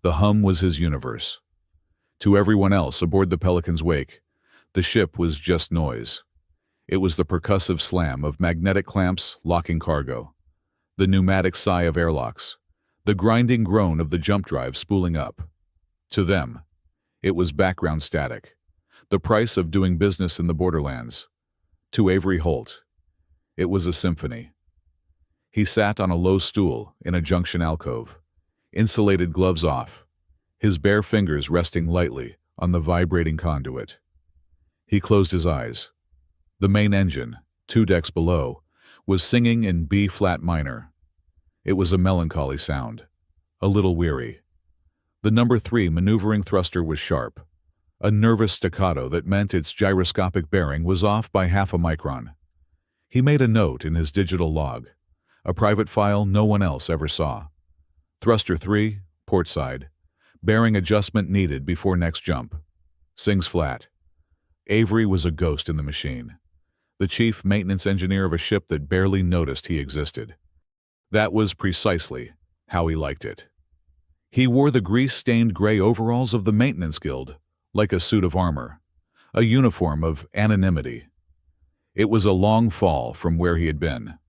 The hum was his universe. To everyone else aboard the Pelican's wake, the ship was just noise. It was the percussive slam of magnetic clamps locking cargo, the pneumatic sigh of airlocks, the grinding groan of the jump drive spooling up. To them, it was background static, the price of doing business in the borderlands. To Avery Holt, it was a symphony. He sat on a low stool in a junction alcove, insulated gloves off, his bare fingers resting lightly on the vibrating conduit. He closed his eyes. The main engine, 2 decks below, was singing in B-flat minor. It was a melancholy sound, a little weary. The number 3 maneuvering thruster was sharp, a nervous staccato that meant its gyroscopic bearing was off by half a micron. He made a note in his digital log, a private file no one else ever saw. Thruster 3, port side. Bearing adjustment needed before next jump. Sings flat. Avery was a ghost in the machine, the chief maintenance engineer of a ship that barely noticed he existed. That was precisely how he liked it. He wore the grease-stained gray overalls of the Maintenance Guild, like a suit of armor, a uniform of anonymity. It was a long fall from where he had been.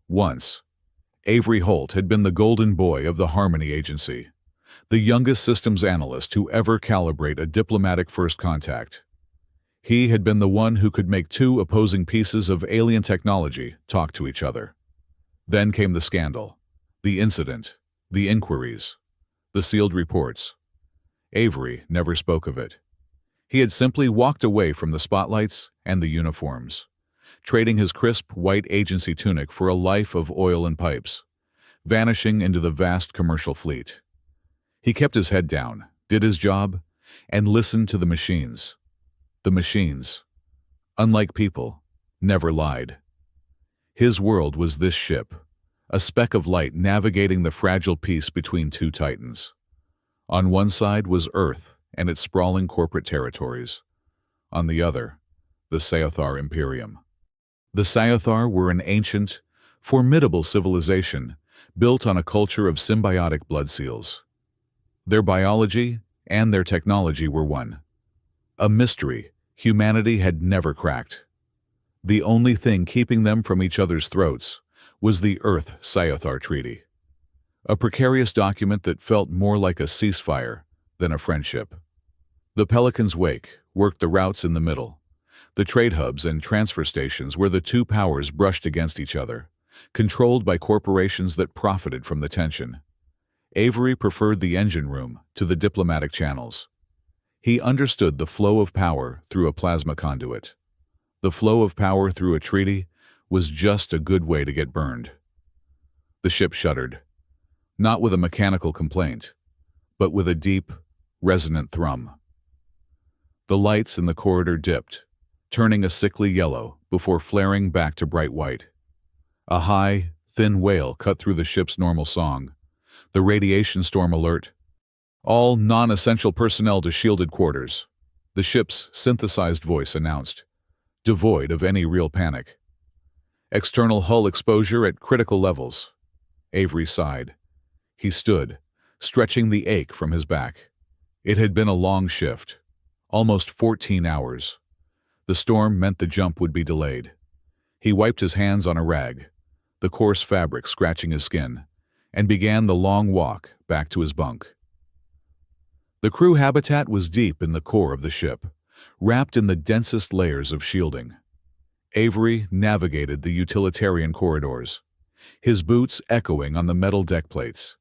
Once, Avery Holt had been the golden boy of the Harmony Agency, the youngest systems analyst to ever calibrate a diplomatic first contact. He had been the one who could make 2 opposing pieces of alien technology talk to each other. Then came the scandal, the incident, the inquiries, the sealed reports. Avery never spoke of it. He had simply walked away from the spotlights and the uniforms, trading his crisp white agency tunic for a life of oil and pipes, vanishing into the vast commercial fleet. He kept his head down, did his job, and listened to the machines. The machines, unlike people, never lied. His world was this ship, a speck of light navigating the fragile peace between 2 titans. On one side was Earth and its sprawling corporate territories. On the other, the Sci-Fi Imperium. The Sci-Fi were an ancient, formidable civilization built on a culture of symbiotic blood seals. Their biology and their technology were one. A mystery humanity had never cracked. The only thing keeping them from each other's throats was the Earth-Sci-Fi Treaty, a precarious document that felt more like a ceasefire than a friendship. The Pelican's wake worked the routes in the middle, the trade hubs and transfer stations where the 2 powers brushed against each other, controlled by corporations that profited from the tension. Avery preferred the engine room to the diplomatic channels. He understood the flow of power through a plasma conduit. The flow of power through a treaty was just a good way to get burned. The ship shuddered, not with a mechanical complaint, but with a deep, resonant thrum. The lights in the corridor dipped, turning a sickly yellow before flaring back to bright white. A high, thin wail cut through the ship's normal song. The radiation storm alert. All non-essential personnel to shielded quarters. The ship's synthesized voice announced, devoid of any real panic. External hull exposure at critical levels. Avery sighed. He stood, stretching the ache from his back. It had been a long shift, almost 14 hours. The storm meant the jump would be delayed. He wiped his hands on a rag, the coarse fabric scratching his skin, and began the long walk back to his bunk. The crew habitat was deep in the core of the ship, wrapped in the densest layers of shielding. Avery navigated the utilitarian corridors, his boots echoing on the metal deck plates.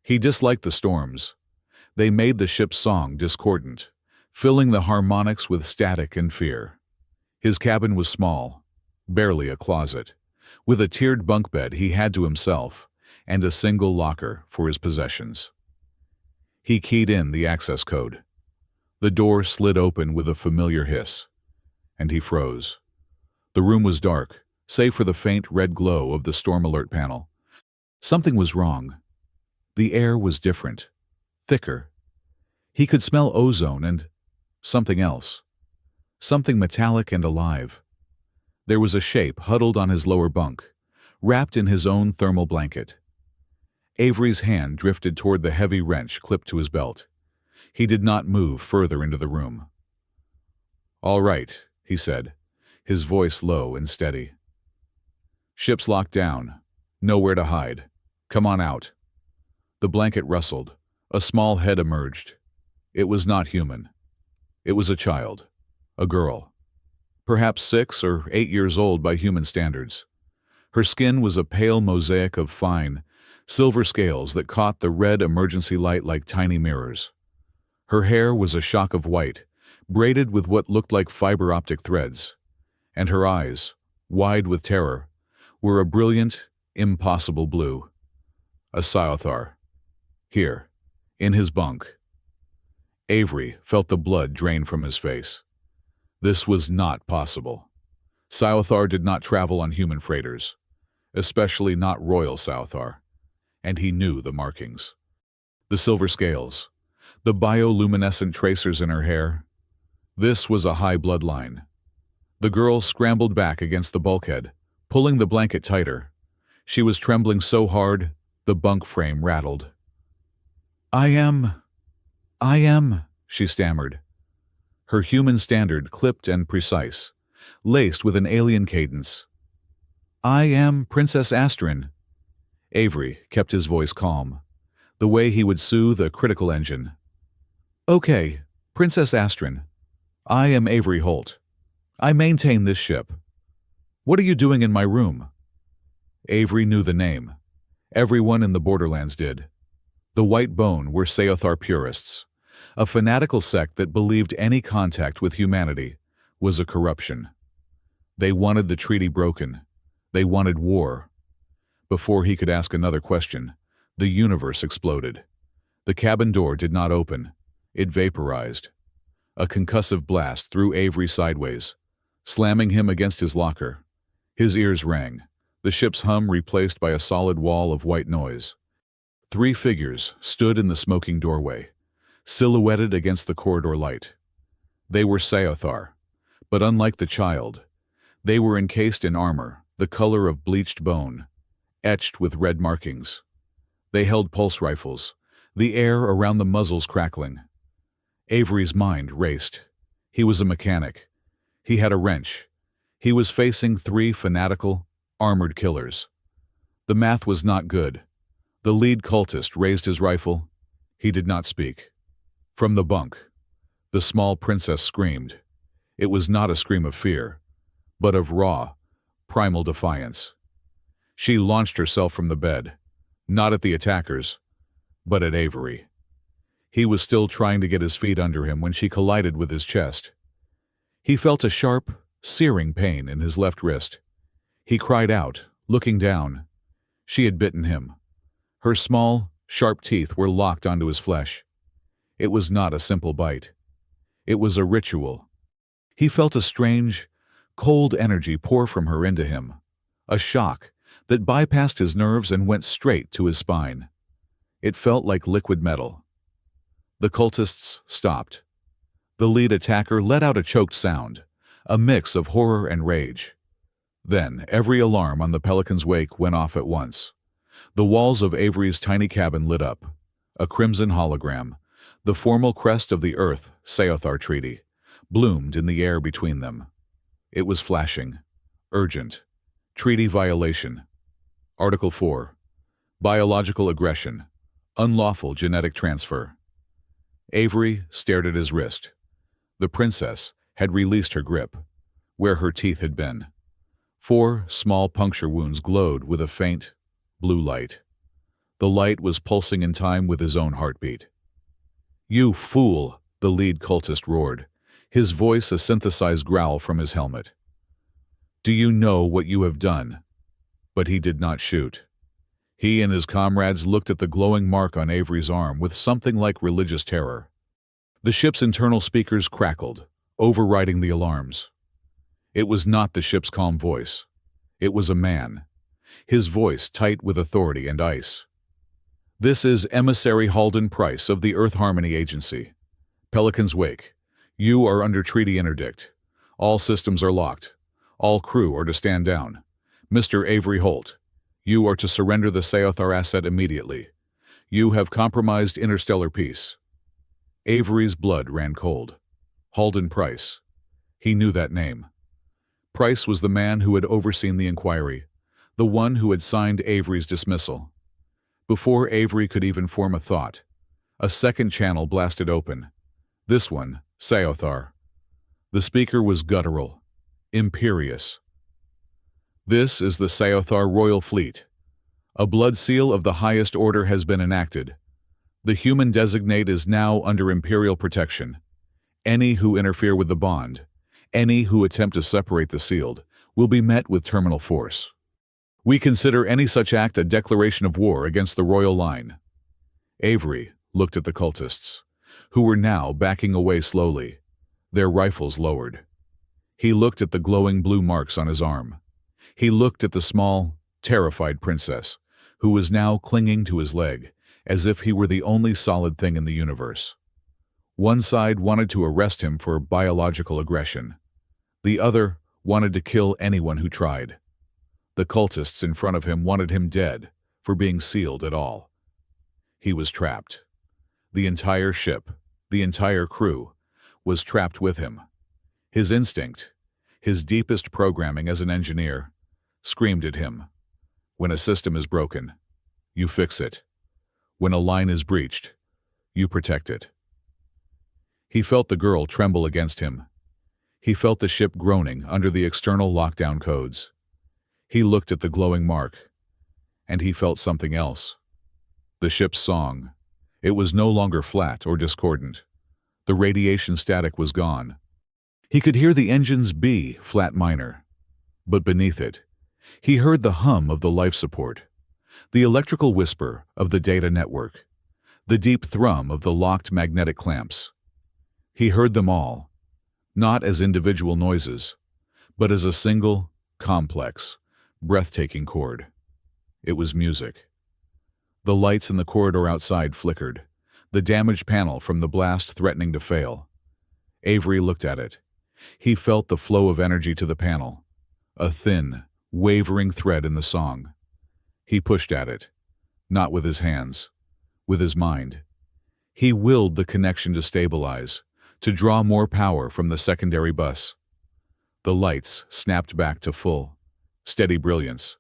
He disliked the storms. They made the ship's song discordant, filling the harmonics with static and fear. His cabin was small, barely a closet, with a tiered bunk bed he had to himself and a single locker for his possessions. He keyed in the access code. The door slid open with a familiar hiss, and he froze. The room was dark, save for the faint red glow of the storm alert panel. Something was wrong. The air was different, thicker. He could smell ozone and something else, something metallic and alive. There was a shape huddled on his lower bunk, wrapped in his own thermal blanket. Avery's hand drifted toward the heavy wrench clipped to his belt. He did not move further into the room. "All right," he said, his voice low and steady. "Ship's locked down. Nowhere to hide. Come on out." The blanket rustled. A small head emerged. It was not human. It was a child. A girl. Perhaps 6 or 8 years old by human standards. Her skin was a pale mosaic of fine, silver scales that caught the red emergency light like tiny mirrors. Her hair was a shock of white, braided with what looked like fiber-optic threads, and her eyes, wide with terror, were a brilliant, impossible blue. A Sci-Fi. Here, in his bunk. Avery felt the blood drain from his face. This was not possible. Sci-Fi did not travel on human freighters, especially not Royal Sci-Fi, and he knew the markings. The silver scales, the bioluminescent tracers in her hair. This was a high bloodline. The girl scrambled back against the bulkhead, pulling the blanket tighter. She was trembling so hard, the bunk frame rattled. I am, she stammered. Her human standard clipped and precise, laced with an alien cadence. I am Princess Astrin. Avery kept his voice calm, the way he would soothe a critical engine. Okay, Princess Astrin. I am Avery Holt. I maintain this ship. What are you doing in my room? Avery knew the name. Everyone in the Borderlands did. The White Bone were Sci-Fi purists, a fanatical sect that believed any contact with humanity was a corruption. They wanted the treaty broken. They wanted war. Before he could ask another question, the universe exploded. The cabin door did not open. It vaporized. A concussive blast threw Avery sideways, slamming him against his locker. His ears rang, the ship's hum replaced by a solid wall of white noise. 3 figures stood in the smoking doorway, silhouetted against the corridor light. They were Sci-Fi, but unlike the child, they were encased in armor, the color of bleached bone, etched with red markings. They held pulse rifles, the air around the muzzles crackling. Avery's mind raced. He was a mechanic. He had a wrench. He was facing 3 fanatical, armored killers. The math was not good. The lead cultist raised his rifle. He did not speak. From the bunk, the small princess screamed. It was not a scream of fear, but of raw, primal defiance. She launched herself from the bed, not at the attackers, but at Avery. He was still trying to get his feet under him when she collided with his chest. He felt a sharp, searing pain in his left wrist. He cried out, looking down. She had bitten him. Her small, sharp teeth were locked onto his flesh. It was not a simple bite. It was a ritual. He felt a strange, cold energy pour from her into him, a shock that bypassed his nerves and went straight to his spine. It felt like liquid metal. The cultists stopped. The lead attacker let out a choked sound, a mix of horror and rage. Then every alarm on the Pelican's wake went off at once. The walls of Avery's tiny cabin lit up. A crimson hologram, the formal crest of the Earth Sci-Fi Treaty, bloomed in the air between them. It was flashing. Urgent. Treaty violation. Article 4. Biological aggression. Unlawful genetic transfer. Avery stared at his wrist. The princess had released her grip, where her teeth had been. 4 small puncture wounds glowed with a faint, blue light. The light was pulsing in time with his own heartbeat. "You fool!" the lead cultist roared, his voice a synthesized growl from his helmet. "Do you know what you have done?" But he did not shoot. He and his comrades looked at the glowing mark on Avery's arm with something like religious terror. The ship's internal speakers crackled, overriding the alarms. It was not the ship's calm voice. It was a man, his voice tight with authority and ice. "This is Emissary Halden Price of the Earth Harmony Agency. Pelican's Wake. You are under treaty interdict. All systems are locked. All crew are to stand down. Mr. Avery Holt, You are to surrender the Seothar asset immediately. You have compromised interstellar peace." Avery's blood ran cold. Halden Price. He knew that name. Price was the man who had overseen the inquiry, the one who had signed Avery's dismissal. Before Avery could even form a thought, a second channel blasted open. This one, Seothar. The speaker was guttural, imperious. "This is the Seothar Royal Fleet. A blood seal of the highest order has been enacted. The human designate is now under imperial protection. Any who interfere with the bond, any who attempt to separate the sealed, will be met with terminal force. We consider any such act a declaration of war against the royal line." Avery looked at the cultists, who were now backing away slowly, their rifles lowered. He looked at the glowing blue marks on his arm. He looked at the small, terrified princess, who was now clinging to his leg, as if he were the only solid thing in the universe. One side wanted to arrest him for biological aggression. The other wanted to kill anyone who tried. The cultists in front of him wanted him dead for being sealed at all. He was trapped. The entire ship, the entire crew, was trapped with him. His instinct, his deepest programming as an engineer, screamed at him. When a system is broken, you fix it. When a line is breached, you protect it. He felt the girl tremble against him. He felt the ship groaning under the external lockdown codes. He looked at the glowing mark, and he felt something else. The ship's song. It was no longer flat or discordant. The radiation static was gone. He could hear the engine's B flat minor. But beneath it, he heard the hum of the life support, the electrical whisper of the data network, the deep thrum of the locked magnetic clamps. He heard them all, not as individual noises, but as a single, complex, breathtaking chord. It was music. The lights in the corridor outside flickered, the damaged panel from the blast threatening to fail. Avery looked at it. He felt the flow of energy to the panel, a thin, wavering thread in the song. He pushed at it, not with his hands, with his mind. He willed the connection to stabilize, to draw more power from the secondary bus. The lights snapped back to full, steady brilliance.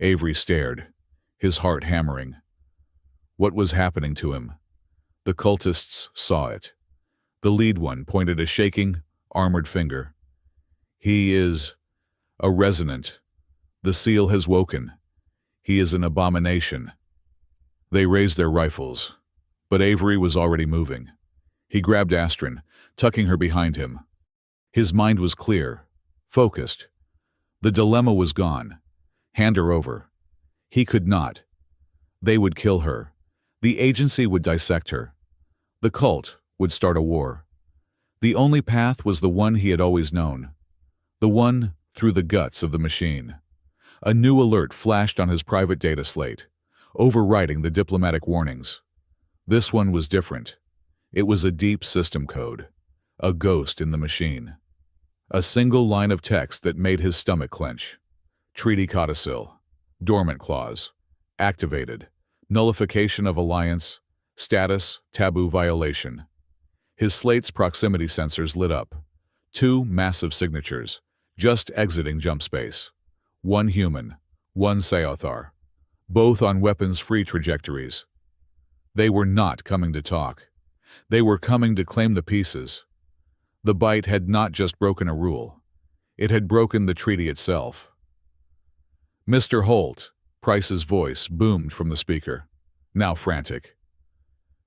Avery stared, his heart hammering. What was happening to him? The cultists saw it. The lead one pointed a shaking, armored finger. "He is a resonant. The seal has woken. He is an abomination." They raised their rifles, but Avery was already moving. He grabbed Astrid, tucking her behind him. His mind was clear, focused. The dilemma was gone. Hand her over. He could not. They would kill her. The agency would dissect her. The cult would start a war. The only path was the one he had always known. The one through the guts of the machine. A new alert flashed on his private data slate, overriding the diplomatic warnings. This one was different. It was a deep system code, a ghost in the machine. A single line of text that made his stomach clench. Treaty codicil, dormant clause, activated, nullification of alliance, status, taboo violation. His slate's proximity sensors lit up. 2 massive signatures, just exiting jump space. 1 human, 1 Seothar, both on weapons-free trajectories. They were not coming to talk. They were coming to claim the pieces. The bite had not just broken a rule. It had broken the treaty itself. "Mr. Holt," Price's voice boomed from the speaker, now frantic.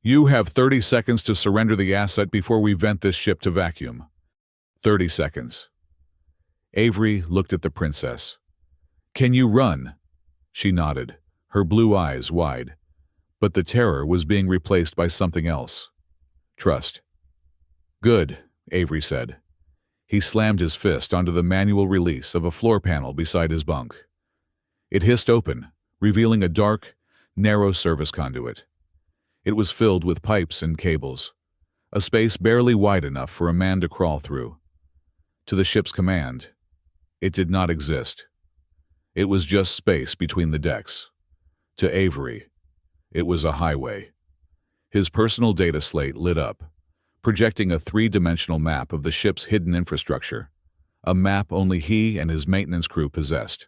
"You have 30 seconds to surrender the asset before we vent this ship to vacuum." 30 seconds. Avery looked at the princess. "Can you run?" She nodded, her blue eyes wide. But the terror was being replaced by something else. Trust. "Good," Avery said. He slammed his fist onto the manual release of a floor panel beside his bunk. It hissed open, revealing a dark, narrow service conduit. It was filled with pipes and cables, a space barely wide enough for a man to crawl through. To the ship's command, it did not exist. It was just space between the decks. To Avery, it was a highway. His personal data slate lit up, projecting a three-dimensional map of the ship's hidden infrastructure, a map only he and his maintenance crew possessed.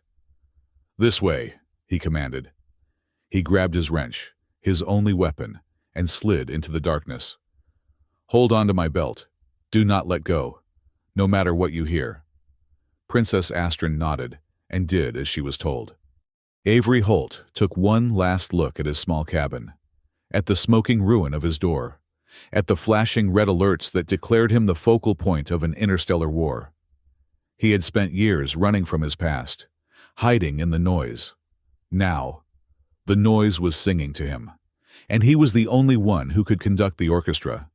"This way," he commanded. He grabbed his wrench, his only weapon, and slid into the darkness. "Hold on to my belt. Do not let go, no matter what you hear." Princess Astrid nodded and did as she was told. Avery Holt took one last look at his small cabin, at the smoking ruin of his door, at the flashing red alerts that declared him the focal point of an interstellar war. He had spent years running from his past, hiding in the noise. Now, the noise was singing to him, and he was the only one who could conduct the orchestra.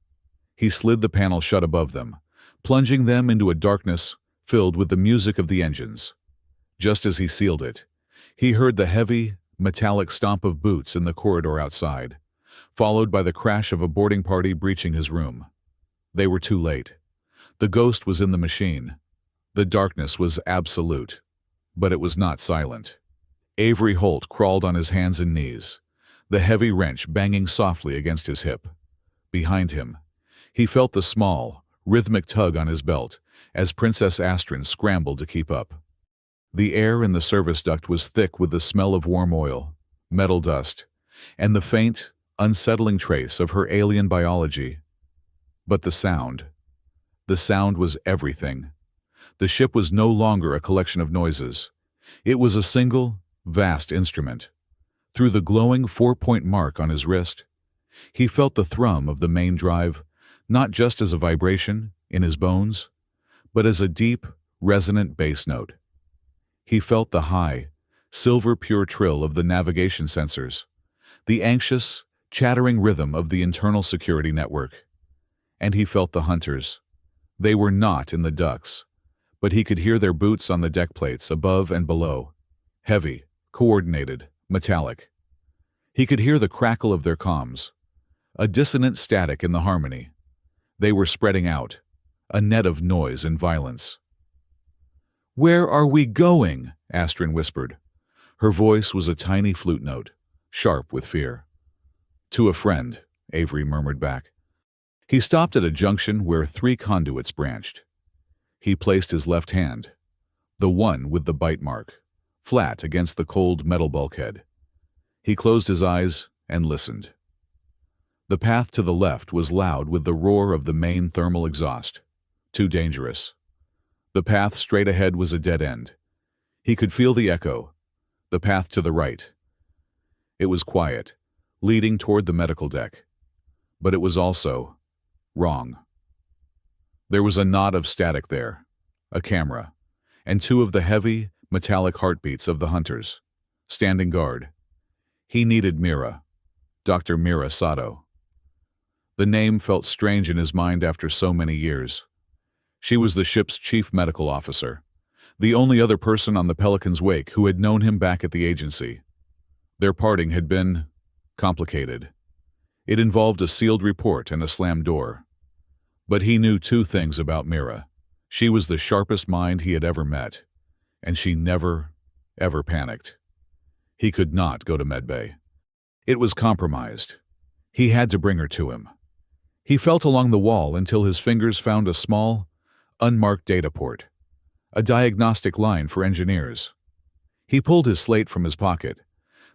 He slid the panel shut above them, plunging them into a darkness filled with the music of the engines. Just as he sealed it, he heard the heavy, metallic stomp of boots in the corridor outside, followed by the crash of a boarding party breaching his room. They were too late. The ghost was in the machine. The darkness was absolute, but it was not silent. Avery Holt crawled on his hands and knees, the heavy wrench banging softly against his hip. Behind him, he felt the small, rhythmic tug on his belt as Princess Astrid scrambled to keep up. The air in the service duct was thick with the smell of warm oil, metal dust, and the faint, unsettling trace of her alien biology. But the sound was everything. The ship was no longer a collection of noises. It was a single, vast instrument. Through the glowing 4-point mark on his wrist, he felt the thrum of the main drive, not just as a vibration in his bones, but as a deep, resonant bass note. He felt the high, silver-pure trill of the navigation sensors, the anxious, chattering rhythm of the internal security network. And he felt the hunters. They were not in the ducts, but he could hear their boots on the deck plates above and below, heavy, coordinated, metallic. He could hear the crackle of their comms, a dissonant static in the harmony. They were spreading out, a net of noise and violence. "Where are we going?" Astrid whispered. Her voice was a tiny flute note, sharp with fear. "To a friend," Avery murmured back. He stopped at a junction where 3 conduits branched. He placed his left hand, the one with the bite mark, flat against the cold metal bulkhead. He closed his eyes and listened. The path to the left was loud with the roar of the main thermal exhaust. Too dangerous. The path straight ahead was a dead end. He could feel the echo. The path to the right. It was quiet, leading toward the medical deck. But it was also wrong. There was a knot of static there, a camera, and 2 of the heavy, metallic heartbeats of the hunters, standing guard. He needed Mira, Dr. Mira Sato. The name felt strange in his mind after so many years. She was the ship's chief medical officer, the only other person on the Pelican's wake who had known him back at the agency. Their parting had been complicated. It involved a sealed report and a slammed door. But he knew 2 things about Mira. She was the sharpest mind he had ever met, and she never, ever panicked. He could not go to medbay. It was compromised. He had to bring her to him. He felt along the wall until his fingers found a small, unmarked data port, a diagnostic line for engineers. He pulled his slate from his pocket.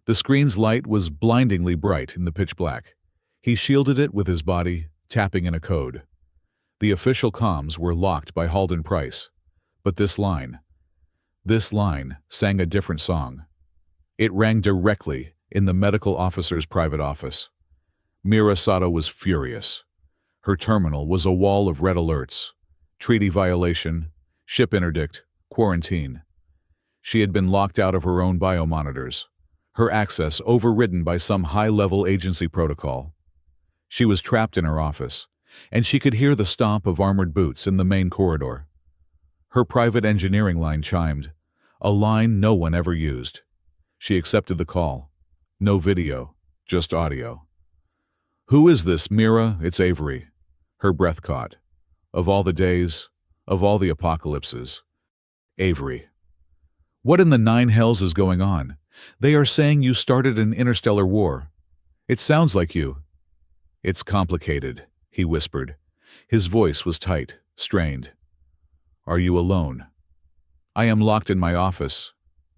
The screen's light was blindingly bright in the pitch black. He shielded it with his body, tapping in a code. The official comms were locked by Halden Price, but this line sang a different song. It rang directly in the medical officer's private office. Mira Sato was furious. Her terminal was a wall of red alerts: treaty violation, ship interdict, quarantine. She had been locked out of her own biomonitors, her access overridden by some high-level agency protocol. She was trapped in her office, and she could hear the stomp of armored boots in the main corridor. Her private engineering line chimed, a line no one ever used. She accepted the call. No video, just audio. "Who is this, Mira? It's Avery." Her breath caught. Of all the days, of all the apocalypses. Avery. What in the nine hells is going on? They are saying you started an interstellar war. It sounds like you. It's complicated, he whispered. His voice was tight, strained. Are you alone? I am locked in my office.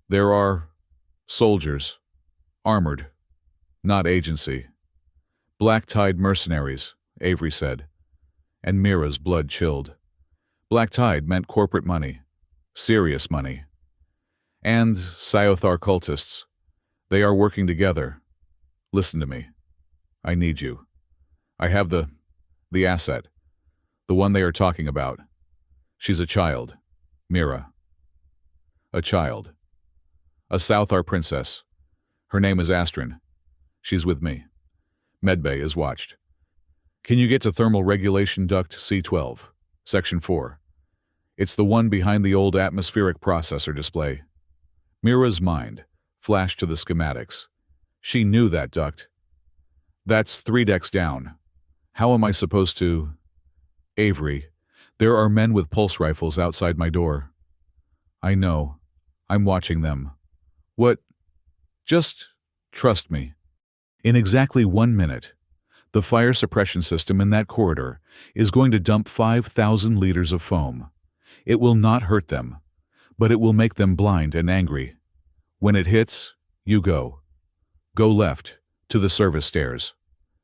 There are soldiers, armored, not agency. Black-tide mercenaries, Avery said, and Mira's blood chilled. Black-tide meant corporate money, serious money. And Sci-Fi cultists. They are working together. Listen to me. I need you. I have the asset, the one they are talking about. She's a child, Mira. A child. A Southar princess. Her name is Astrid. She's with me. Medbay is watched. Can you get to thermal regulation duct C12, section 4? It's the one behind the old atmospheric processor display. Mira's mind flashed to the schematics. She knew that duct. That's 3 decks down. How am I supposed to… Avery, there are men with pulse rifles outside my door. I know. I'm watching them. What? Just trust me. In exactly 1 minute, the fire suppression system in that corridor is going to dump 5,000 liters of foam. It will not hurt them, but it will make them blind and angry. When it hits, you go. Go left, to the service stairs.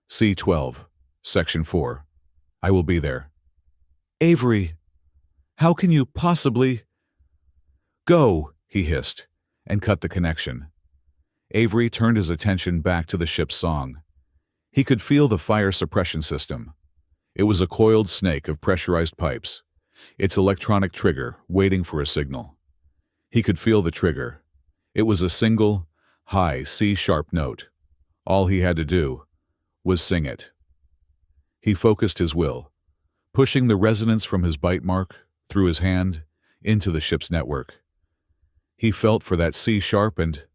C12, section 4. I will be there. Avery, how can you possibly… Go, he hissed, and cut the connection. Avery turned his attention back to the ship's song. He could feel the fire suppression system. It was a coiled snake of pressurized pipes, its electronic trigger waiting for a signal. He could feel the trigger. It was a single, high C-sharp note. All he had to do was sing it. He focused his will, pushing the resonance from his bite mark through his hand into the ship's network. He felt for that C-sharp and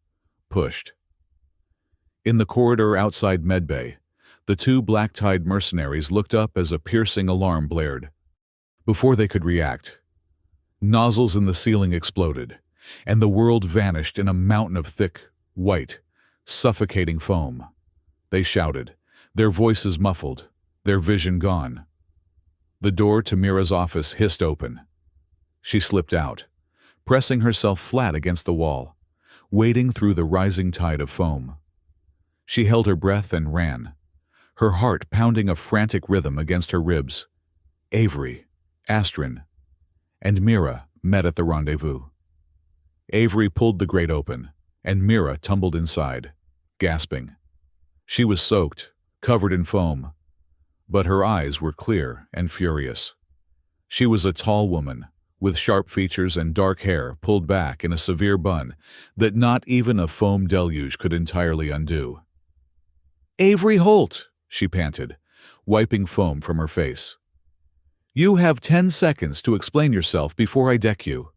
pushed. In the corridor outside Medbay, the 2 black-tide mercenaries looked up as a piercing alarm blared. Before they could react, nozzles in the ceiling exploded, and the world vanished in a mountain of thick, white, suffocating foam. They shouted, their voices muffled, their vision gone. The door to Mira's office hissed open. She slipped out, pressing herself flat against the wall, wading through the rising tide of foam. She held her breath and ran, her heart pounding a frantic rhythm against her ribs. Avery, Astrid, and Mira met at the rendezvous. Avery pulled the grate open, and Mira tumbled inside, gasping. She was soaked, covered in foam, but her eyes were clear and furious. She was a tall woman, with sharp features and dark hair pulled back in a severe bun that not even a foam deluge could entirely undo. Avery Holt, she panted, wiping foam from her face. You have 10 seconds to explain yourself before I deck you.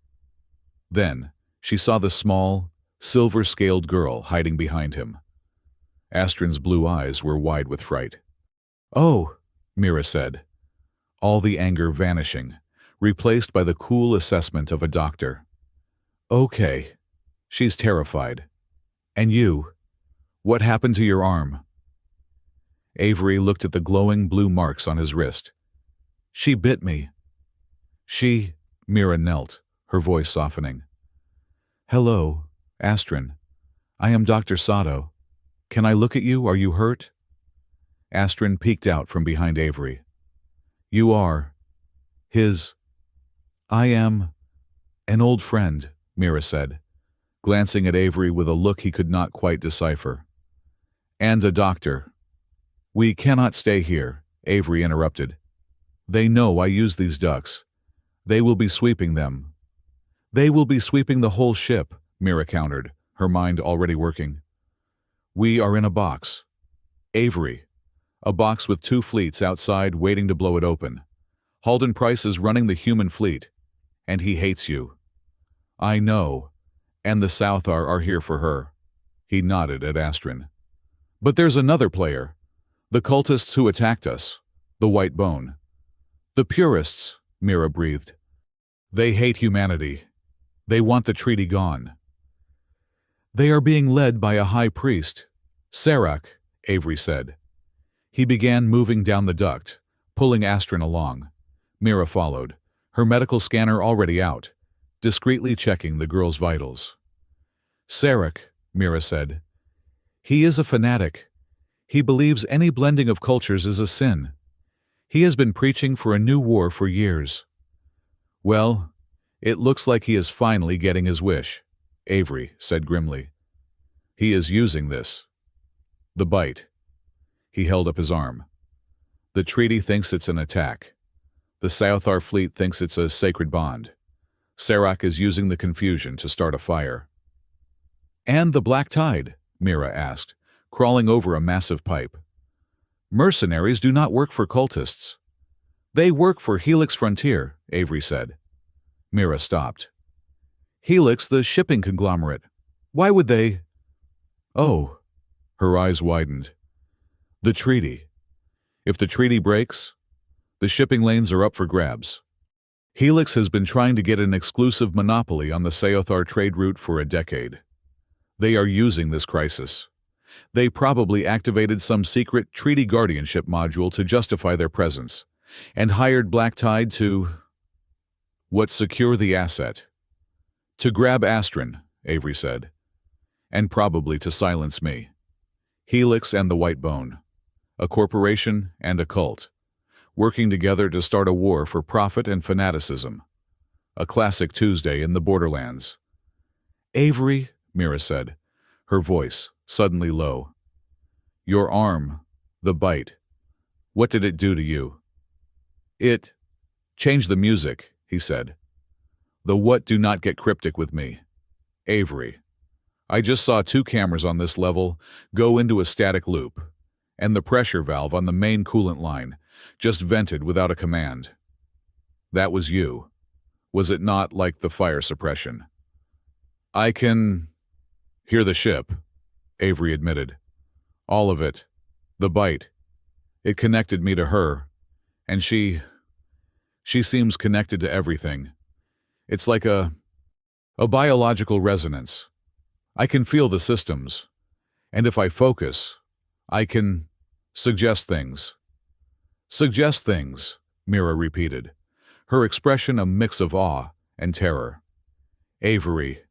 Then, she saw the small, silver-scaled girl hiding behind him. Astrid's blue eyes were wide with fright. Oh, Mira said, all the anger vanishing, replaced by the cool assessment of a doctor. Okay, she's terrified. And you? What happened to your arm? Avery looked at the glowing blue marks on his wrist. She bit me. Mira knelt, her voice softening. Hello, Astrid. I am Dr. Sato. Can I look at you? Are you hurt? Astrid peeked out from behind Avery. You are his… I am an old friend, Mira said, glancing at Avery with a look he could not quite decipher. And a doctor. We cannot stay here, Avery interrupted. They know I use these ducts. They will be sweeping them. They will be sweeping the whole ship, Mira countered, her mind already working. We are in a box. Avery. A box with 2 fleets outside waiting to blow it open. Halden Price is running the human fleet, and he hates you. I know, and the Southar are here for her. He nodded at Astrid. But there's another player. The cultists who attacked us. The White Bone. The purists, Mira breathed. They hate humanity. They want the treaty gone. They are being led by a high priest. Serac, Avery said. He began moving down the duct, pulling Astrid along. Mira followed, her medical scanner already out, discreetly checking the girl's vitals. Serac, Mira said. He is a fanatic. He believes any blending of cultures is a sin. He has been preaching for a new war for years. Well, it looks like he is finally getting his wish, Avery said grimly. He is using this. The bite. He held up his arm. The treaty thinks it's an attack. The Southar fleet thinks it's a sacred bond. Serac is using the confusion to start a fire. And the black tide? Mira asked, crawling over a massive pipe. Mercenaries do not work for cultists. They work for Helix Frontier, Avery said. Mira stopped. Helix, the shipping conglomerate. Why would they? Oh, her eyes widened. The treaty. If the treaty breaks, the shipping lanes are up for grabs. Helix has been trying to get an exclusive monopoly on the Seothar trade route for a decade. They are using this crisis. They probably activated some secret treaty guardianship module to justify their presence, and hired Black Tide to secure the asset. To grab Astrid, Avery said, and probably to silence me. Helix and the White Bone, a corporation and a cult, working together to start a war for profit and fanaticism. A classic Tuesday in the borderlands. Avery, Mira said, her voice suddenly low. Your arm, the bite. What did it do to you? It changed the music, he said. The what do not get cryptic with me. Avery. I just saw 2 cameras on this level go into a static loop, and the pressure valve on the main coolant line just vented without a command. That was you. Was it not like the fire suppression? I can hear the ship, Avery admitted. All of it. The bite. It connected me to her, and she seems connected to everything. It's like a biological resonance. I can feel the systems, and if I focus, I can suggest things. Suggest things, Mira repeated, her expression a mix of awe and terror. Avery,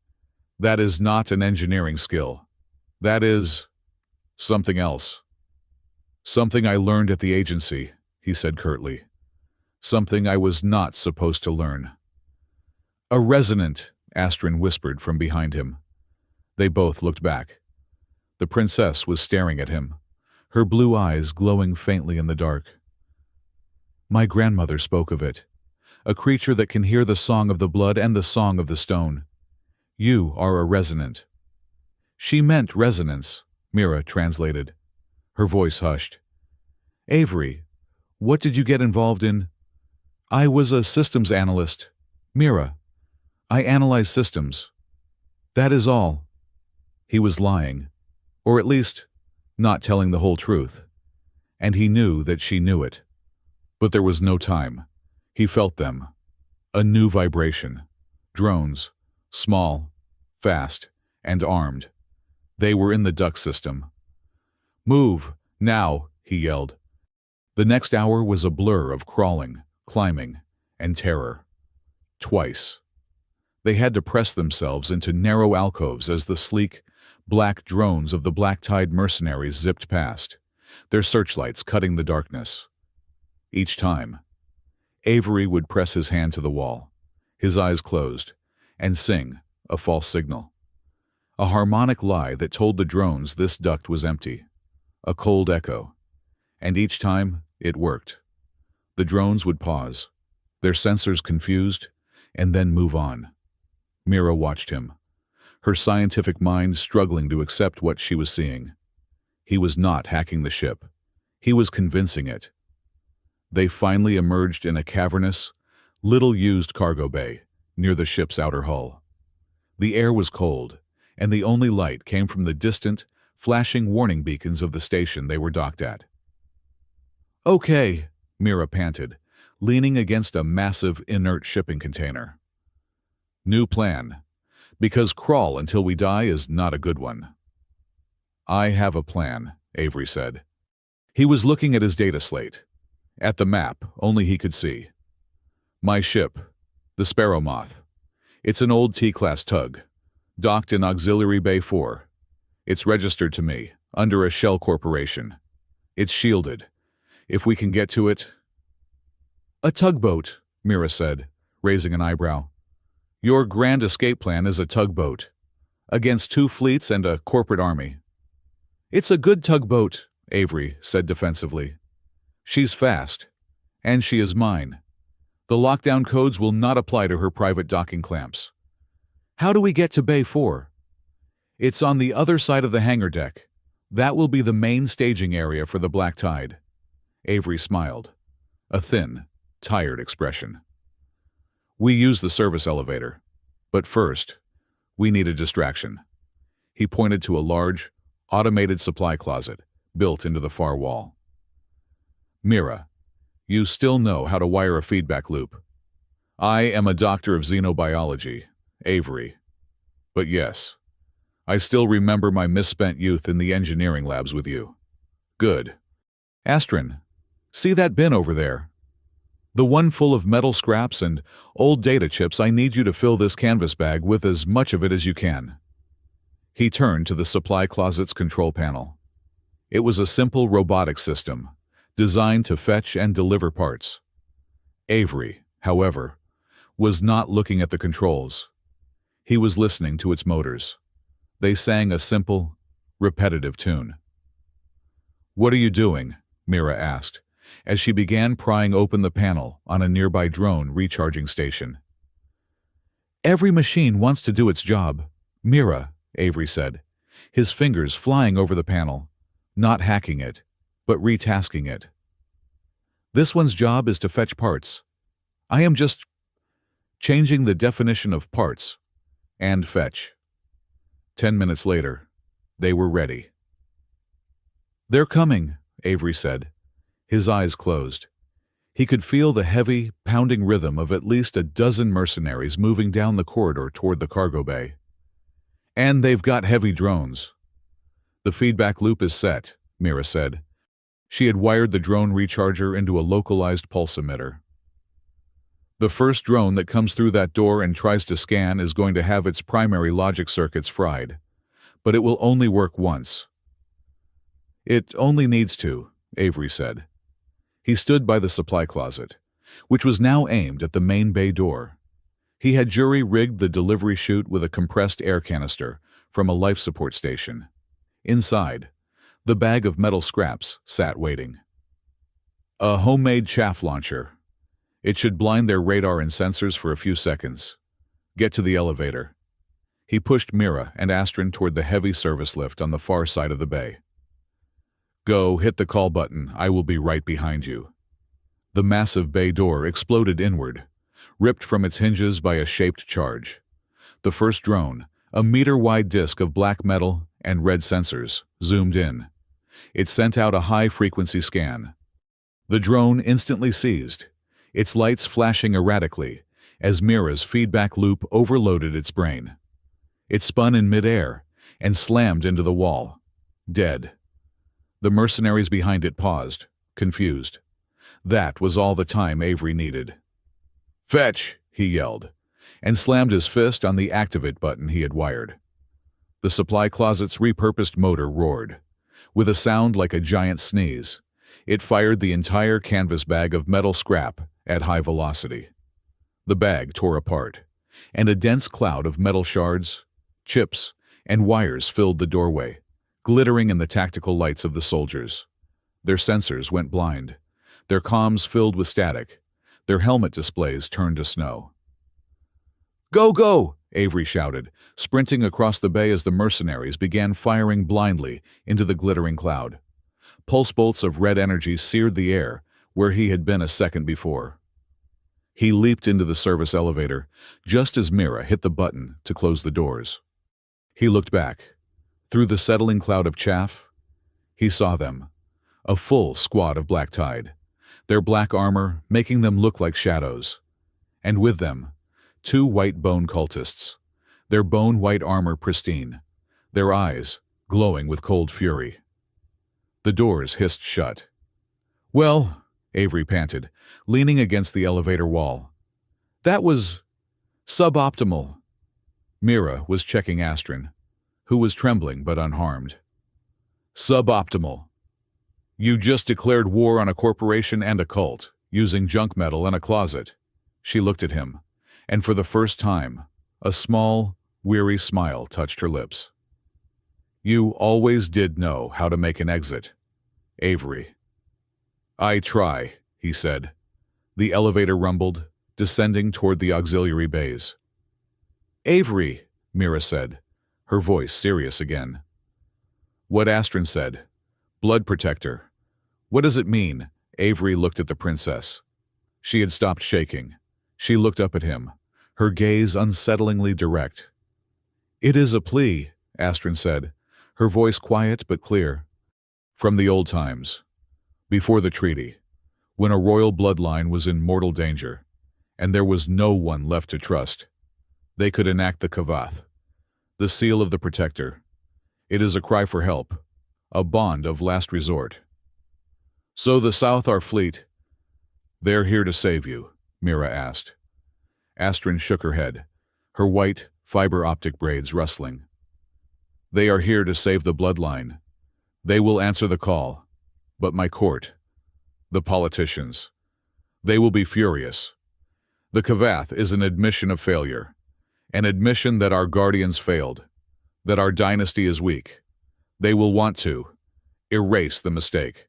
that is not an engineering skill. That is something else. Something I learned at the agency, he said curtly. Something I was not supposed to learn. A resonant, Astrid whispered from behind him. They both looked back. The princess was staring at him, her blue eyes glowing faintly in the dark. My grandmother spoke of it. A creature that can hear the song of the blood and the song of the stone. You are a resonant. She meant resonance, Mira translated. Her voice hushed. Avery, what did you get involved in? I was a systems analyst. Mira, I analyze systems. That is all. He was lying, or at least not telling the whole truth, and he knew that she knew it. But there was no time. He felt them. A new vibration. Drones, small, fast, and armed. They were in the duct system. Move, now, he yelled. The next hour was a blur of crawling, climbing, and terror. Twice. They had to press themselves into narrow alcoves as the sleek, black drones of the Black Tide mercenaries zipped past, their searchlights cutting the darkness. Each time, Avery would press his hand to the wall, his eyes closed, and sing a false signal. A harmonic lie that told the drones this duct was empty. A cold echo. And each time, it worked. The drones would pause, their sensors confused, and then move on. Mira watched him, her scientific mind struggling to accept what she was seeing. He was not hacking the ship. He was convincing it. They finally emerged in a cavernous, little-used cargo bay near the ship's outer hull. The air was cold, and the only light came from the distant, flashing warning beacons of the station they were docked at. Okay, Mira panted, leaning against a massive, inert shipping container. New plan. Because crawl until we die is not a good one. I have a plan, Avery said. He was looking at his data slate. At the map, only he could see. My ship, the Sparrow Moth. It's an old T-class tug, docked in Auxiliary Bay 4. It's registered to me, under a shell corporation. It's shielded. If we can get to it... A tugboat, Mira said, raising an eyebrow. Your grand escape plan is a tugboat, against 2 fleets and a corporate army. It's a good tugboat, Avery said defensively. She's fast, and she is mine. The lockdown codes will not apply to her private docking clamps. How do we get to Bay 4? It's on the other side of the hangar deck. That will be the main staging area for the black tide. Avery smiled, a thin, tired expression. We use the service elevator, but first, we need a distraction. He pointed to a large, automated supply closet built into the far wall. Mira, you still know how to wire a feedback loop. I am a doctor of xenobiology, Avery. But yes, I still remember my misspent youth in the engineering labs with you. Good. Astrid, see that bin over there? The one full of metal scraps and old data chips. I need you to fill this canvas bag with as much of it as you can. He turned to the supply closet's control panel. It was a simple robotic system, designed to fetch and deliver parts. Avery, however, was not looking at the controls. He was listening to its motors. They sang a simple, repetitive tune. What are you doing? Mira asked, as she began prying open the panel on a nearby drone recharging station. Every machine wants to do its job, Mira, Avery said, his fingers flying over the panel, not hacking it, but retasking it. This one's job is to fetch parts. I am just changing the definition of parts and fetch. 10 minutes later, they were ready. They're coming, Avery said, his eyes closed. He could feel the heavy, pounding rhythm of at least a dozen mercenaries moving down the corridor toward the cargo bay. And they've got heavy drones. The feedback loop is set, Mira said. She had wired the drone recharger into a localized pulse emitter. The first drone that comes through that door and tries to scan is going to have its primary logic circuits fried, but it will only work once. It only needs to, Avery said. He stood by the supply closet, which was now aimed at the main bay door. He had jury-rigged the delivery chute with a compressed air canister from a life support station. Inside, the bag of metal scraps sat waiting. A homemade chaff launcher. It should blind their radar and sensors for a few seconds. Get to the elevator. He pushed Mira and Astrid toward the heavy service lift on the far side of the bay. Go, hit the call button. I will be right behind you. The massive bay door exploded inward, ripped from its hinges by a shaped charge. The first drone, a meter-wide disc of black metal and red sensors, zoomed in. It sent out a high-frequency scan. The drone instantly seized, its lights flashing erratically as Mira's feedback loop overloaded its brain. It spun in midair and slammed into the wall, dead. The mercenaries behind it paused, confused. That was all the time Avery needed. Fetch, he yelled, and slammed his fist on the activate button he had wired. The supply closet's repurposed motor roared. With a sound like a giant sneeze, it fired the entire canvas bag of metal scrap at high velocity. The bag tore apart, and a dense cloud of metal shards, chips, and wires filled the doorway, glittering in the tactical lights of the soldiers. Their sensors went blind, their comms filled with static, their helmet displays turned to snow. Go, go! Avery shouted, sprinting across the bay as the mercenaries began firing blindly into the glittering cloud. Pulse bolts of red energy seared the air where he had been a second before. He leaped into the service elevator just as Mira hit the button to close the doors. He looked back. Through the settling cloud of chaff, he saw them, a full squad of black tide, their black armor making them look like shadows. And with them, 2 white bone cultists, their bone-white armor pristine, their eyes glowing with cold fury. The doors hissed shut. "Well," Avery panted, leaning against the elevator wall. "That was suboptimal." Mira was checking Astrid, who was trembling but unharmed. "Suboptimal. You just declared war on a corporation and a cult, using junk metal and a closet." She looked at him, and for the first time, a small, weary smile touched her lips. "You always did know how to make an exit, Avery." "I try," he said. The elevator rumbled, descending toward the auxiliary bays. "Avery," Mira said, her voice serious again. "What Astrid said. Blood protector. What does it mean?" Avery looked at the princess. She had stopped shaking. She looked up at him, her gaze unsettlingly direct. "It is a plea," Astrid said, her voice quiet but clear. "From the old times, before the treaty, when a royal bloodline was in mortal danger, and there was no one left to trust, they could enact the Kavath, the seal of the protector. It is a cry for help, a bond of last resort. So the South are fleet. They're here to save you," Mira asked. Astrid shook her head, her white, fiber-optic braids rustling. "They are here to save the bloodline. They will answer the call. But my court, the politicians, they will be furious. The Kavath is an admission of failure, an admission that our guardians failed, that our dynasty is weak. They will want to erase the mistake."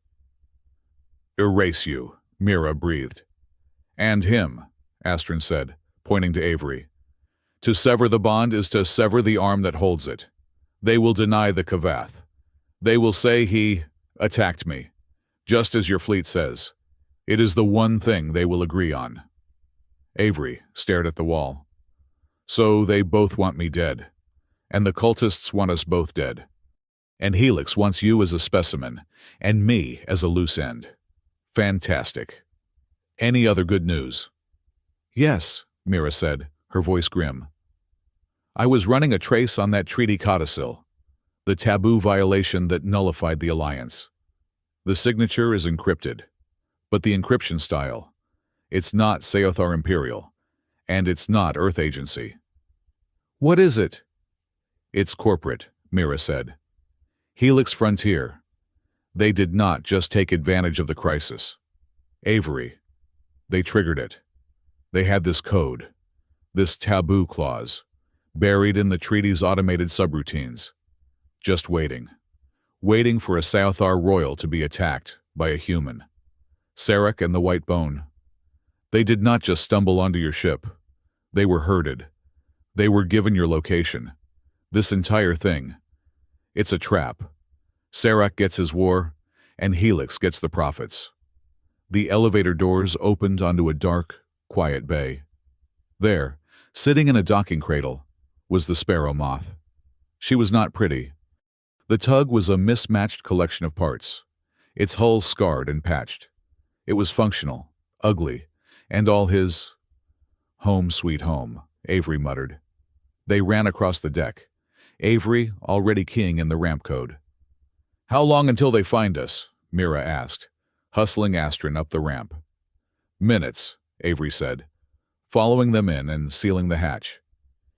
"Erase you," Mira breathed. "And him," Astrid said, pointing to Avery. "To sever the bond is to sever the arm that holds it. They will deny the Kavath. They will say he attacked me, just as your fleet says. It is the one thing they will agree on." Avery stared at the wall. "So they both want me dead. And the cultists want us both dead. And Helix wants you as a specimen, and me as a loose end. Fantastic. Any other good news?" "Yes," Mira said, her voice grim. "I was running a trace on that treaty codicil, the taboo violation that nullified the alliance. The signature is encrypted, but the encryption style, it's not Seothar Imperial, and it's not Earth Agency." "What is it?" "It's corporate," Mira said. "Helix Frontier. They did not just take advantage of the crisis. Avery, they triggered it. They had this code, this taboo clause, buried in the treaty's automated subroutines, just waiting for a Seothar royal to be attacked by a human. Sarek and the White Bone. They did not just stumble onto your ship. They were herded. They were given your location. This entire thing. It's a trap. Sarek gets his war, and Helix gets the profits." The elevator doors opened onto a dark, quiet bay. There, sitting in a docking cradle, was the sparrow moth. She was not pretty. The tug was a mismatched collection of parts, its hull scarred and patched. It was functional, ugly, and all his "home sweet home," Avery muttered. They ran across the deck, Avery already keying in the ramp code. "How long until they find us?" Mira asked, hustling Astrid up the ramp. "Minutes," Avery said, following them in and sealing the hatch.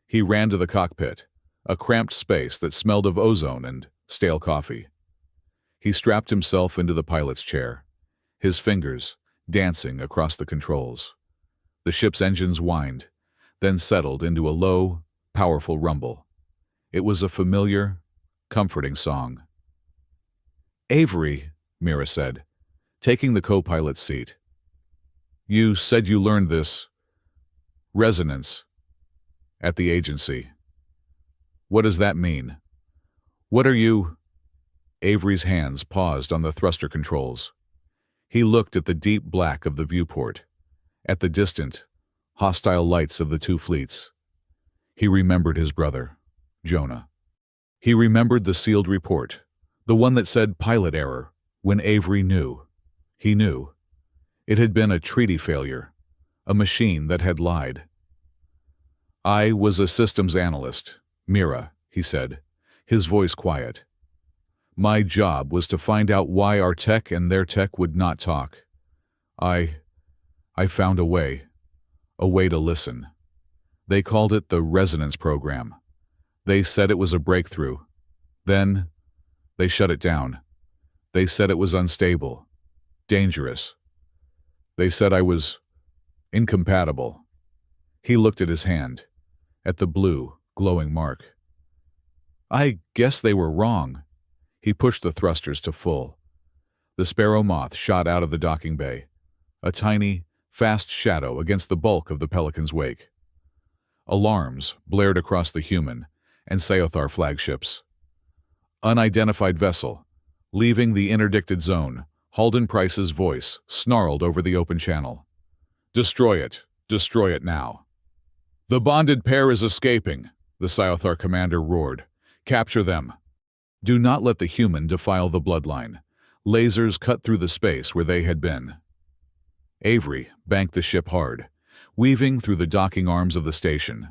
He ran to the cockpit, a cramped space that smelled of ozone and stale coffee. He strapped himself into the pilot's chair, his fingers dancing across the controls. The ship's engines whined, then settled into a low, powerful rumble. It was a familiar, comforting song. "Avery," Mira said, taking the co-pilot's seat. "You said you learned this resonance at the agency. What does that mean? What are you—" Avery's hands paused on the thruster controls. He looked at the deep black of the viewport, at the distant, hostile lights of the two fleets. He remembered his brother, Jonah. He remembered the sealed report, the one that said pilot error, when Avery knew. He knew. It had been a treaty failure, a machine that had lied. I was a systems analyst, Mira, he said, his voice quiet. My job was to find out why our tech and their tech would not talk. I found a way to listen. They called it the resonance program. They said it was a breakthrough. Then, they shut it down. They said it was unstable, dangerous. They said I was incompatible. He looked at his hand, at the blue, glowing mark. I guess they were wrong. He pushed the thrusters to full. The sparrow moth shot out of the docking bay, a tiny, fast shadow against the bulk of the Pelican's wake. Alarms blared across the human and Seothar flagships. Unidentified vessel, leaving the interdicted zone, Halden Price's voice snarled over the open channel. Destroy it now. The bonded pair is escaping, the Seothar commander roared. Capture them. Do not let the human defile the bloodline. Lasers cut through the space where they had been. Avery banked the ship hard, weaving through the docking arms of the station.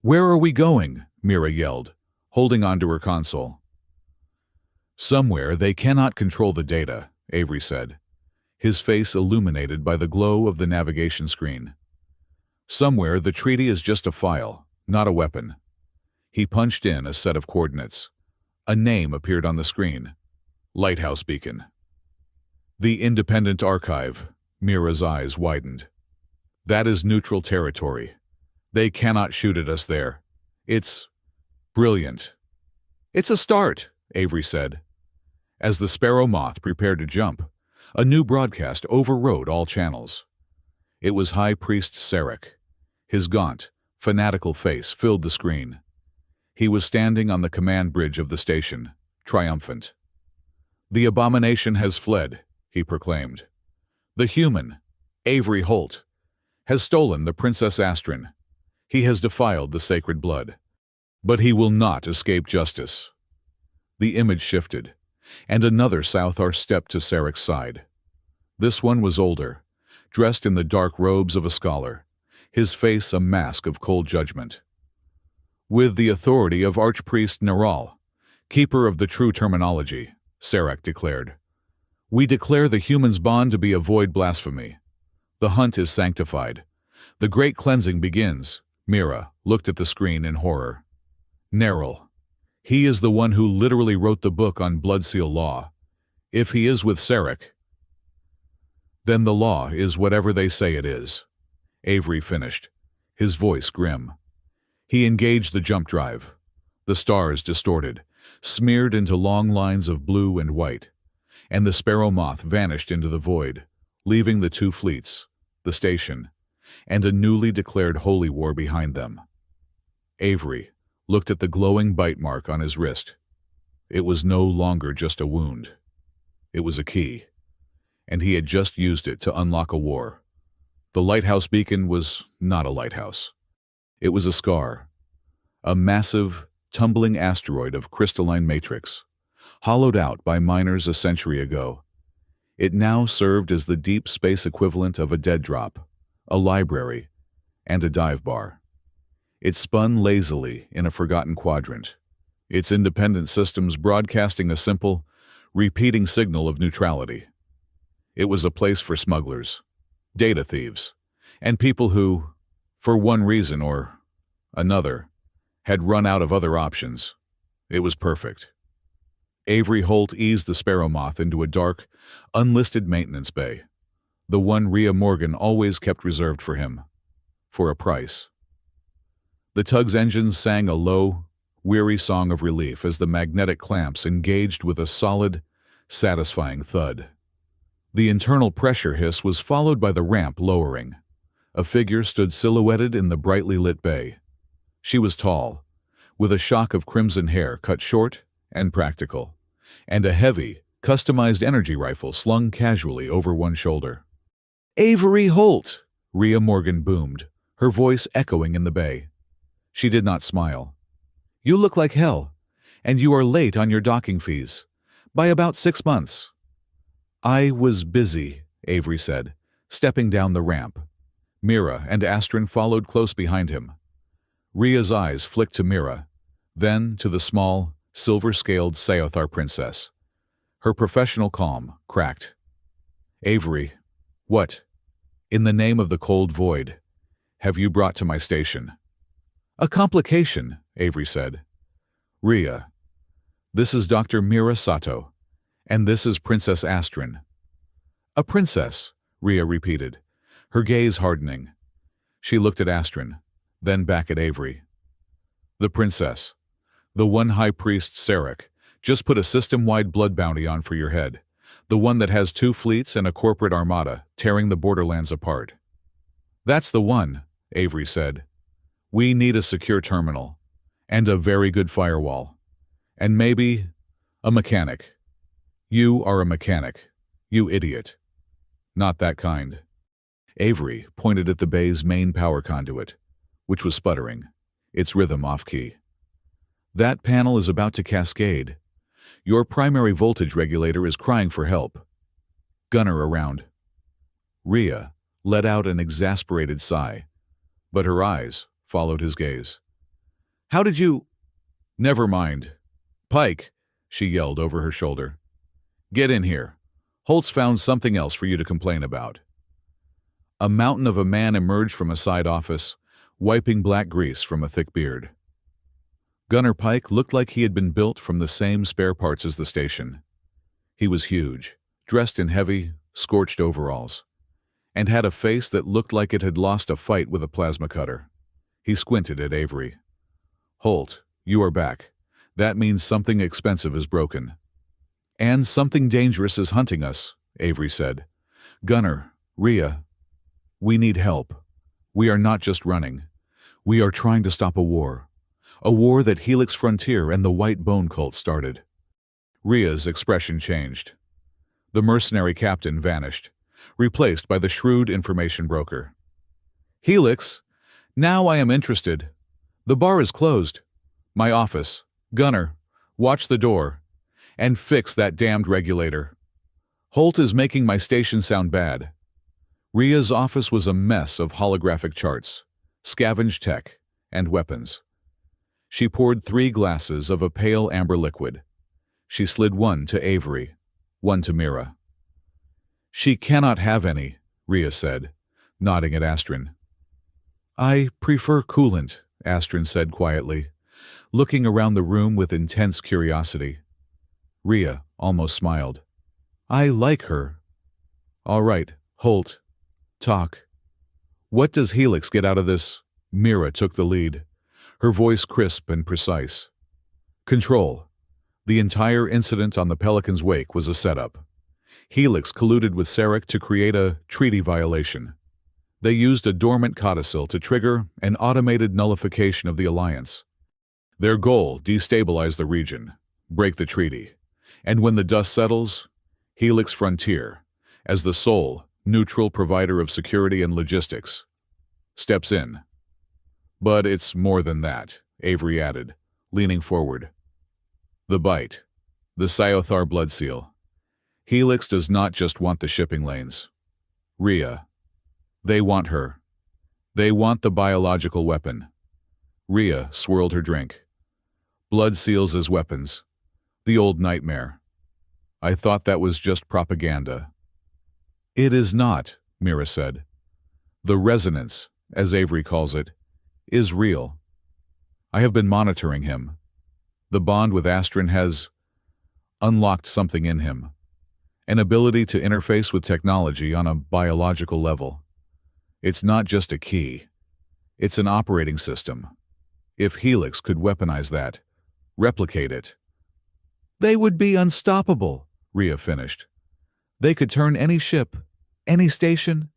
Where are we going? Mira yelled, holding onto her console. Somewhere they cannot control the data, Avery said, his face illuminated by the glow of the navigation screen. Somewhere the treaty is just a file, not a weapon. He punched in a set of coordinates. A name appeared on the screen. Lighthouse Beacon. The Independent Archive. Mira's eyes widened. That is neutral territory. They cannot shoot at us there. It's brilliant. It's a start, Avery said. As the sparrow moth prepared to jump, a new broadcast overrode all channels. It was High Priest Sarek. His gaunt, fanatical face filled the screen. He was standing on the command bridge of the station, triumphant. The abomination has fled, he proclaimed. The human, Avery Holt, has stolen the Princess Astrid. He has defiled the sacred blood. But he will not escape justice. The image shifted, and another Seothar stepped to Sarek's side. This one was older, dressed in the dark robes of a scholar, his face a mask of cold judgment. With the authority of Archpriest Neral, keeper of the true terminology, Sarek declared, we declare the human's bond to be a void blasphemy. The hunt is sanctified. The great cleansing begins. Mira looked at the screen in horror. Neral. He is the one who literally wrote the book on Bloodseal law. If he is with Sarek, then the law is whatever they say it is. Avery finished, his voice grim. He engaged the jump drive. The stars distorted, smeared into long lines of blue and white, and the sparrow moth vanished into the void, leaving the two fleets, the station, and a newly declared holy war behind them. Avery looked at the glowing bite mark on his wrist. It was no longer just a wound. It was a key, and he had just used it to unlock a war. The lighthouse beacon was not a lighthouse. It was a scar, a massive, tumbling asteroid of crystalline matrix, hollowed out by miners a century ago. It now served as the deep space equivalent of a dead drop, a library, and a dive bar. It spun lazily in a forgotten quadrant, its independent systems broadcasting a simple, repeating signal of neutrality. It was a place for smugglers, data thieves, and people who, for one reason or another, had run out of other options. It was perfect. Avery Holt eased the sparrow moth into a dark, unlisted maintenance bay, the one Rhea Morgan always kept reserved for him, for a price. The tug's engines sang a low, weary song of relief as the magnetic clamps engaged with a solid, satisfying thud. The internal pressure hiss was followed by the ramp lowering. A figure stood silhouetted in the brightly lit bay. She was tall, with a shock of crimson hair cut short and practical, and a heavy, customized energy rifle slung casually over one shoulder. "Avery Holt!" Rhea Morgan boomed, her voice echoing in the bay. She did not smile. "You look like hell, and you are late on your docking fees. By about 6 months." "I was busy," Avery said, stepping down the ramp. Mira and Astrid followed close behind him. Rhea's eyes flicked to Mira, then to the small, silver-scaled Sci-Fi princess. Her professional calm cracked. "Avery, what, in the name of the cold void, have you brought to my station?" "A complication," Avery said. "Rhea, this is Dr. Mira Sato, and this is Princess Astrid." "A princess," Rhea repeated, her gaze hardening. She looked at Astrid, then back at Avery. "The princess. The one High Priest Sarek just put a system-wide blood bounty on for your head. The one that has 2 fleets and a corporate armada tearing the borderlands apart." "That's the one," Avery said. "We need a secure terminal. And a very good firewall. And maybe a mechanic." "You are a mechanic, you idiot." "Not that kind." Avery pointed at the bay's main power conduit, which was sputtering, its rhythm off-key. "That panel is about to cascade. Your primary voltage regulator is crying for help. Gunner around." Rhea let out an exasperated sigh, but her eyes followed his gaze. "How did you—" "Never mind. Pike," she yelled over her shoulder. "Get in here. Holt's found something else for you to complain about." A mountain of a man emerged from a side office, wiping black grease from a thick beard. Gunner Pike looked like he had been built from the same spare parts as the station. He was huge, dressed in heavy, scorched overalls, and had a face that looked like it had lost a fight with a plasma cutter. He squinted at Avery. "Holt, you are back. That means something expensive is broken." "And something dangerous is hunting us," Avery said. "Gunner, Rhea, we need help. We are not just running. We are trying to stop a war. A war that Helix Frontier and the White Bone Cult started." Rhea's expression changed. The mercenary captain vanished, replaced by the shrewd information broker. "Helix? Now I am interested. The bar is closed. My office. Gunner, watch the door. And fix that damned regulator. Holt is making my station sound bad." Rhea's office was a mess of holographic charts, scavenged tech, and weapons. She poured 3 glasses of a pale amber liquid. She slid one to Avery, one to Mira. "She cannot have any," Rhea said, nodding at Astrid. "I prefer coolant," Astrid said quietly, looking around the room with intense curiosity. Rhea almost smiled. "I like her." "All right, Holt. Talk. What does Helix get out of this?" Mira took the lead, her voice crisp and precise. "Control. The entire incident on the Pelican's Wake was a setup. Helix colluded with Sarek to create a treaty violation. They used a dormant codicil to trigger an automated nullification of the Alliance. Their goal: destabilize the region, break the treaty, and when the dust settles, Helix Frontier, as the sole, neutral provider of security and logistics, steps in. But it's more than that," Avery added, leaning forward. "The bite. The Sci-Fi blood seal. Helix does not just want the shipping lanes. Rhea. They want her. They want the biological weapon." Rhea swirled her drink. "Blood seals as weapons. The old nightmare. I thought that was just propaganda." "It is not," Mira said. "The resonance, as Avery calls it, is real. I have been monitoring him. The bond with Astrid has unlocked something in him. An ability to interface with technology on a biological level. It's not just a key. It's an operating system. If Helix could weaponize that, replicate it." "They would be unstoppable," Rhea finished. "They could turn any ship, any station,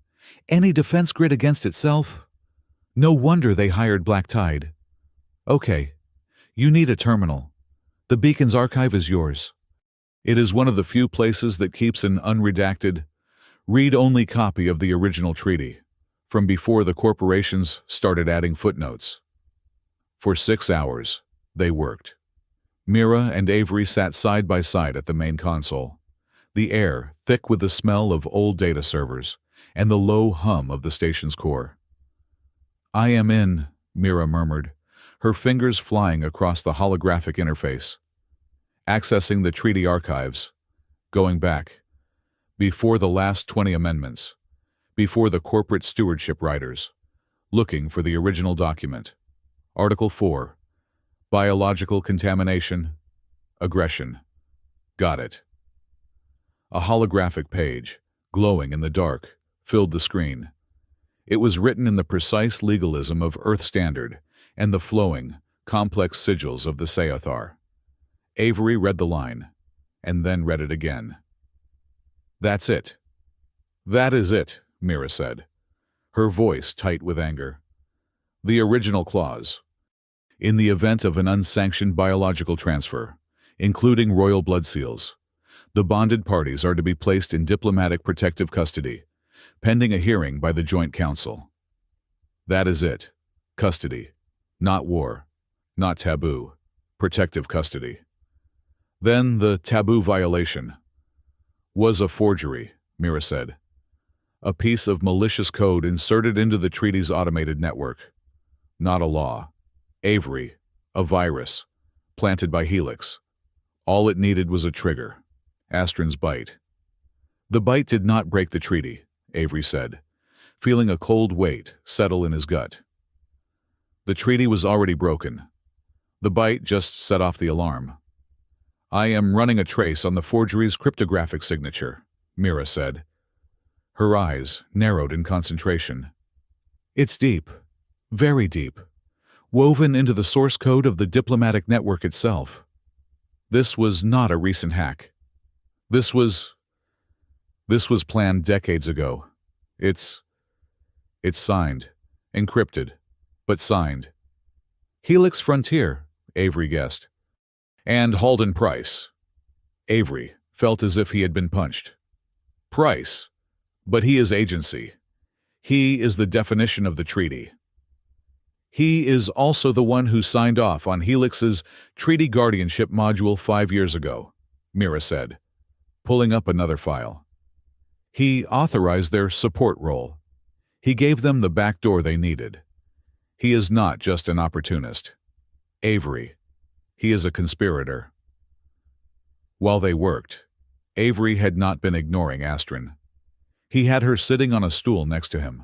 any defense grid against itself. No wonder they hired Black Tide. Okay, you need a terminal. The Beacon's archive is yours. It is one of the few places that keeps an unredacted, read-only copy of the original treaty, from before the corporations started adding footnotes." For 6 hours, they worked. Mira and Avery sat side by side at the main console, the air thick with the smell of old data servers, and the low hum of the station's core. "I am in," Mira murmured, her fingers flying across the holographic interface. Accessing the treaty archives, going back, before the last 20 amendments, before the corporate stewardship riders, looking for the original document. Article 4. Biological contamination, aggression. Got it. A holographic page, glowing in the dark, filled the screen. It was written in the precise legalism of Earth Standard and the flowing, complex sigils of the Seathar. Avery read the line, and then read it again. "That's it." "That is it," Mira said, her voice tight with anger. "The original clause. In the event of an unsanctioned biological transfer, including royal blood seals, the bonded parties are to be placed in diplomatic protective custody, pending a hearing by the Joint Council. That is it. Custody. Not war. Not taboo. Protective custody." Then the taboo violation was a forgery, Mira said. A piece of malicious code inserted into the treaty's automated network. Not a law. Avery, a virus, planted by Helix. All it needed was a trigger. Astron's bite. The bite did not break the treaty, Avery said, feeling a cold weight settle in his gut. The treaty was already broken. The bite just set off the alarm. "I am running a trace on the forgery's cryptographic signature," Mira said. Her eyes narrowed in concentration. "It's deep, very deep, woven into the source code of the diplomatic network itself. This was not a recent hack. This was planned decades ago. It's signed, encrypted, but signed." "Helix Frontier," Avery guessed. "And Halden Price." Avery felt as if he had been punched. "Price. But he is agency. He is the definition of the treaty. He is also the one who signed off on Helix's treaty guardianship module 5 years ago," Mira said, pulling up another file. "He authorized their support role. He gave them the back door they needed. He is not just an opportunist. Avery. He is a conspirator." While they worked, Avery had not been ignoring Astron. He had her sitting on a stool next to him,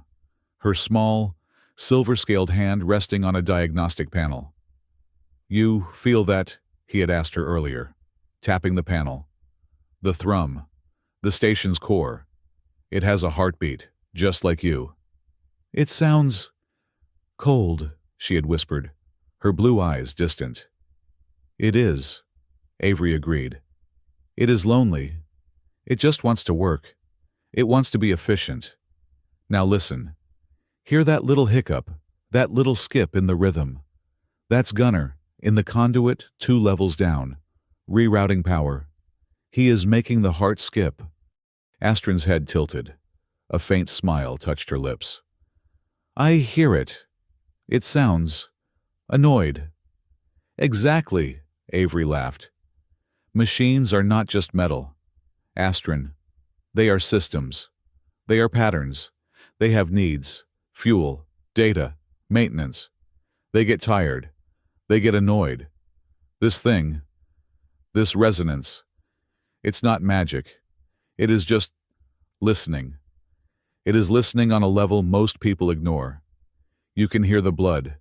her small, silver-scaled hand resting on a diagnostic panel. "You feel that?" he had asked her earlier, tapping the panel. "The thrum, the station's core. It has a heartbeat, just like you." "It sounds cold," she had whispered, her blue eyes distant. "It is," Avery agreed. "It is lonely. It just wants to work. It wants to be efficient. Now listen. Hear that little hiccup, that little skip in the rhythm? That's Gunner, in the conduit 2 levels down, rerouting power. He is making the heart skip." Astron's head tilted. A faint smile touched her lips. "I hear it. It sounds annoyed." "Exactly," Avery laughed. "Machines are not just metal. Astron, they are systems. They are patterns. They have needs, fuel, data, maintenance. They get tired. They get annoyed. This thing, this resonance, it's not magic. It is just listening. It is listening on a level most people ignore. You can hear the blood.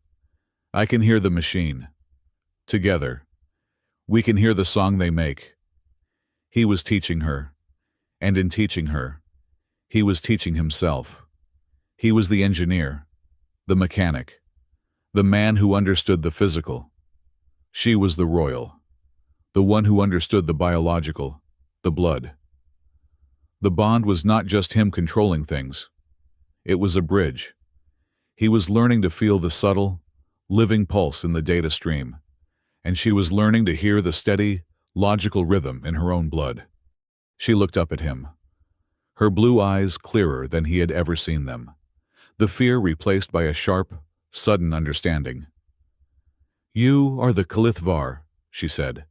I can hear the machine. Together, we can hear the song they make." He was teaching her, and in teaching her, he was teaching himself. He was the engineer, the mechanic, the man who understood the physical. She was the royal, the one who understood the biological, the blood. The bond was not just him controlling things. It was a bridge. He was learning to feel the subtle, living pulse in the data stream, and she was learning to hear the steady, logical rhythm in her own blood. She looked up at him, her blue eyes clearer than he had ever seen them, the fear replaced by a sharp, sudden understanding. "You are the Kalithvar," she said.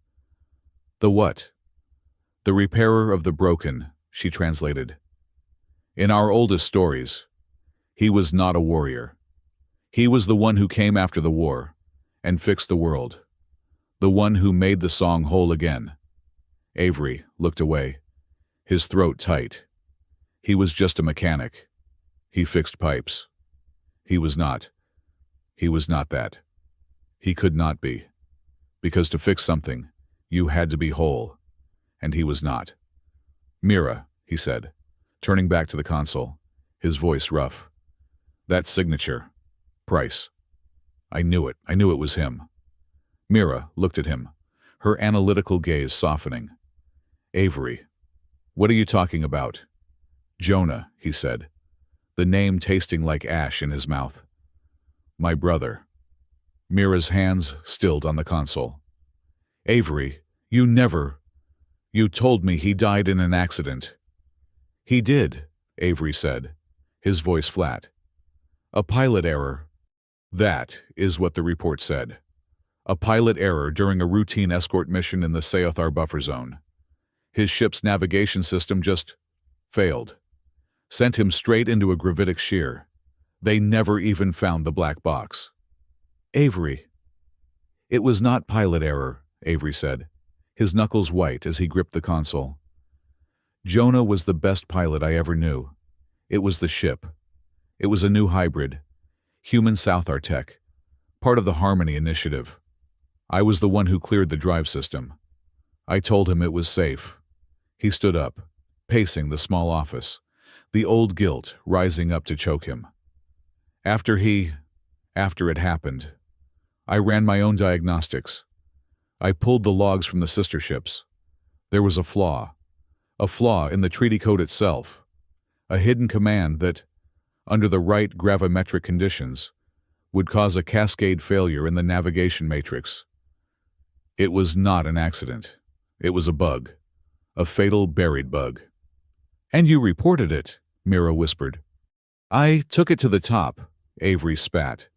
"The what?" "The repairer of the broken," she translated. In our oldest stories, he was not a warrior. He was the one who came after the war and fixed the world, the one who made the song whole again. Avery looked away, his throat tight. He was just a mechanic. He fixed pipes. He was not. He was not that. He could not be. Because to fix something, you had to be whole. And he was not. Mira, he said, turning back to the console, his voice rough. That signature. Price. I knew it. I knew it was him. Mira looked at him, her analytical gaze softening. Avery. What are you talking about? Jonah, he said, the name tasting like ash in his mouth. My brother. Mira's hands stilled on the console. Avery, you never. You told me he died in an accident. He did, Avery said, his voice flat. A pilot error. That is what the report said. A pilot error during a routine escort mission in the Seothar buffer zone. His ship's navigation system just failed. Sent him straight into a gravitic shear. They never even found the black box. Avery. It was not pilot error, Avery said, his knuckles white as he gripped the console. Jonah was the best pilot I ever knew. It was the ship. It was a new hybrid, human Southar tech, part of the Harmony Initiative. I was the one who cleared the drive system. I told him it was safe. He stood up, pacing the small office, the old guilt rising up to choke him. After it happened, I ran my own diagnostics. I pulled the logs from the sister ships. There was a flaw in the treaty code itself, a hidden command that, under the right gravimetric conditions, would cause a cascade failure in the navigation matrix. It was not an accident. It was a bug, a fatal buried bug. And you reported it, Mira whispered. I took it to the top, Avery spat.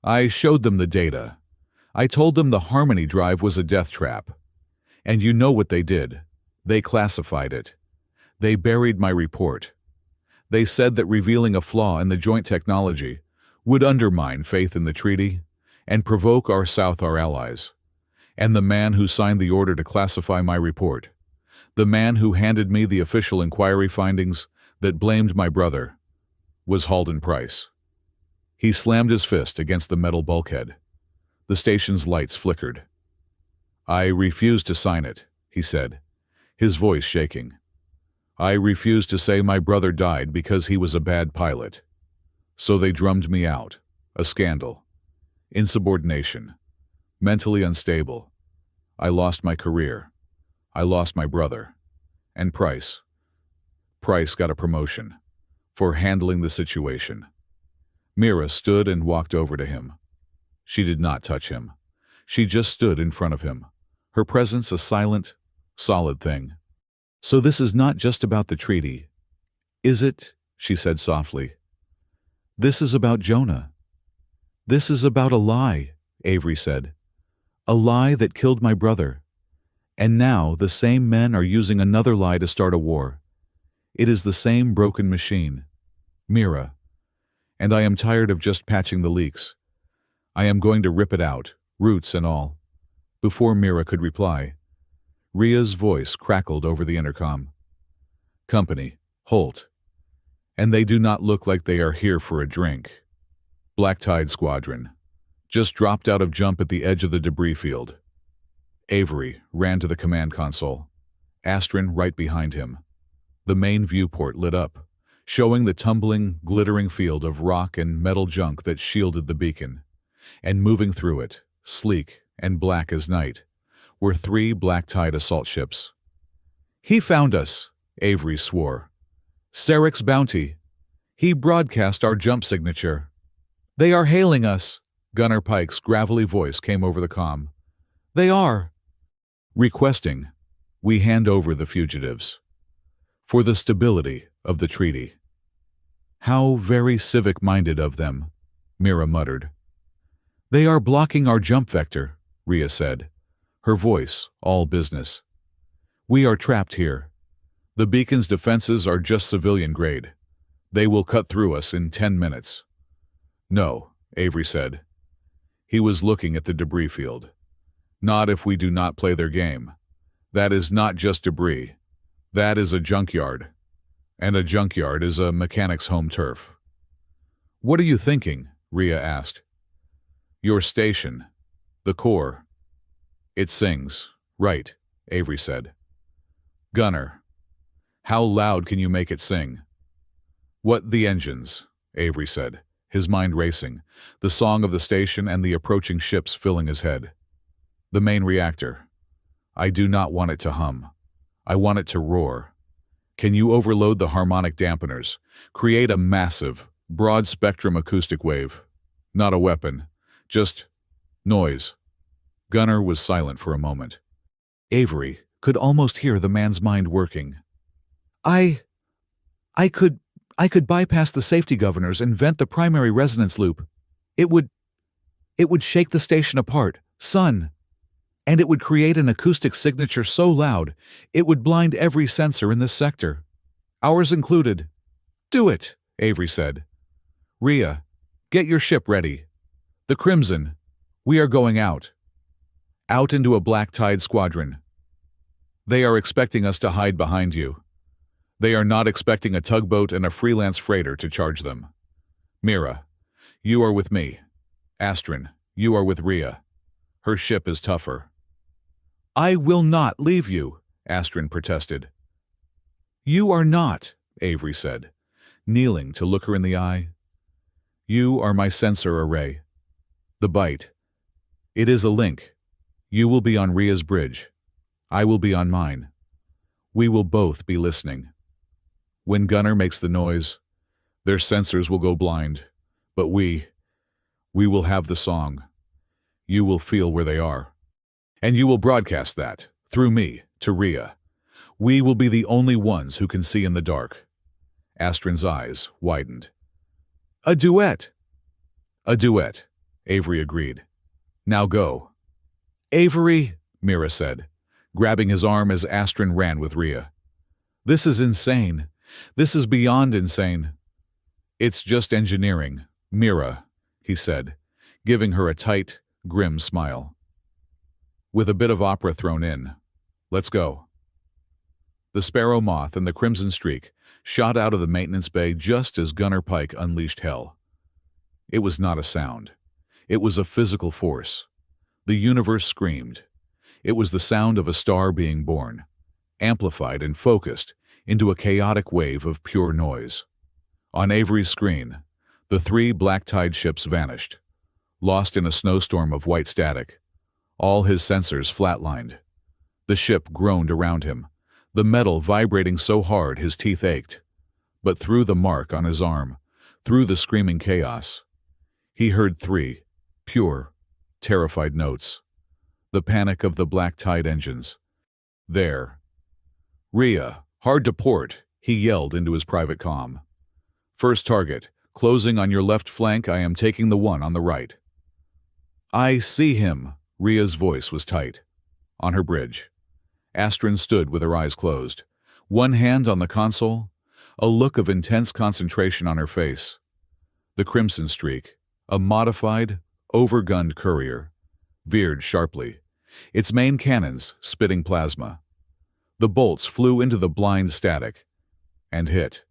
I showed them the data. I told them the Harmony drive was a death trap. And you know what they did. They classified it. They buried my report. They said that revealing a flaw in the joint technology would undermine faith in the treaty and provoke our Southar allies. And the man who signed the order to classify my report, the man who handed me the official inquiry findings that blamed my brother, was Halden Price. He slammed his fist against the metal bulkhead. The station's lights flickered. I refuse to sign it, he said, his voice shaking. I refuse to say my brother died because he was a bad pilot. So they drummed me out. A scandal. Insubordination. Mentally unstable. I lost my career. I lost my brother. And Price. Price got a promotion. For handling the situation. Mira stood and walked over to him. She did not touch him. She just stood in front of him. Her presence a silent, solid thing. So this is not just about the treaty. Is it? She said softly. This is about Jonah. This is about a lie, Avery said. A lie that killed my brother. And now the same men are using another lie to start a war. It is the same broken machine. Mira. And I am tired of just patching the leaks. I am going to rip it out, roots and all. Before Mira could reply, Ria's voice crackled over the intercom. Company, Holt. And they do not look like they are here for a drink. Black Tide Squadron. Just dropped out of jump at the edge of the debris field. Avery ran to the command console. Astrid right behind him. The main viewport lit up, showing the tumbling, glittering field of rock and metal junk that shielded the beacon. And moving through it, sleek and black as night, were 3 Black Tide assault ships. He found us, Avery swore. Sarek's bounty. He broadcast our jump signature. They are hailing us, Gunner Pike's gravelly voice came over the comm. They are. Requesting, we hand over the fugitives. For the stability of the treaty. How very civic-minded of them, Mira muttered. They are blocking our jump vector, Ria said, her voice all business. We are trapped here. The beacon's defenses are just civilian grade. They will cut through us in 10 minutes. No, Avery said. He was looking at the debris field. Not if we do not play their game. That is not just debris. That is a junkyard. And a junkyard is a mechanic's home turf. What are you thinking? Rhea asked. Your station. The core. It sings. Right, Avery said. Gunner. How loud can you make it sing? What the engines, Avery said, his mind racing, the song of the station and the approaching ships filling his head. The main reactor. I do not want it to hum. I want it to roar. Can you overload the harmonic dampeners? Create a massive, broad-spectrum acoustic wave. Not a weapon. Just noise. Gunner was silent for a moment. Avery could almost hear the man's mind working. I could bypass the safety governors and vent the primary resonance loop. It would shake the station apart, son. And it would create an acoustic signature so loud, it would blind every sensor in this sector. Ours included. Do it, Avery said. Rhea, get your ship ready. The Crimson, we are going out. Out into a black tide squadron. They are expecting us to hide behind you. They are not expecting a tugboat and a freelance freighter to charge them. Mira, you are with me. Astrid, you are with Rhea. Her ship is tougher. I will not leave you, Astrid protested. You are not, Avery said, kneeling to look her in the eye. You are my sensor array. The bite. It is a link. You will be on Rhea's bridge. I will be on mine. We will both be listening. When Gunner makes the noise, their sensors will go blind, but we will have the song. You will feel where they are. And you will broadcast that, through me, to Rhea. We will be the only ones who can see in the dark. Astrid's eyes widened. A duet. A duet, Avery agreed. Now go. Avery, Mira said, grabbing his arm as Astrid ran with Rhea. This is insane. This is beyond insane. It's just engineering, Mira, he said, giving her a tight, grim smile. With a bit of opera thrown in. Let's go. The Sparrow Moth and the Crimson Streak shot out of the maintenance bay just as Gunner Pike unleashed hell. It was not a sound. It was a physical force. The universe screamed. It was the sound of a star being born, amplified and focused into a chaotic wave of pure noise. On Avery's screen, the 3 black tide ships vanished, lost in a snowstorm of white static. All his sensors flatlined. The ship groaned around him, the metal vibrating so hard his teeth ached. But through the mark on his arm, through the screaming chaos, he heard 3 pure, terrified notes. The panic of the black tide engines. There. Rhea, hard to port, he yelled into his private comm. First target, closing on your left flank, I am taking the one on the right. I see him, Rhea's voice was tight. On her bridge. Astrid stood with her eyes closed, one hand on the console, a look of intense concentration on her face. The Crimson Streak, a modified, overgunned courier, veered sharply, its main cannons spitting plasma. The bolts flew into the blind static and hit.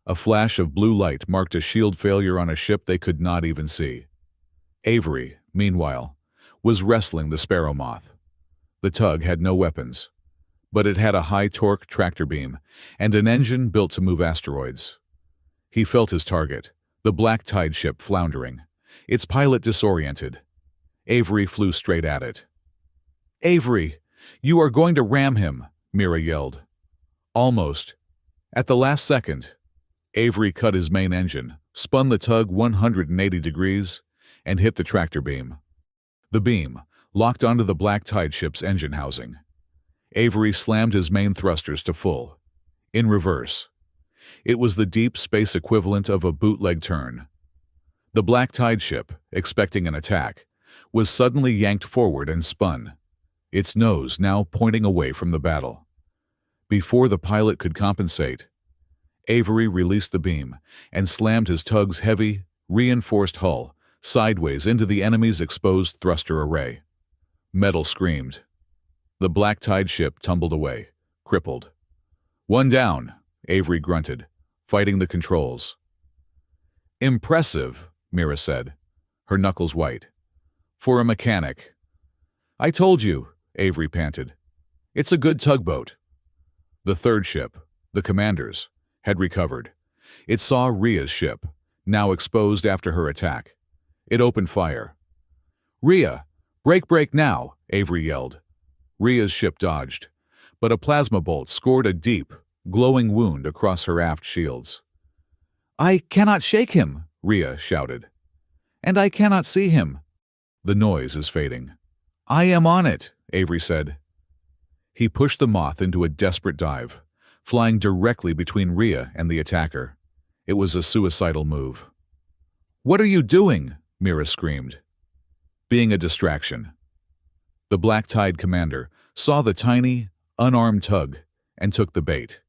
A flash of blue light marked a shield failure on a ship they could not even see. Avery, meanwhile, was wrestling the Sparrow Moth. The tug had no weapons, but it had a high-torque tractor beam and an engine built to move asteroids. He felt his target, the black tide ship floundering, its pilot disoriented. Avery flew straight at it. Avery, you are going to ram him, Mira yelled. Almost. At the last second, Avery cut his main engine, spun the tug 180 degrees, and hit the tractor beam. The beam locked onto the black tide ship's engine housing. Avery slammed his main thrusters to full, in reverse. It was the deep space equivalent of a bootleg turn. The black tide ship, expecting an attack, was suddenly yanked forward and spun, its nose now pointing away from the battle. Before the pilot could compensate, Avery released the beam and slammed his tug's heavy, reinforced hull sideways into the enemy's exposed thruster array. Metal screamed. The black-tide ship tumbled away, crippled. "One down," Avery grunted, fighting the controls. "Impressive," Mira said, her knuckles white. "For a mechanic." "I told you," Avery panted. "It's a good tugboat." The third ship, the commander's, had recovered. It saw Rhea's ship, now exposed after her attack. It opened fire. "Rhea, break now," Avery yelled. Rhea's ship dodged, but a plasma bolt scored a deep, glowing wound across her aft shields. "I cannot shake him," Rhea shouted. "And I cannot see him." "The noise is fading." "I am on it," Avery said. He pushed the Moth into a desperate dive, flying directly between Rhea and the attacker. It was a suicidal move. "What are you doing?" Mira screamed. "Being a distraction." The Black Tide commander saw the tiny, unarmed tug and took the bait.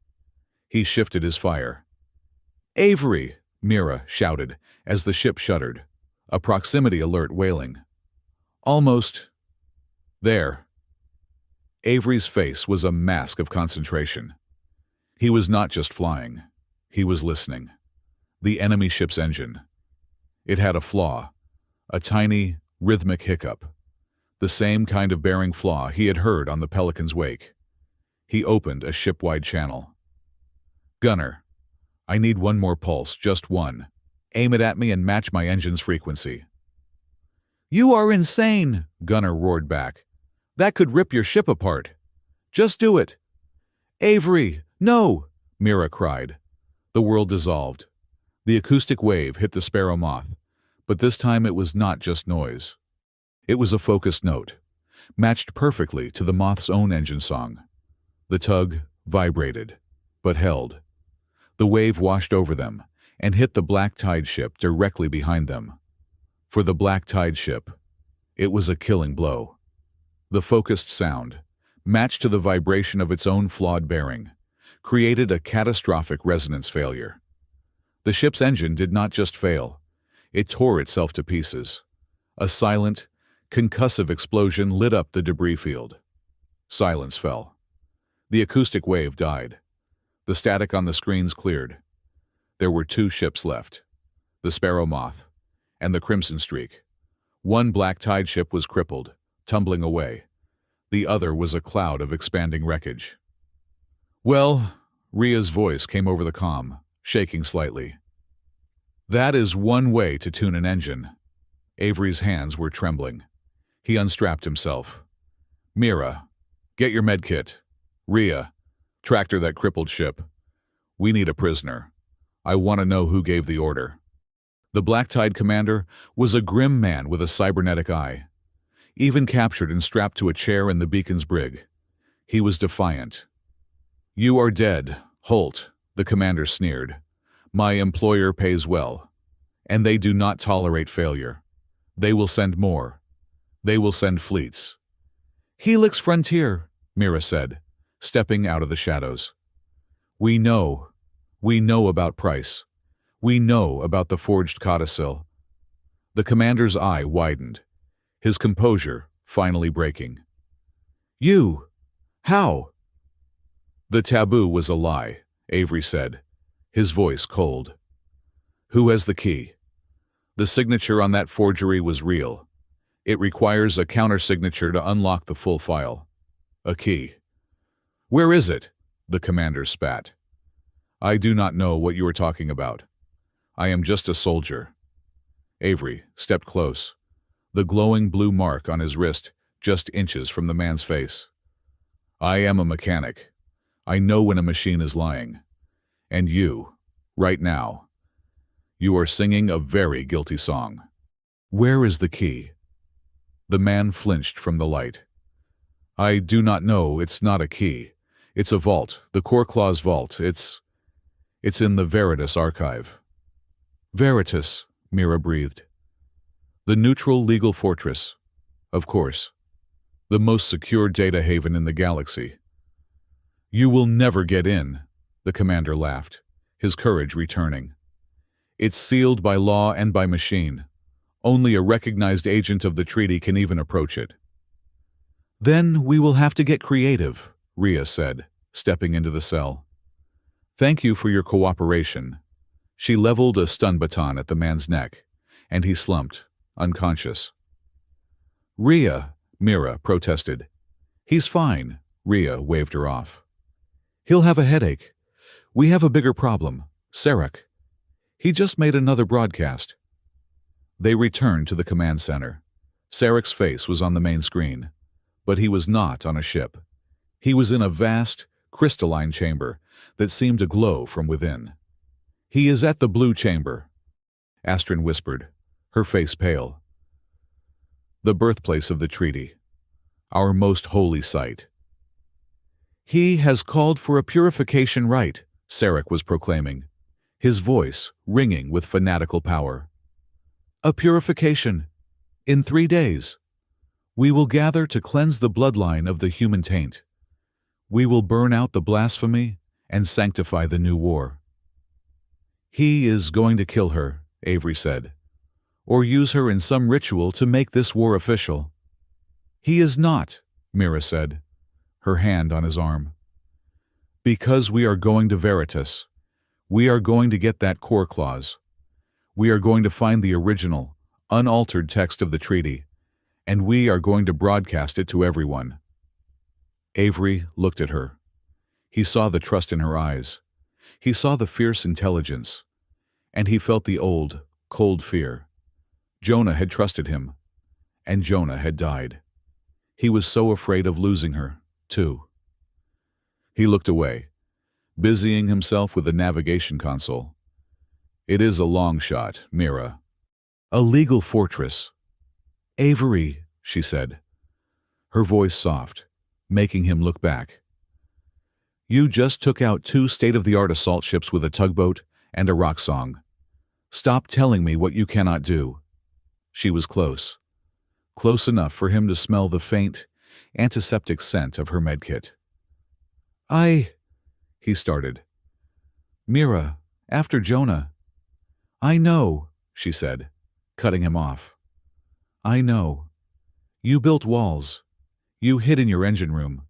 He shifted his fire. "Avery!" Mira shouted as the ship shuddered, a proximity alert wailing. "Almost there." Avery's face was a mask of concentration. He was not just flying. He was listening. The enemy ship's engine. It had a flaw, a tiny, rhythmic hiccup. The same kind of bearing flaw he had heard on the Pelican's wake. He opened a ship-wide channel. "Gunner, I need one more pulse, just one. Aim it at me and match my engine's frequency." "You are insane," Gunner roared back. "That could rip your ship apart. Just do it." "Avery, no!" Mira cried. The world dissolved. The acoustic wave hit the Sparrow Moth, but this time it was not just noise. It was a focused note, matched perfectly to the Moth's own engine song. The tug vibrated, but held. The wave washed over them and hit the Black Tide ship directly behind them. For the Black Tide ship, it was a killing blow. The focused sound, matched to the vibration of its own flawed bearing, created a catastrophic resonance failure. The ship's engine did not just fail, it tore itself to pieces. A silent, concussive explosion lit up the debris field. Silence fell. The acoustic wave died. The static on the screens cleared. There were two ships left, the Sparrow Moth and the Crimson Streak. One Black Tide ship was crippled, tumbling away. The other was a cloud of expanding wreckage. "Well," Rhea's voice came over the comm, shaking slightly. "That is one way to tune an engine." Avery's hands were trembling. He unstrapped himself. "Mira, get your medkit. Rhea, tractor that crippled ship. We need a prisoner. I want to know who gave the order." The Black Tide commander was a grim man with a cybernetic eye. Even captured and strapped to a chair in the Beacon's brig, he was defiant. "You are dead, Holt," the commander sneered. "My employer pays well, and they do not tolerate failure. They will send more. They will send fleets." "Helix Frontier," Mira said, stepping out of the shadows. We know about Price. We know about the forged codicil." The commander's eye widened, his composure finally breaking. "You? How?" "The taboo was a lie," Avery said, his voice cold. "Who has the key? The signature on that forgery was real. It requires a countersignature to unlock the full file. A key." "Where is it?" the commander spat. "I do not know what you are talking about. I am just a soldier." Avery stepped close, the glowing blue mark on his wrist just inches from the man's face. "I am a mechanic. I know when a machine is lying. And you, right now, you are singing a very guilty song. Where is the key?" The man flinched from the light. "I do not know. It's not a key. It's a vault, the Core Claws vault. It's in the Veritas archive." "Veritas," Mira breathed. "The neutral legal fortress. Of course. The most secure data haven in the galaxy." "You will never get in," the commander laughed, his courage returning. "It's sealed by law and by machine. Only a recognized agent of the treaty can even approach it." "Then we will have to get creative," Rhea said, stepping into the cell. "Thank you for your cooperation." She leveled a stun baton at the man's neck, and he slumped, unconscious. "Rhea," Mira protested. "He's fine," Rhea waved her off. "He'll have a headache. We have a bigger problem. Sarek. He just made another broadcast." They returned to the command center. Sarek's face was on the main screen, but he was not on a ship. He was in a vast, crystalline chamber that seemed to glow from within. "He is at the blue chamber," Astrid whispered, her face pale. "The birthplace of the treaty. Our most holy site." "He has called for a purification rite," Sarek was proclaiming, his voice ringing with fanatical power. "A purification. In 3 days. We will gather to cleanse the bloodline of the human taint. We will burn out the blasphemy and sanctify the new war." "He is going to kill her," Avery said, "or use her in some ritual to make this war official." "He is not," Mira said, her hand on his arm. "Because we are going to Veritas. We are going to get that core clause. We are going to find the original, unaltered text of the treaty, and we are going to broadcast it to everyone." Avery looked at her. He saw the trust in her eyes. He saw the fierce intelligence. And he felt the old, cold fear. Jonah had trusted him, and Jonah had died. He was so afraid of losing her, too. He looked away, busying himself with the navigation console. "It is a long shot, Mira." "A legal fortress." "Avery," she said, her voice soft, making him look back. "You just took out 2 state-of-the-art assault ships with a tugboat and a rock song. Stop telling me what you cannot do." She was close. Close enough for him to smell the faint, antiseptic scent of her medkit. He started. "Mira, after Jonah." "I know," she said, cutting him off. "I know. You built walls. You hid in your engine room.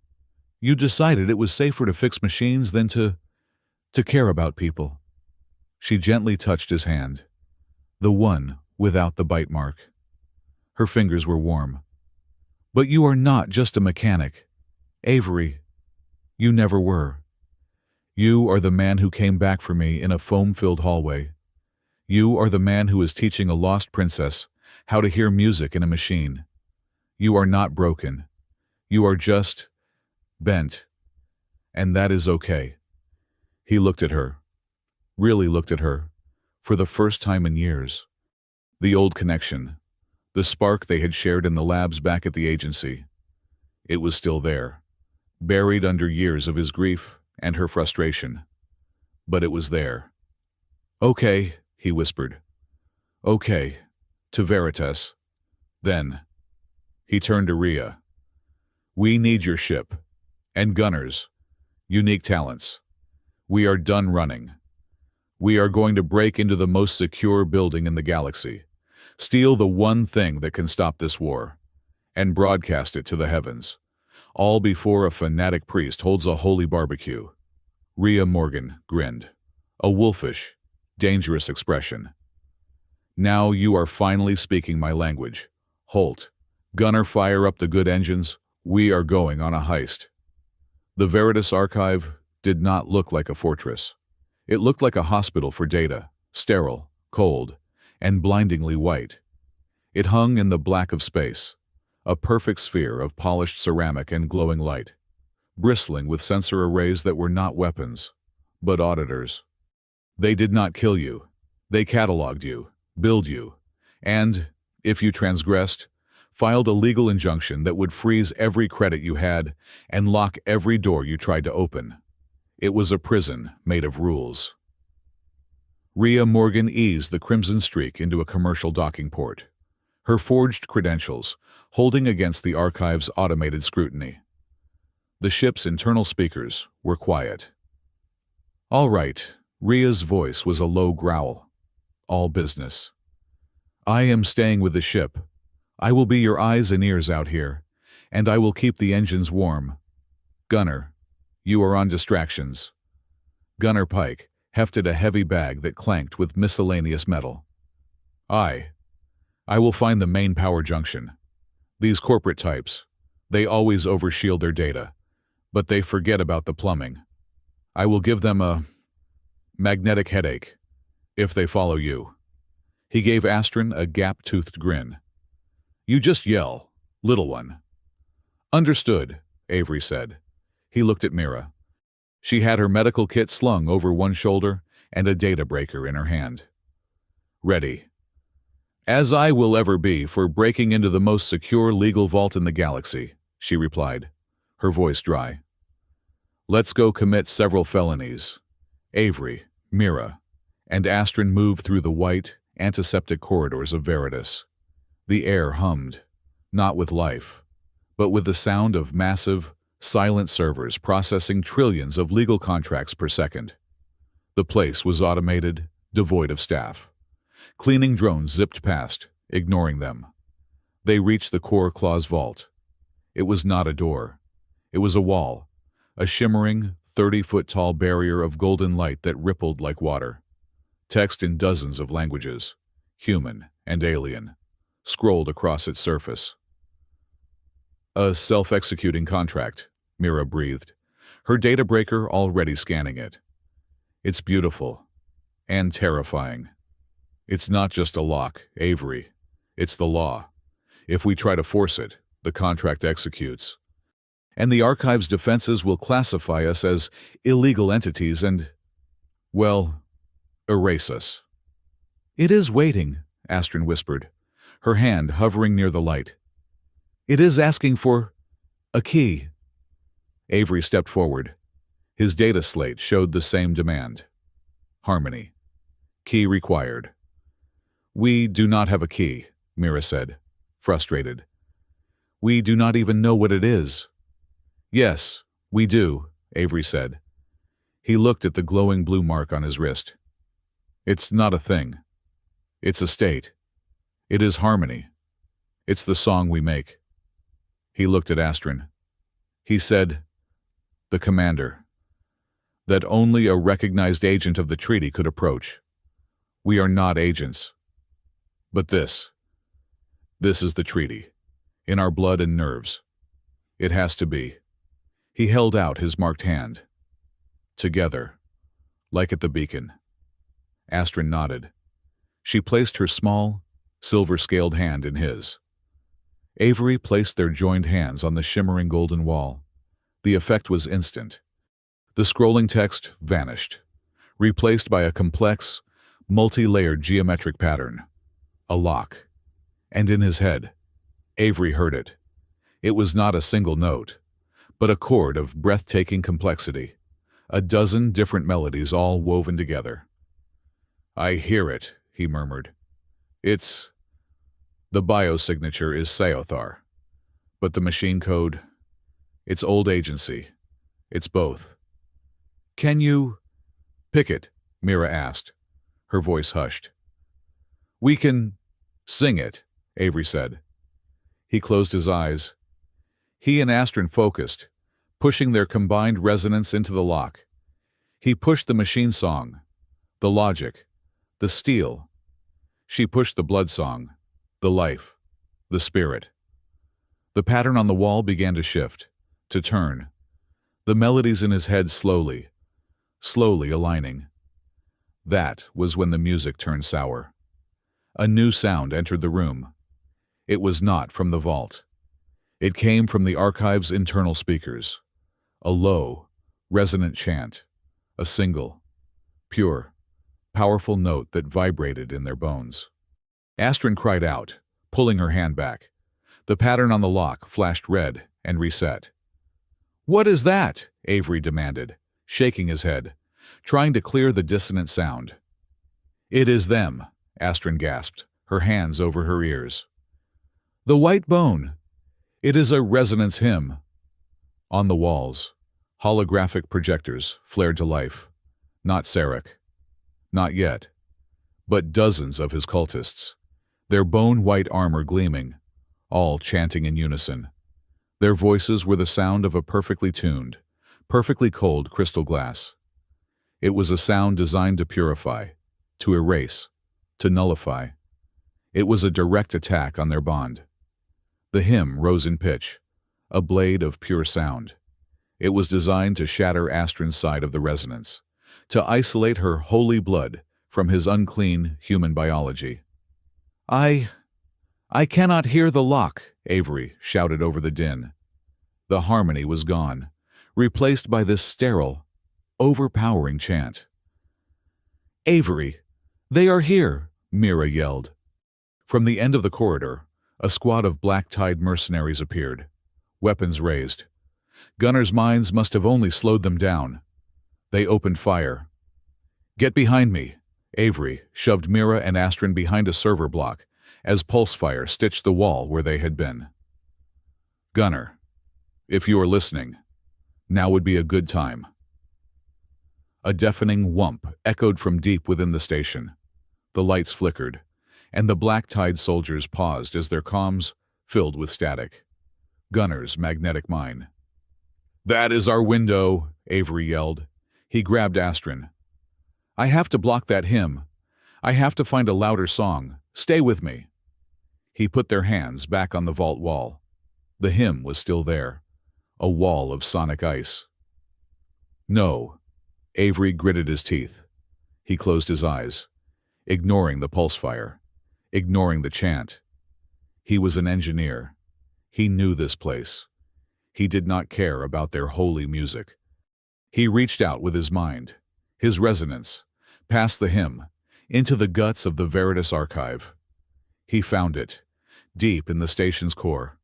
You decided it was safer to fix machines than to care about people." She gently touched his hand, the one without the bite mark. Her fingers were warm. "But you are not just a mechanic, Avery. You never were. You are the man who came back for me in a foam-filled hallway. You are the man who is teaching a lost princess how to hear music in a machine. You are not broken. You are just bent. And that is okay." He looked at her, really looked at her, for the first time in years. The old connection, the spark they had shared in the labs back at the agency. It was still there, buried under years of his grief and her frustration. But it was there. "Okay," he whispered. "Okay, to Veritas. Then." He turned to Rhea. "We need your ship. And gunners. Unique talents. We are done running. We are going to break into the most secure building in the galaxy, steal the one thing that can stop this war, and broadcast it to the heavens, all before a fanatic priest holds a holy barbecue." Rhea Morgan grinned, a wolfish, dangerous expression. "Now you are finally speaking my language. Holt, gunner, fire up the good engines. We are going on a heist." The Veritas archive did not look like a fortress. It looked like a hospital for data, sterile, cold, and blindingly white. It hung in the black of space, a perfect sphere of polished ceramic and glowing light, bristling with sensor arrays that were not weapons, but auditors. They did not kill you. They cataloged you, billed you, and, if you transgressed, filed a legal injunction that would freeze every credit you had and lock every door you tried to open. It was a prison made of rules. Rhea Morgan eased the crimson streak into a commercial docking port, her forged credentials holding against the archive's automated scrutiny. The ship's internal speakers were quiet. "All right, Ria's voice was a low growl. All business. I am staying with the ship. I will be your eyes and ears out here, and I will keep the engines warm. Gunner, you are on distractions. Gunner Pike hefted a heavy bag that clanked with miscellaneous metal. I will find the main power junction. These corporate types, they always overshield their data, but they forget about the plumbing. I will give them a magnetic headache if they follow you. He gave Astrid a gap-toothed grin. You just yell, little one. Understood, Avery said. He looked at Mira. She had her medical kit slung over one shoulder and a data breaker in her hand. Ready. As I will ever be for breaking into the most secure legal vault in the galaxy, she replied, her voice dry. Let's go commit several felonies. Avery, Mira, and Astrid moved through the white, antiseptic corridors of Veritas. The air hummed, not with life, but with the sound of massive, silent servers processing trillions of legal contracts per second. The place was automated, devoid of staff. Cleaning drones zipped past, ignoring them. They reached the core claws vault. It was not a door. It was a wall, a shimmering, 30-foot-tall barrier of golden light that rippled like water. Text in dozens of languages, human and alien, scrolled across its surface. A self-executing contract, Mira breathed, her data breaker already scanning it. It's beautiful and terrifying. It's not just a lock, Avery. It's the law. If we try to force it, the contract executes. And the Archive's defenses will classify us as illegal entities and, well, erase us. It is waiting, Astrid whispered, her hand hovering near the light. It is asking for a key. Avery stepped forward. His data slate showed the same demand. Harmony. Key required. We do not have a key, Mira said, frustrated. We do not even know what it is. Yes, we do, Avery said. He looked at the glowing blue mark on his wrist. It's not a thing. It's a state. It is harmony. It's the song we make. He looked at Astrid. He said, the commander, that only a recognized agent of the treaty could approach. We are not agents. But this is the treaty, in our blood and nerves. It has to be. He held out his marked hand. Together, like at the beacon. Astrid nodded. She placed her small, silver-scaled hand in his. Avery placed their joined hands on the shimmering golden wall. The effect was instant. The scrolling text vanished, replaced by a complex, multi-layered geometric pattern. A lock. And in his head, Avery heard it. It was not a single note, but a chord of breathtaking complexity, a dozen different melodies all woven together. I hear it, he murmured. It's... The biosignature is Saothar, but the machine code, it's old agency. It's both. Can you... Pick it, Mira asked, her voice hushed. We can... Sing it, Avery said. He closed his eyes. He and Astrid focused, pushing their combined resonance into the lock. He pushed the machine song, the logic, the steel. She pushed the blood song, the life, the spirit. The pattern on the wall began to shift, to turn. The melodies in his head slowly aligning. That was when the music turned sour. A new sound entered the room. It was not from the vault. It came from the Archive's internal speakers. A low, resonant chant. A single, pure, powerful note that vibrated in their bones. Astrid cried out, pulling her hand back. The pattern on the lock flashed red and reset. What is that? Avery demanded, shaking his head, trying to clear the dissonant sound. It is them, Astrid gasped, her hands over her ears. The white bone. It is a resonance hymn. On the walls, holographic projectors flared to life. Not Sarek, Not yet. But dozens of his cultists, their bone-white armor gleaming, all chanting in unison. Their voices were the sound of a perfectly tuned, perfectly cold crystal glass. It was a sound designed to purify, to erase, to nullify. It was a direct attack on their bond. The hymn rose in pitch, a blade of pure sound. It was designed to shatter Astron's side of the resonance, to isolate her holy blood from his unclean human biology. I cannot hear the lock, Avery shouted over the din. The harmony was gone, replaced by this sterile, overpowering chant. Avery, they are here, Mira yelled. From the end of the corridor, a squad of black-tied mercenaries appeared, weapons raised. Gunner's minds must have only slowed them down. They opened fire. Get behind me, Avery shoved Mira and Astron behind a server block as pulse fire stitched the wall where they had been. Gunner, if you are listening, now would be a good time. A deafening whump echoed from deep within the station. The lights flickered, and the black-tied soldiers paused as their comms filled with static. Gunner's magnetic mine. That is our window, Avery yelled. He grabbed Astron. I have to block that hymn. I have to find a louder song. Stay with me. He put their hands back on the vault wall. The hymn was still there, a wall of sonic ice. No. Avery gritted his teeth. He closed his eyes, ignoring the pulse fire, ignoring the chant. He was an engineer. He knew this place. He did not care about their holy music. He reached out with his mind, his resonance, past the hymn, into the guts of the Veritas archive. He found it, deep in the station's core.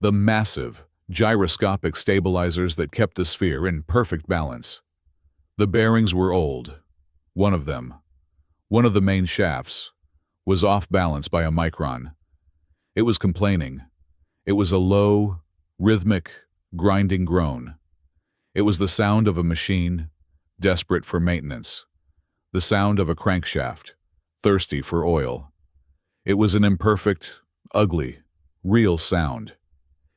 The massive, gyroscopic stabilizers that kept the sphere in perfect balance. The bearings were old. One of them, one of the main shafts, was off balance by a micron. It was complaining. It was a low, rhythmic, grinding groan. It was the sound of a machine, desperate for maintenance. The sound of a crankshaft, thirsty for oil. It was an imperfect, ugly, real sound.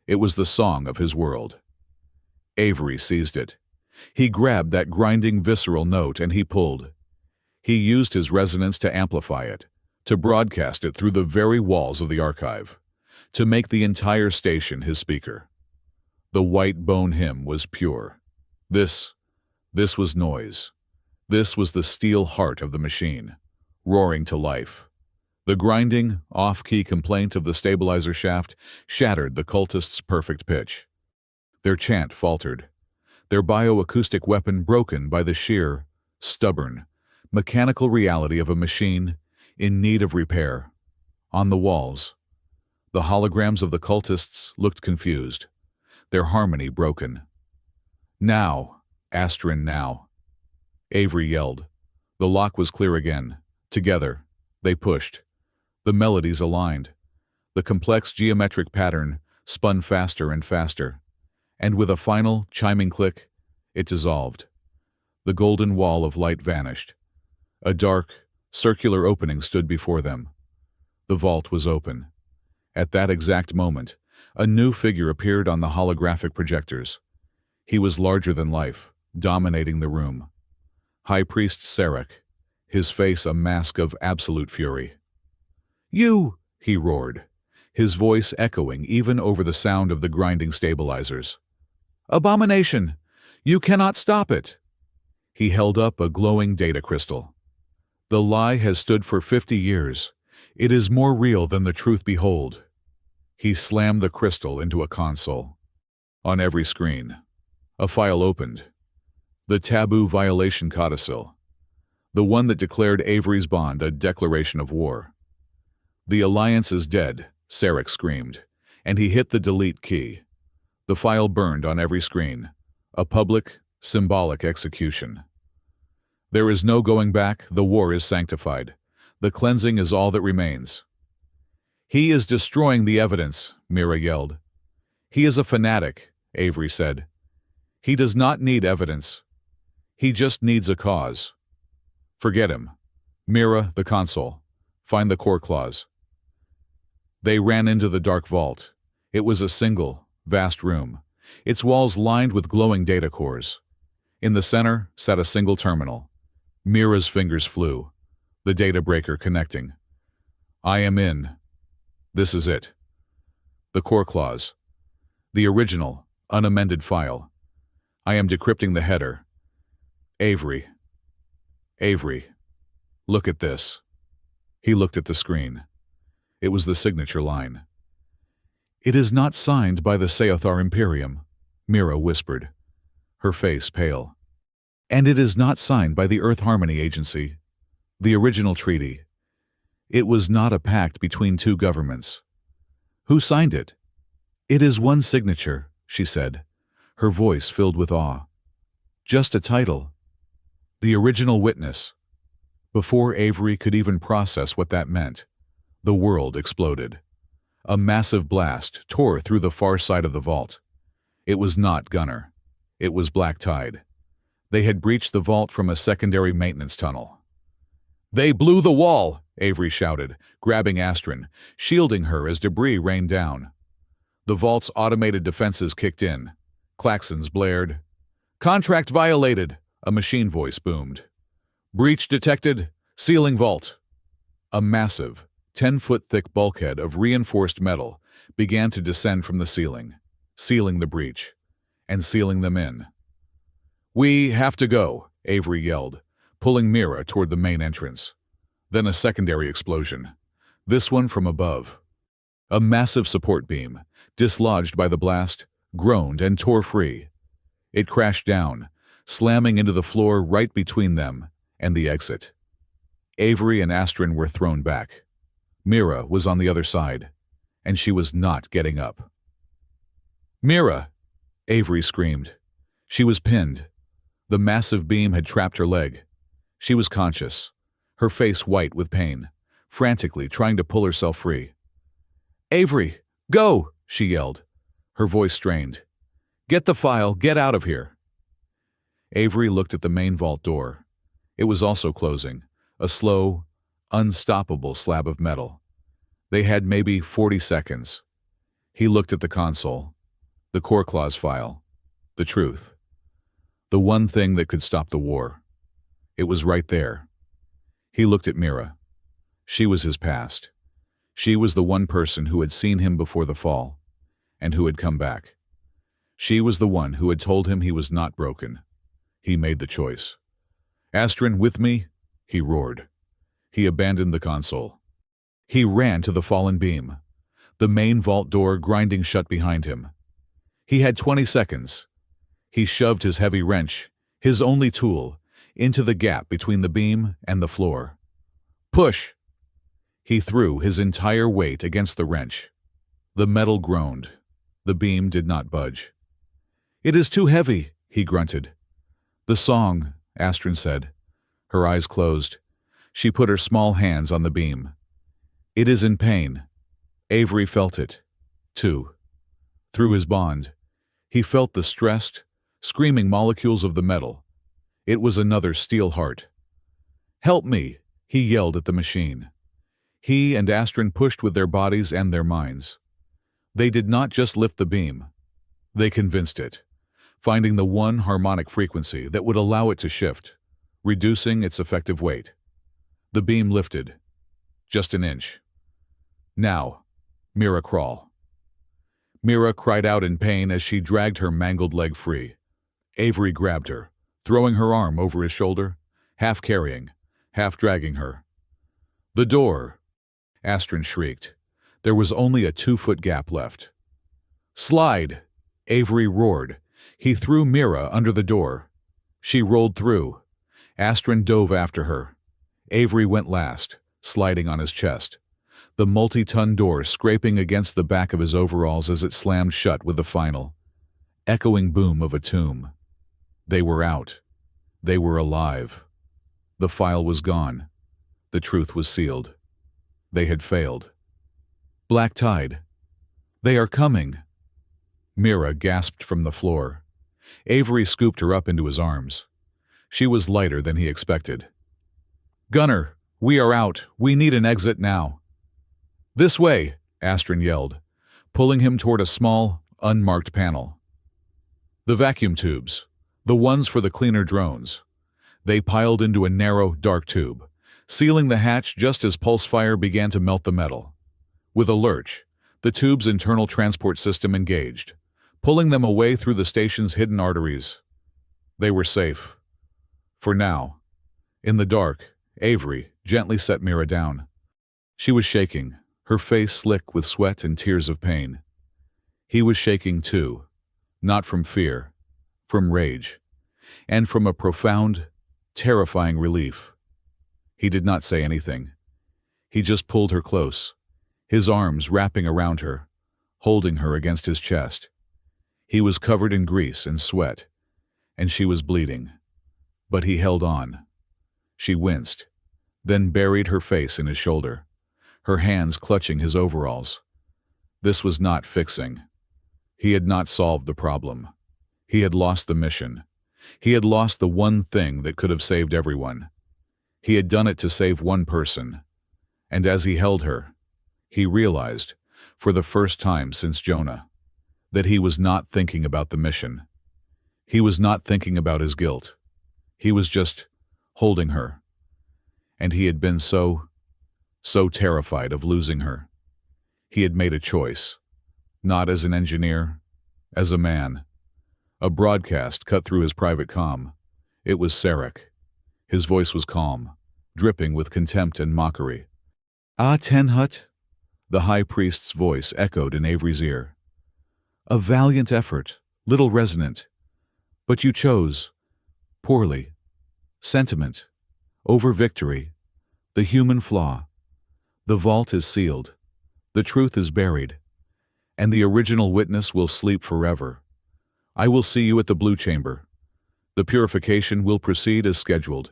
It was the song of his world. Avery seized it. He grabbed that grinding, visceral note and he pulled. He used his resonance to amplify it, to broadcast it through the very walls of the archive, to make the entire station his speaker. The white bone hymn was pure. This was noise. This was the steel heart of the machine, roaring to life. The grinding, off-key complaint of the stabilizer shaft shattered the cultists' perfect pitch. Their chant faltered, their bioacoustic weapon broken by the sheer, stubborn, mechanical reality of a machine in need of repair. On the walls, the holograms of the cultists looked confused, their harmony broken. Now, Astron, now. Avery yelled. The lock was clear again. Together, they pushed. The melodies aligned. The complex geometric pattern spun faster and faster. And with a final, chiming click, it dissolved. The golden wall of light vanished. A dark, circular opening stood before them. The vault was open. At that exact moment, a new figure appeared on the holographic projectors. He was larger than life, dominating the room. High Priest Sarek, his face a mask of absolute fury. You! He roared, his voice echoing even over the sound of the grinding stabilizers. Abomination! You cannot stop it! He held up a glowing data crystal. The lie has stood for 50 years. It is more real than the truth behold. He slammed the crystal into a console. On every screen, a file opened. The taboo violation codicil. The one that declared Avery's bond a declaration of war. The alliance is dead, Sarek screamed, and he hit the delete key. The file burned on every screen. A public, symbolic execution. There is no going back, the war is sanctified. The cleansing is all that remains. He is destroying the evidence, Mira yelled. He is a fanatic, Avery said. He does not need evidence. He just needs a cause. Forget him. Mira, the console. Find the core clause. They ran into the dark vault. It was a single, vast room, its walls lined with glowing data cores. In the center sat a single terminal. Mira's fingers flew, the data breaker connecting. I am in. This is it. The core clause. The original, unamended file. I am decrypting the header. Avery. Avery. Look at this. He looked at the screen. It was the signature line. It is not signed by the Seothar Imperium, Mira whispered, her face pale. And it is not signed by the Earth Harmony Agency, the original treaty. It was not a pact between two governments. Who signed it? It is one signature, she said, her voice filled with awe. Just a title. The original witness. Before Avery could even process what that meant, the world exploded. A massive blast tore through the far side of the vault. It was not Gunner. It was Black Tide. They had breached the vault from a secondary maintenance tunnel. They blew the wall, Avery shouted, grabbing Astrid, shielding her as debris rained down. The vault's automated defenses kicked in. Klaxons blared. Contract violated, a machine voice boomed. Breach detected. Sealing vault. A massive, 10-foot-thick bulkhead of reinforced metal began to descend from the ceiling, sealing the breach, and sealing them in. We have to go, Avery yelled, pulling Mira toward the main entrance. Then a secondary explosion, this one from above. A massive support beam, dislodged by the blast, groaned and tore free. It crashed down, slamming into the floor right between them and the exit. Avery and Astrid were thrown back. Mira was on the other side, and she was not getting up. Mira! Avery screamed. She was pinned. The massive beam had trapped her leg. She was conscious, her face white with pain, frantically trying to pull herself free. Avery, go! She yelled, her voice strained. Get the file, get out of here. Avery looked at the main vault door. It was also closing, a slow, unstoppable slab of metal. They had maybe 40 seconds. He looked at the console, the core clause file, the truth. The one thing that could stop the war. It was right there. He looked at Mira. She was his past. She was the one person who had seen him before the fall, and who had come back. She was the one who had told him he was not broken. He made the choice. Astrid, with me? He roared. He abandoned the console. He ran to the fallen beam, the main vault door grinding shut behind him. He had 20 seconds. He shoved his heavy wrench, his only tool, into the gap between the beam and the floor. Push! He threw his entire weight against the wrench. The metal groaned. The beam did not budge. It is too heavy, he grunted. The song, Astrid said. Her eyes closed. She put her small hands on the beam. It is in pain. Avery felt it, too. Through his bond, he felt the stressed, screaming molecules of the metal. It was another steel heart. Help me, he yelled at the machine. He and Astrid pushed with their bodies and their minds. They did not just lift the beam. They convinced it, finding the one harmonic frequency that would allow it to shift, reducing its effective weight. The beam lifted, just an inch. Now, Mira crawl. Mira cried out in pain as she dragged her mangled leg free. Avery grabbed her, throwing her arm over his shoulder, half carrying, half dragging her. The door! Astrid shrieked. There was only a 2-foot gap left. Slide! Avery roared. He threw Mira under the door. She rolled through. Astrid dove after her. Avery went last, sliding on his chest, the multi-ton door scraping against the back of his overalls as it slammed shut with the final, echoing boom of a tomb. They were out. They were alive. The file was gone. The truth was sealed. They had failed. Black Tide. They are coming. Mira gasped from the floor. Avery scooped her up into his arms. She was lighter than he expected. Gunner, We are out. We need an exit now. This way, Astrid yelled, pulling him toward a small, unmarked panel. The vacuum tubes. The ones for the cleaner drones. They piled into a narrow, dark tube, sealing the hatch just as pulse fire began to melt the metal. With a lurch, the tube's internal transport system engaged, pulling them away through the station's hidden arteries. They were safe. For now. In the dark, Avery gently set Mira down. She was shaking, her face slick with sweat and tears of pain. He was shaking too, not from fear, from rage, and from a profound, terrifying relief. He did not say anything. He just pulled her close, his arms wrapping around her, holding her against his chest. He was covered in grease and sweat, and she was bleeding. But he held on. She winced, then buried her face in his shoulder, her hands clutching his overalls. This was not fixing. He had not solved the problem. He had lost the mission. He had lost the one thing that could have saved everyone. He had done it to save one person. And as he held her, he realized, for the first time since Jonah, that he was not thinking about the mission. He was not thinking about his guilt. He was just holding her. And he had been so terrified of losing her. He had made a choice, not as an engineer, as a man. A broadcast cut through his private comm. It was Sarek. His voice was calm, dripping with contempt and mockery. "Ah, Tenhut," the high priest's voice echoed in Avery's ear. "A valiant effort, little resonant. But you chose, poorly. Sentiment, over victory, the human flaw. The vault is sealed. The truth is buried. And the original witness will sleep forever. I will see you at the Blue Chamber. The purification will proceed as scheduled.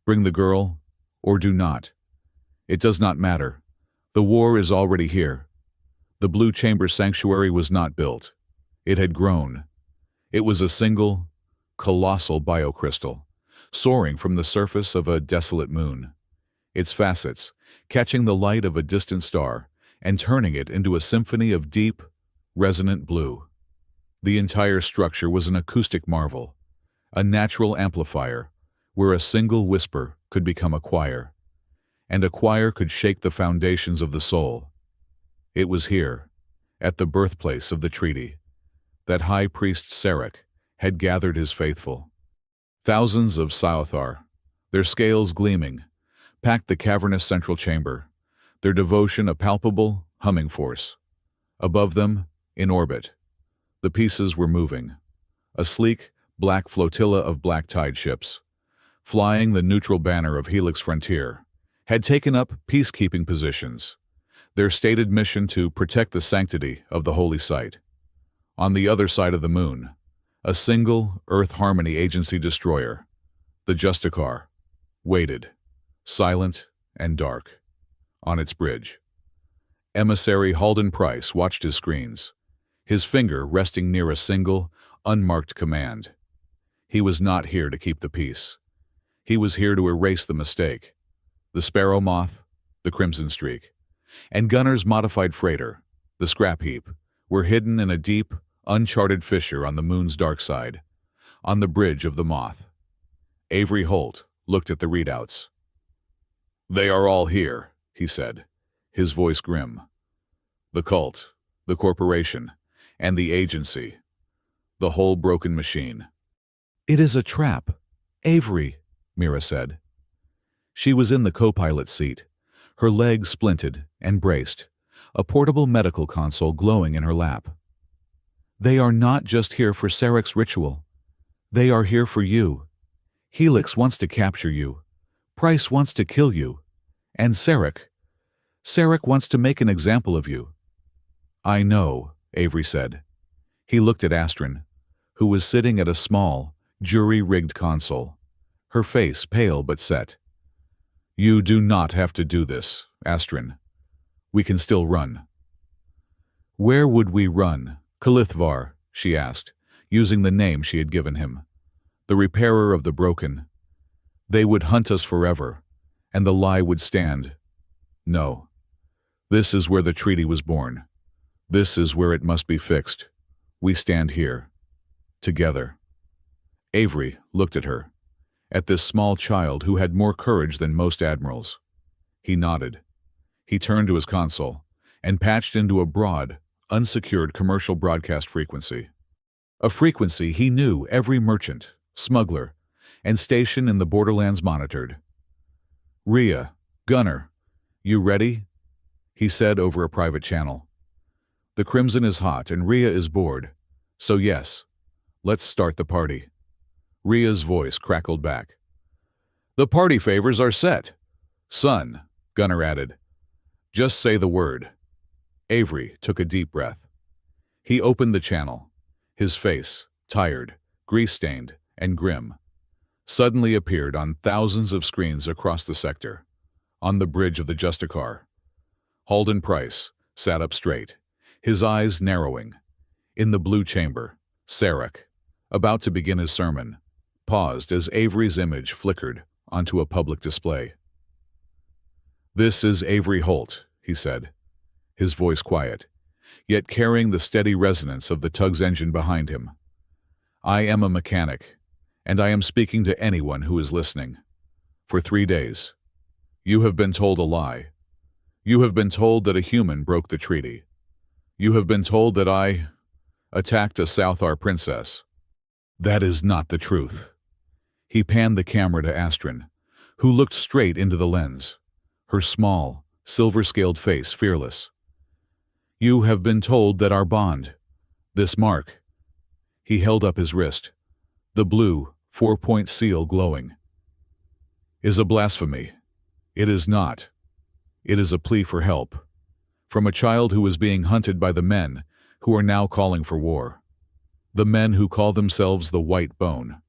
Bring the girl, or do not. It does not matter. The war is already here. The Blue Chamber sanctuary was not built. It had grown. It was a single, colossal biocrystal, soaring from the surface of a desolate moon. Its facets, catching the light of a distant star and turning it into a symphony of deep, resonant blue. The entire structure was an acoustic marvel, a natural amplifier, where a single whisper could become a choir, and a choir could shake the foundations of the soul. It was here, at the birthplace of the treaty, that High Priest Sarek had gathered his faithful. Thousands of Sci-Fi, their scales gleaming, packed the cavernous central chamber, their devotion a palpable, humming force. Above them, in orbit, the pieces were moving, a sleek, black flotilla of black tide ships, flying the neutral banner of Helix Frontier, had taken up peacekeeping positions, their stated mission to protect the sanctity of the holy site. On the other side of the moon, a single Earth Harmony Agency destroyer, the Justicar, waited, silent and dark, on its bridge. Emissary Halden Price watched his screens, his finger resting near a single, unmarked command. He was not here to keep the peace. He was here to erase the mistake. The Sparrow Moth, the Crimson Streak, and Gunner's modified freighter, the Scrap Heap, were hidden in a deep, uncharted fissure on the moon's dark side, on the bridge of the Moth. Avery Holt looked at the readouts. "They are all here," he said, his voice grim. "The cult, the corporation, and the agency. The whole broken machine." "It is a trap, Avery," Mira said. She was in the co-pilot seat, her legs splinted and braced, a portable medical console glowing in her lap. "They are not just here for Sarek's ritual. They are here for you. Helix wants to capture you. Price wants to kill you. And Sarek wants to make an example of you." "I know," Avery said. He looked at Astrid, who was sitting at a small, jury-rigged console, her face pale but set. "You do not have to do this, Astrid. We can still run." "Where would we run, Kalithvar?" she asked, using the name she had given him. "The repairer of the broken. They would hunt us forever, and the lie would stand. No. This is where the treaty was born. This is where it must be fixed. We stand here. Together. Avery looked at her, at this small child who had more courage than most admirals. He nodded. He turned to his console and patched into a broad, unsecured commercial broadcast frequency. A frequency he knew every merchant, smuggler, and station in the borderlands monitored. "Rhea, Gunner, you ready?" he said over a private channel. "The Crimson is hot and Rhea is bored. So yes, let's start the party." Rhea's voice crackled back. "The party favors are set. Son," Gunner added. "Just say the word." Avery took a deep breath. He opened the channel. His face, tired, grease-stained, and grim, suddenly appeared on thousands of screens across the sector. On the bridge of the Justicar, Halden Price sat up straight, his eyes narrowing. In the blue chamber, Sarek, about to begin his sermon, paused as Avery's image flickered onto a public display. "This is Avery Holt," he said, his voice quiet, yet carrying the steady resonance of the tug's engine behind him. "I am a mechanic, and I am speaking to anyone who is listening. For 3 days, you have been told a lie. You have been told that a human broke the treaty. You have been told that I attacked a Southar princess. That is not the truth." He panned the camera to Astrid, who looked straight into the lens, her small, silver-scaled face fearless. "You have been told that our bond, this mark," he held up his wrist, the blue, 4-point seal glowing, "is a blasphemy. It is not. It is a plea for help. From a child who is being hunted by the men who are now calling for war. The men who call themselves the White Bone."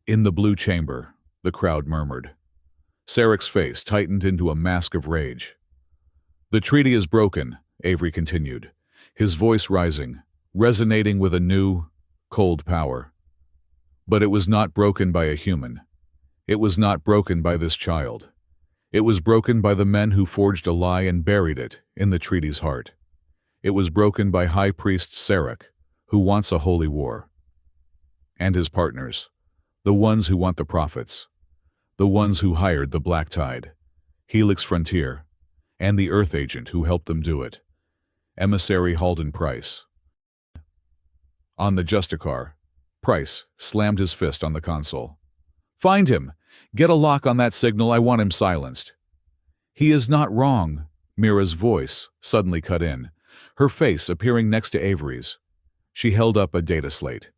In the blue chamber, the crowd murmured. Sarek's face tightened into a mask of rage. "The treaty is broken," Avery continued, his voice rising, resonating with a new, cold power. "But it was not broken by a human. It was not broken by this child. It was broken by the men who forged a lie and buried it in the treaty's heart. It was broken by High Priest Sarek, who wants a holy war. And his partners, the ones who want the prophets, the ones who hired the Black Tide, Helix Frontier, and the Earth Agent who helped them do it, Emissary Halden Price." On the Justicar, Price slammed his fist on the console. "Find him! Get a lock on that signal, I want him silenced." "He is not wrong," Mira's voice suddenly cut in, her face appearing next to Avery's. She held up a data slate.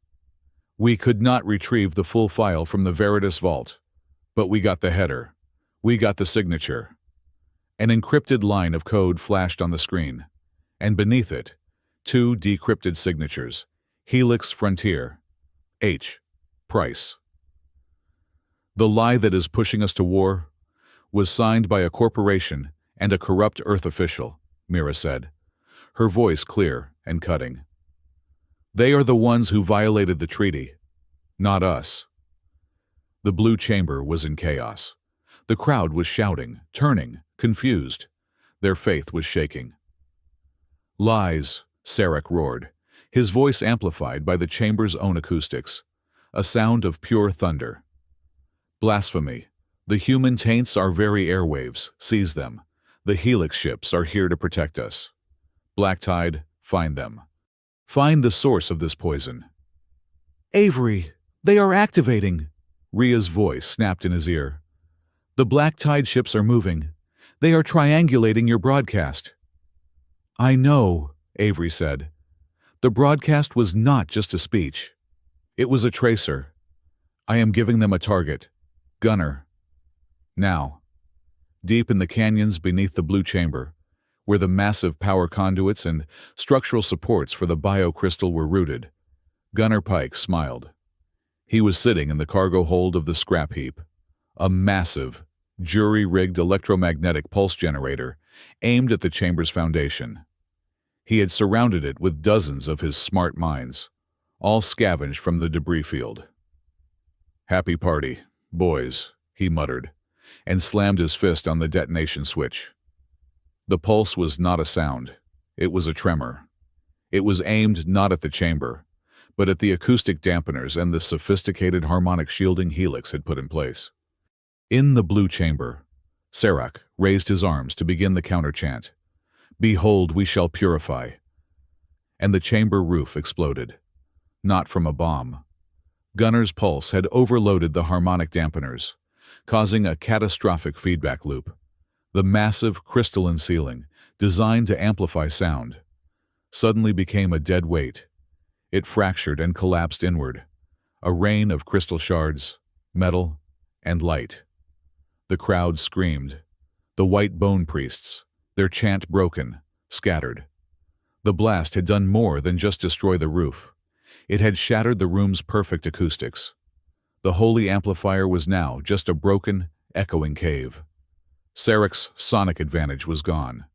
"We could not retrieve the full file from the Veritas vault, but we got the header. We got the signature." An encrypted line of code flashed on the screen, and beneath it, 2 decrypted signatures: Helix Frontier, H. Price. "The lie that is pushing us to war was signed by a corporation and a corrupt Earth official," Mira said, her voice clear and cutting. "They are the ones who violated the treaty, not us." The blue chamber was in chaos. The crowd was shouting, turning, confused. Their faith was shaking. "Lies," Sarek roared, his voice amplified by the chamber's own acoustics, a sound of pure thunder. "Blasphemy. The human taints our very airwaves, seize them. The Helix ships are here to protect us. Black Tide, find them. Find the source of this poison." "Avery, they are activating," Rhea's voice snapped in his ear. "The Black Tide ships are moving. They are triangulating your broadcast." "I know," Avery said. "The broadcast was not just a speech. It was a tracer. I am giving them a target. Gunner. Now." Deep in the canyons beneath the blue chamber, where the massive power conduits and structural supports for the biocrystal were rooted, Gunner Pike smiled. He was sitting in the cargo hold of the scrap heap, a massive, jury-rigged electromagnetic pulse generator aimed at the chamber's foundation. He had surrounded it with dozens of his smart minds, all scavenged from the debris field. "Happy party, boys," he muttered, and slammed his fist on the detonation switch. The pulse was not a sound. It was a tremor. It was aimed not at the chamber, but at the acoustic dampeners and the sophisticated harmonic shielding Helix had put in place. In the blue chamber, Serac raised his arms to begin the counter-chant. "Behold, we shall purify." And the chamber roof exploded. Not from a bomb. Gunner's pulse had overloaded the harmonic dampeners, causing a catastrophic feedback loop. The massive crystalline ceiling, designed to amplify sound, suddenly became a dead weight. It fractured and collapsed inward, a rain of crystal shards, metal, and light. The crowd screamed. The white bone priests, their chant broken, scattered. The blast had done more than just destroy the roof. It had shattered the room's perfect acoustics. The holy amplifier was now just a broken, echoing cave. Serac's sonic advantage was gone.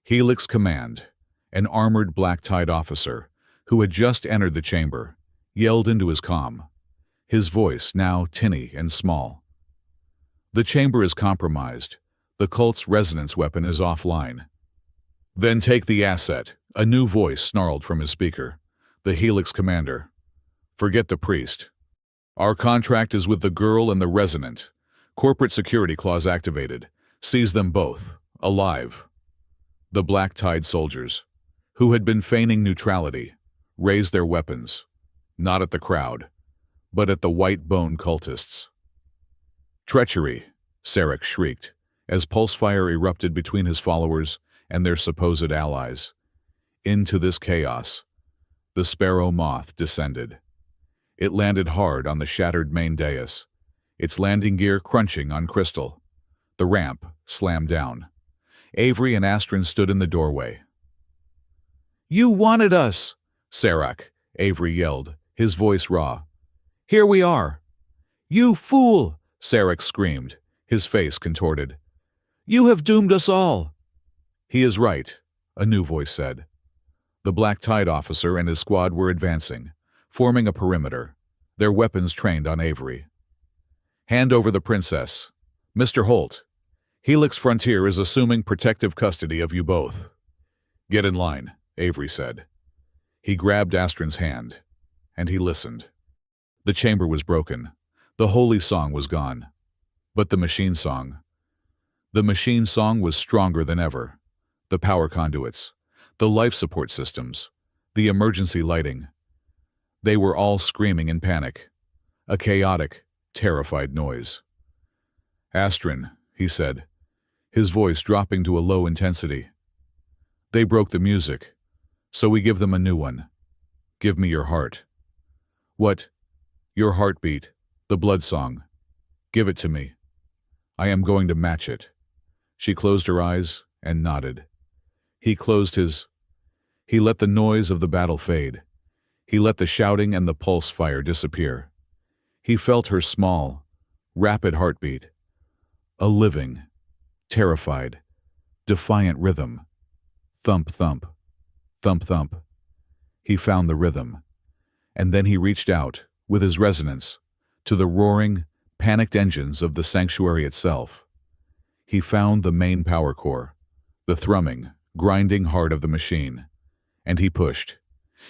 Helix Command, an armored black-tied officer, who had just entered the chamber, yelled into his comm, his voice now tinny and small. "The chamber is compromised. The cult's resonance weapon is offline." "Then take the asset," a new voice snarled from his speaker. The Helix commander. "Forget the priest. Our contract is with the girl and the resonant. Corporate security clause activated. Seize them both, alive." The black-tied soldiers, who had been feigning neutrality, raised their weapons, not at the crowd, but at the white-bone cultists. "Treachery," Serac shrieked, as pulse fire erupted between his followers and their supposed allies. Into this chaos, the sparrow moth descended. It landed hard on the shattered main dais, its landing gear crunching on crystal. The ramp slammed down. Avery and Astrid stood in the doorway. "You wanted us!" Serac, Avery yelled, his voice raw. "Here we are!" "You fool!" Serac screamed, his face contorted. "You have doomed us all!" "He is right," a new voice said. The black-tied officer and his squad were advancing, forming a perimeter, their weapons trained on Avery. "Hand over the princess. Mr. Holt, Helix Frontier is assuming protective custody of you both." "Get in line," Avery said. He grabbed Astrid's hand, and he listened. The chamber was broken. The holy song was gone. But the machine song. The machine song was stronger than ever. The power conduits, the life support systems, the emergency lighting. They were all screaming in panic. A chaotic, terrified noise. "Astrid," he said, his voice dropping to a low intensity. "They broke the music, so we give them a new one. Give me your heart." "What?" "Your heartbeat, the blood song. Give it to me. I am going to match it." She closed her eyes and nodded. He closed his. He let the noise of the battle fade. He let the shouting and the pulse fire disappear. He felt her small, rapid heartbeat. A living, terrified, defiant rhythm. Thump, thump, thump, thump. He found the rhythm. And then he reached out, with his resonance, to the roaring, panicked engines of the sanctuary itself. He found the main power core, the thrumming, grinding heart of the machine. And he pushed.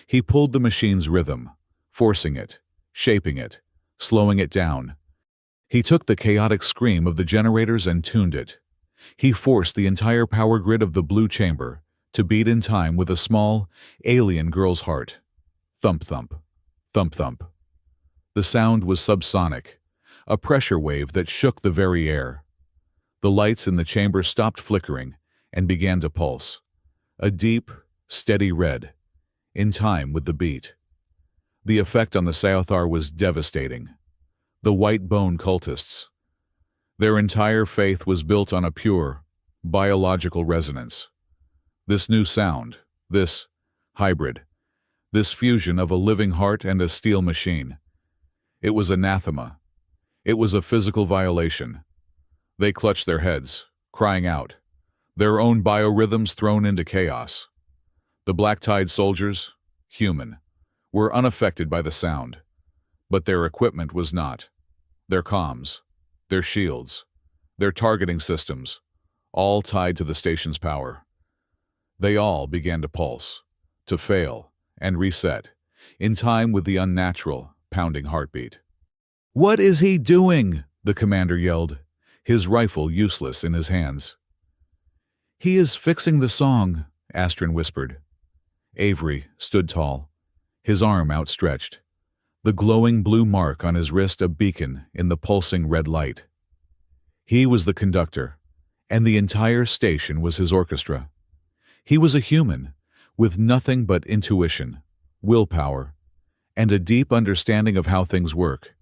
He pulled the machine's rhythm, forcing it, shaping it, slowing it down. He took the chaotic scream of the generators and tuned it. He forced the entire power grid of the blue chamber to beat in time with a small, alien girl's heart. Thump thump, thump thump. The sound was subsonic, a pressure wave that shook the very air. The lights in the chamber stopped flickering and began to pulse. A deep, steady red, in time with the beat. The effect on the Saothar was devastating. The white-bone cultists. Their entire faith was built on a pure, biological resonance. This new sound, this hybrid, this fusion of a living heart and a steel machine. It was anathema. It was a physical violation. They clutched their heads, crying out, their own biorhythms thrown into chaos. The black-tied soldiers, human, were unaffected by the sound, but their equipment was not. Their comms, their shields, their targeting systems, all tied to the station's power. They all began to pulse, to fail, and reset, in time with the unnatural, pounding heartbeat. "What is he doing?" the commander yelled, his rifle useless in his hands. "He is fixing the song," Astrid whispered. Avery stood tall, his arm outstretched, the glowing blue mark on his wrist a beacon in the pulsing red light. He was the conductor, and the entire station was his orchestra. He was a human, with nothing but intuition, willpower, and a deep understanding of how things work.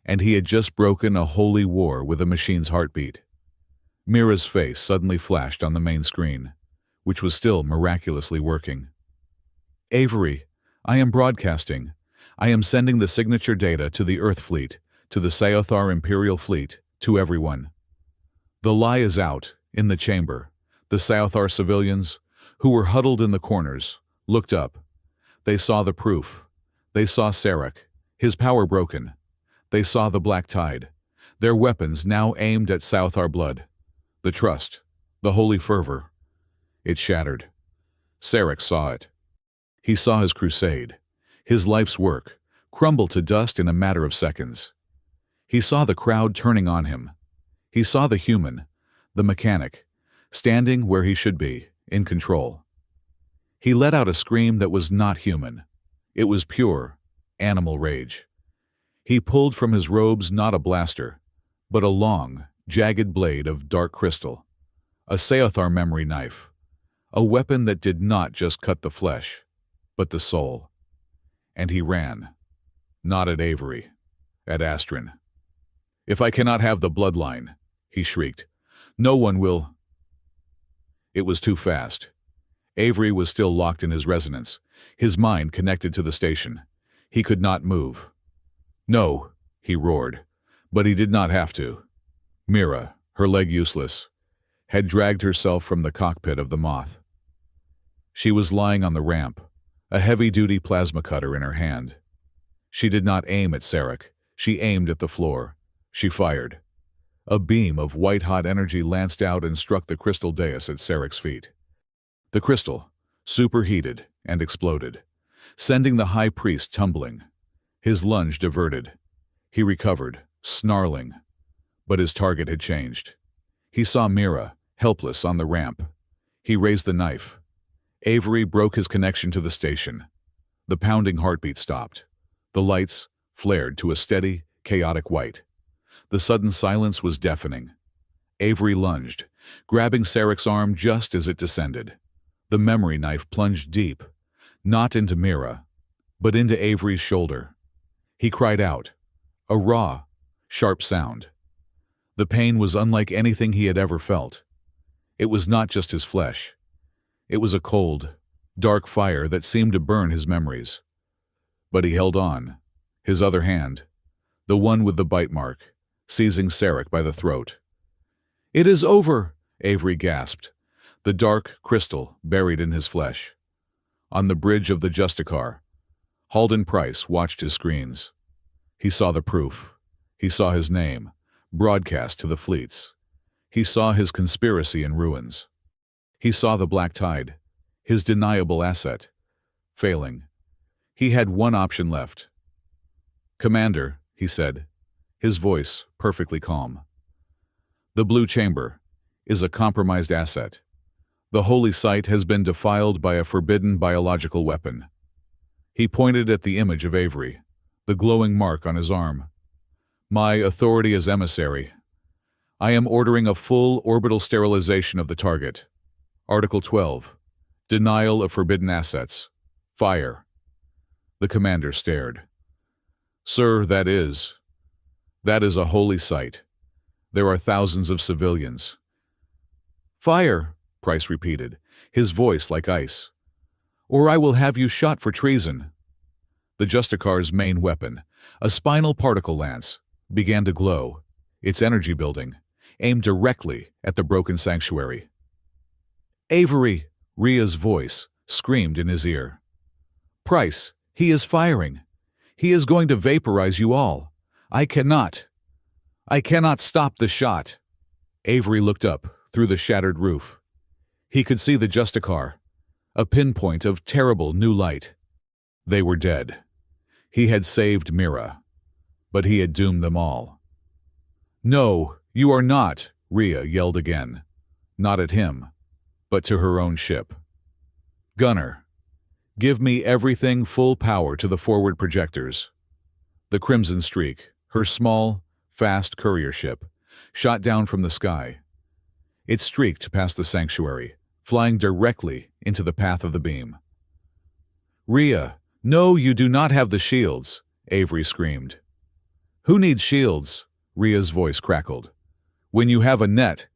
And he had just broken a holy war with a machine's heartbeat. Mira's face suddenly flashed on the main screen, which was still miraculously working. "Avery, I am broadcasting. I am sending the signature data to the Earth Fleet, to the Saothar Imperial Fleet, to everyone. The lie is out, in the chamber. The Saothar civilians, who were huddled in the corners, looked up. They saw the proof. They saw Sarek, his power broken. They saw the black tide, their weapons now aimed at Saothar blood. The trust, the holy fervor. It shattered. Sarek saw it. He saw his crusade, his life's work, crumble to dust in a matter of seconds. He saw the crowd turning on him. He saw the human, the mechanic, standing where he should be, in control. He let out a scream that was not human. It was pure, animal rage. He pulled from his robes not a blaster, but a long, jagged blade of dark crystal, a Saothar memory knife, a weapon that did not just cut the flesh, but the soul. And he ran, not at Avery, at Astrid. "If I cannot have the bloodline," he shrieked, "no one will." It was too fast. Avery was still locked in his resonance, his mind connected to the station. He could not move. "No," he roared, but he did not have to. Mira, her leg useless, had dragged herself from the cockpit of the Moth. She was lying on the ramp, a heavy-duty plasma cutter in her hand. She did not aim at Sarek. She aimed at the floor. She fired. A beam of white-hot energy lanced out and struck the crystal dais at Sarek's feet. The crystal, superheated, and exploded, sending the high priest tumbling. His lunge diverted. He recovered, snarling. But his target had changed. He saw Mira, helpless on the ramp. He raised the knife. Avery broke his connection to the station. The pounding heartbeat stopped. The lights flared to a steady, chaotic white. The sudden silence was deafening. Avery lunged, grabbing Sarek's arm just as it descended. The memory knife plunged deep, not into Mira, but into Avery's shoulder. He cried out, a raw, sharp sound. The pain was unlike anything he had ever felt. It was not just his flesh. It was a cold, dark fire that seemed to burn his memories. But he held on, his other hand, the one with the bite mark, seizing Sarek by the throat. "It is over," Avery gasped, the dark crystal buried in his flesh. On the bridge of the Justicar, Halden Price watched his screens. He saw the proof. He saw his name, broadcast to the fleets. He saw his conspiracy in ruins. He saw the black tide, his deniable asset, failing. He had one option left. "Commander," he said, his voice perfectly calm. "The Blue Chamber is a compromised asset. The holy site has been defiled by a forbidden biological weapon." He pointed at the image of Avery, the glowing mark on his arm. "My authority as emissary. I am ordering a full orbital sterilization of the target. Article 12. Denial of forbidden assets. Fire." The commander stared. "Sir, that is a holy site. There are thousands of civilians." "Fire," Price repeated, his voice like ice. "Or I will have you shot for treason." The Justicar's main weapon, a spinal particle lance, began to glow, its energy building, aimed directly at the broken sanctuary. "Avery," Rhea's voice screamed in his ear. "Price, he is firing. He is going to vaporize you all. I cannot stop the shot." Avery looked up, through the shattered roof. He could see the Justicar, a pinpoint of terrible new light. They were dead. He had saved Mira, but he had doomed them all. "No, you are not," Rhea yelled again. Not at him, but to her own ship. "Gunner, give me everything full power to the forward projectors." The Crimson Streak, her small, fast courier ship, shot down from the sky. It streaked past the sanctuary, flying directly into the path of the beam. "Rhea, no, you do not have the shields," Avery screamed. "Who needs shields?" Rhea's voice crackled. "When you have a net."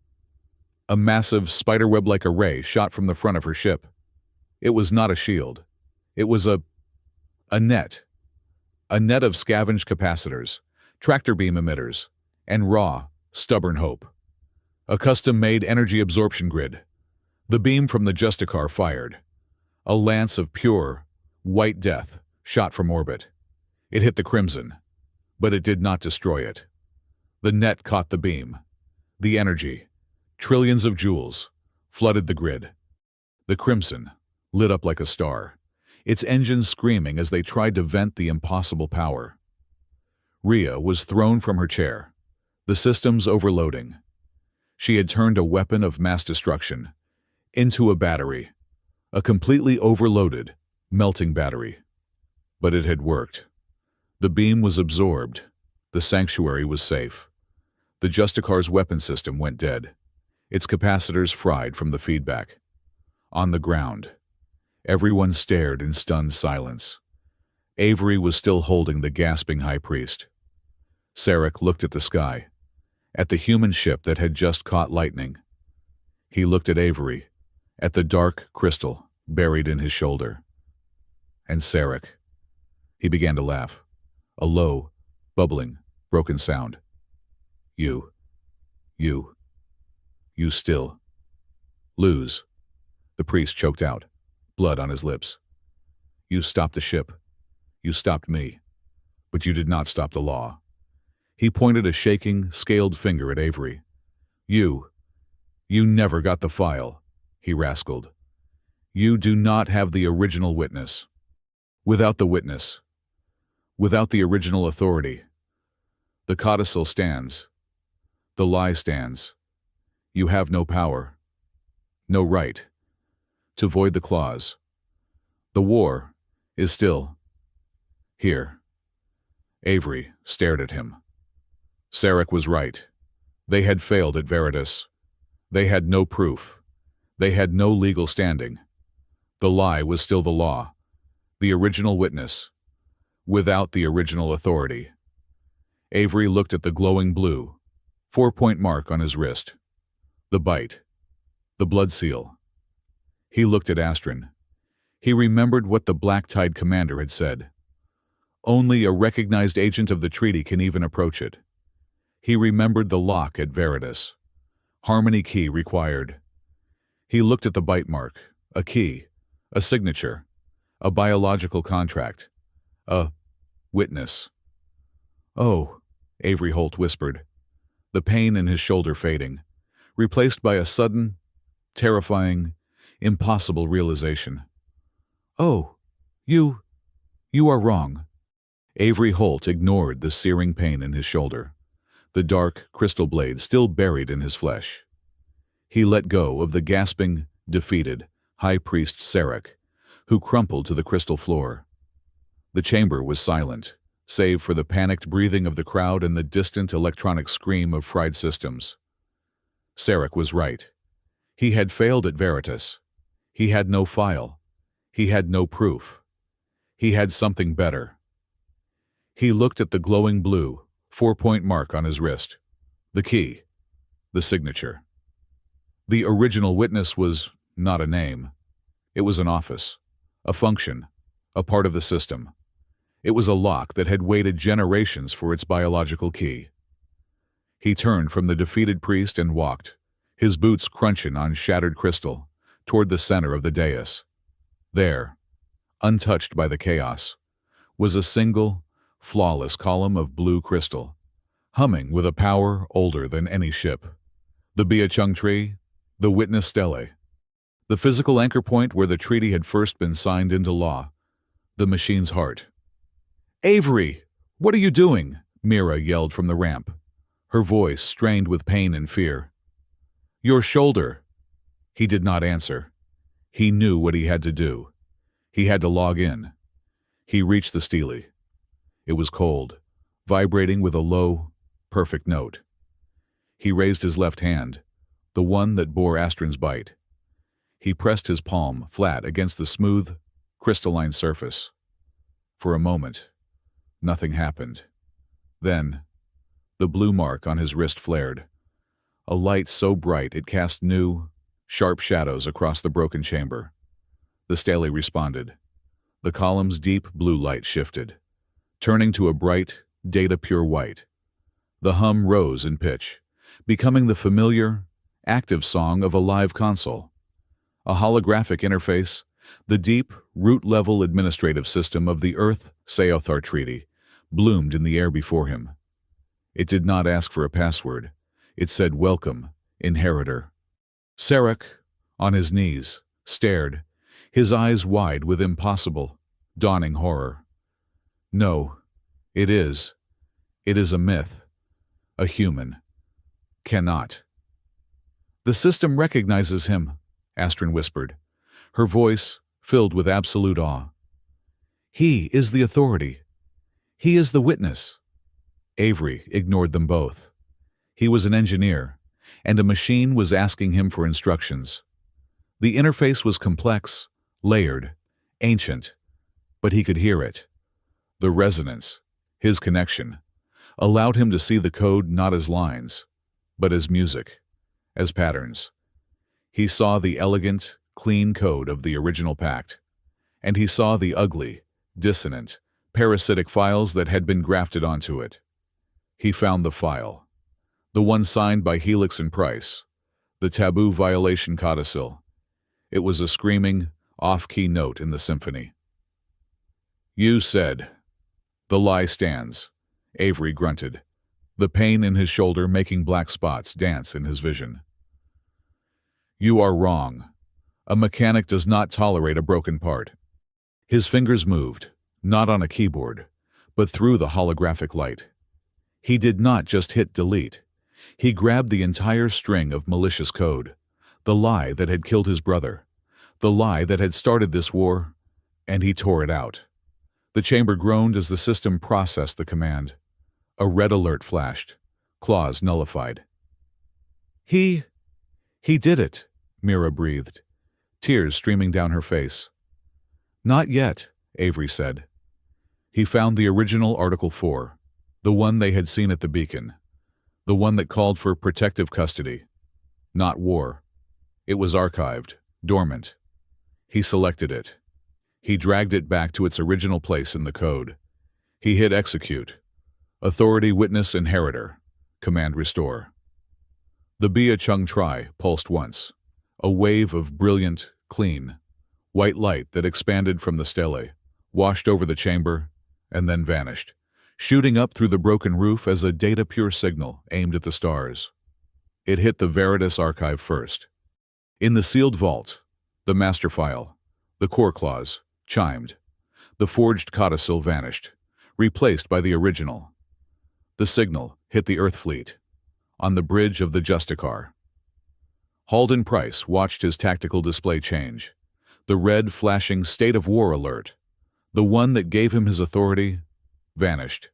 A massive, spiderweb-like array shot from the front of her ship. It was not a shield. It was a net. A net of scavenged capacitors, tractor beam emitters, and raw, stubborn hope. A custom-made energy absorption grid. The beam from the Justicar fired. A lance of pure, white death shot from orbit. It hit the Crimson, but it did not destroy it. The net caught the beam. The energy, trillions of joules, flooded the grid. The Crimson lit up like a star, its engines screaming as they tried to vent the impossible power. Rhea was thrown from her chair, the systems overloading. She had turned a weapon of mass destruction into a battery, a completely overloaded, melting battery. But it had worked. The beam was absorbed. The sanctuary was safe. The Justicar's weapon system went dead, its capacitors fried from the feedback. On the ground, everyone stared in stunned silence. Avery was still holding the gasping high priest. Sarek looked at the sky, at the human ship that had just caught lightning. He looked at Avery, at the dark crystal buried in his shoulder. And Sarek. He began to laugh, a low, bubbling, broken sound. You still lose." The priest choked out, blood on his lips. "You stopped the ship. You stopped me. But you did not stop the law." He pointed a shaking, scaled finger at Avery. You never got the file," he rascaled. "You do not have the original witness. Without the witness, without the original authority, the codicil stands. The lie stands. You have no power, no right, to void the clause. The war is still here." Avery stared at him. Sarek was right. They had failed at Veritas. They had no proof. They had no legal standing. The lie was still the law, the original witness, without the original authority. Avery looked at the glowing blue, 4-point mark on his wrist. The bite. The blood seal. He looked at Astron. He remembered what the Black Tide commander had said. Only a recognized agent of the treaty can even approach it. He remembered the lock at Veritas. Harmony key required. He looked at the bite mark, a key, a signature, a biological contract, a witness. "Oh," Avery Holt whispered, the pain in his shoulder fading, replaced by a sudden, terrifying, impossible realization. "Oh, you are wrong." Avery Holt ignored the searing pain in his shoulder, the dark crystal blade still buried in his flesh. He let go of the gasping, defeated High Priest Sarek, who crumpled to the crystal floor. The chamber was silent, save for the panicked breathing of the crowd and the distant electronic scream of fried systems. Sarek was right. He had failed at Veritas. He had no file. He had no proof. He had something better. He looked at the glowing blue, 4-point mark on his wrist. The key. The signature. The original witness was not a name. It was an office, a function, a part of the system. It was a lock that had waited generations for its biological key. He turned from the defeated priest and walked, his boots crunching on shattered crystal, toward the center of the dais. There, untouched by the chaos, was a single, flawless column of blue crystal, humming with a power older than any ship. The Bia Chung tree, the witness stele, the physical anchor point where the treaty had first been signed into law, the machine's heart. "Avery, what are you doing?" Mira yelled from the ramp, her voice strained with pain and fear. "Your shoulder." He did not answer. He knew what he had to do. He had to log in. He reached the stele. It was cold, vibrating with a low, perfect note. He raised his left hand, the one that bore Astron's bite. He pressed his palm flat against the smooth, crystalline surface. For a moment, nothing happened. Then, the blue mark on his wrist flared, a light so bright it cast new, sharp shadows across the broken chamber. The stele responded. The column's deep blue light shifted, turning to a bright, data-pure white. The hum rose in pitch, becoming the familiar, active song of a live console. A holographic interface, the deep, root-level administrative system of the Earth-Seothar Treaty, bloomed in the air before him. It did not ask for a password. It said, "Welcome, inheritor." Sarek, on his knees, stared, his eyes wide with impossible, dawning horror. No, it is. It is a myth. A human. Cannot. "The system recognizes him," Astron whispered, her voice filled with absolute awe. "He is the authority. He is the witness." Avery ignored them both. He was an engineer, and a machine was asking him for instructions. The interface was complex, layered, ancient, but he could hear it. The resonance, his connection, allowed him to see the code not as lines, but as music, as patterns. He saw the elegant, clean code of the original pact, and he saw the ugly, dissonant, parasitic files that had been grafted onto it. He found the file, the one signed by Helix and Price, the taboo violation codicil. It was a screaming, off-key note in the symphony. "You said." "The lie stands," Avery grunted, the pain in his shoulder making black spots dance in his vision. "You are wrong. A mechanic does not tolerate a broken part." His fingers moved, not on a keyboard, but through the holographic light. He did not just hit delete. He grabbed the entire string of malicious code, the lie that had killed his brother, the lie that had started this war, and he tore it out. The chamber groaned as the system processed the command. A red alert flashed, clause nullified. He did it," Mira breathed, tears streaming down her face. "Not yet," Avery said. He found the original Article 4, the one they had seen at the beacon, the one that called for protective custody, not war. It was archived, dormant. He selected it. He dragged it back to its original place in the code. He hit execute. Authority witness inheritor. Command restore. The Bia Chung Tri pulsed once, a wave of brilliant, clean, white light that expanded from the stele, washed over the chamber, and then vanished, shooting up through the broken roof as a data-pure signal aimed at the stars. It hit the Veritas archive first. In the sealed vault, the master file, the core clause, chimed. The forged codicil vanished, replaced by the original. The signal hit the Earth fleet, on the bridge of the Justicar. Halden Price watched his tactical display change. The red flashing state of war alert, the one that gave him his authority, vanished.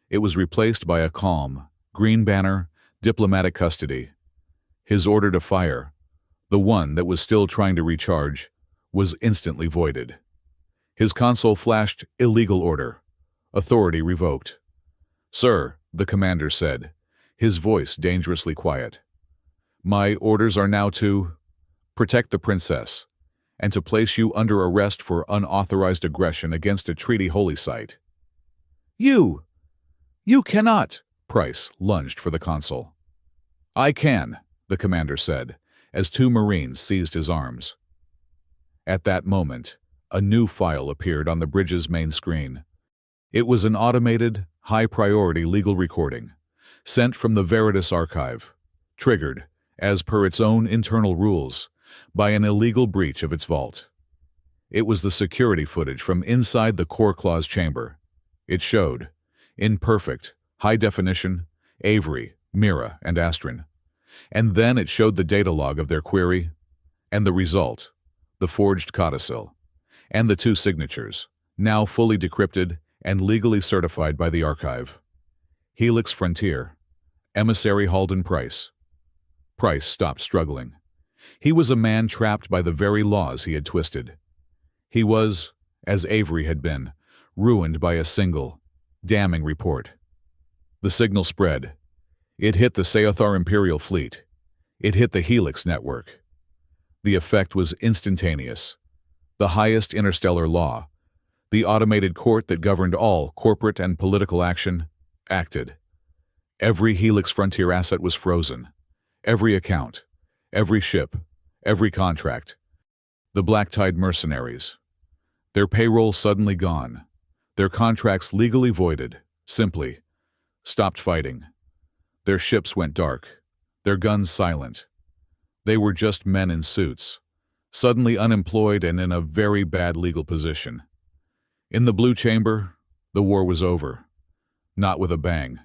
It was replaced by a calm, green banner, diplomatic custody. His order to fire, the one that was still trying to recharge, was instantly voided. His console flashed illegal order, authority revoked. "Sir," the commander said, his voice dangerously quiet. "My orders are now to protect the princess and to place you under arrest for unauthorized aggression against a treaty holy site." You cannot!" Price lunged for the console. "I can," the commander said, as two Marines seized his arms. At that moment, a new file appeared on the bridge's main screen. It was an automated, high-priority legal recording, sent from the Veritas archive, triggered as per its own internal rules, by an illegal breach of its vault. It was the security footage from inside the core clause chamber. It showed, in perfect, high definition, Avery, Mira, and Astrid. And then it showed the data log of their query, and the result, the forged codicil, and the two signatures, now fully decrypted and legally certified by the archive. Helix Frontier, emissary Halden Price. Price stopped struggling. He was a man trapped by the very laws he had twisted. He was, as Avery had been, ruined by a single, damning report. The signal spread. It hit the Seothar Imperial Fleet. It hit the Helix network. The effect was instantaneous. The highest interstellar law, the automated court that governed all corporate and political action, acted. Every Helix Frontier asset was frozen. Every account, every ship, every contract. The Black Tide mercenaries. Their payroll suddenly gone. Their contracts legally voided, simply. Stopped fighting. Their ships went dark. Their guns silent. They were just men in suits, suddenly unemployed and in a very bad legal position. In the Blue Chamber, the war was over. Not with a bang,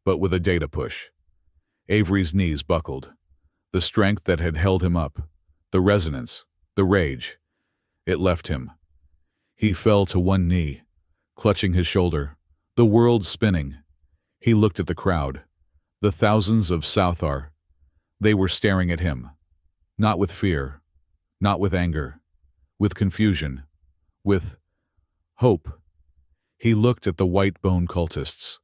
but with a data push. Avery's knees buckled. The strength that had held him up, the resonance, the rage, it left him. He fell to one knee, clutching his shoulder, the world spinning. He looked at the crowd, the thousands of Southar. They were staring at him, not with fear, not with anger, with confusion, with hope. He looked at the white bone cultists,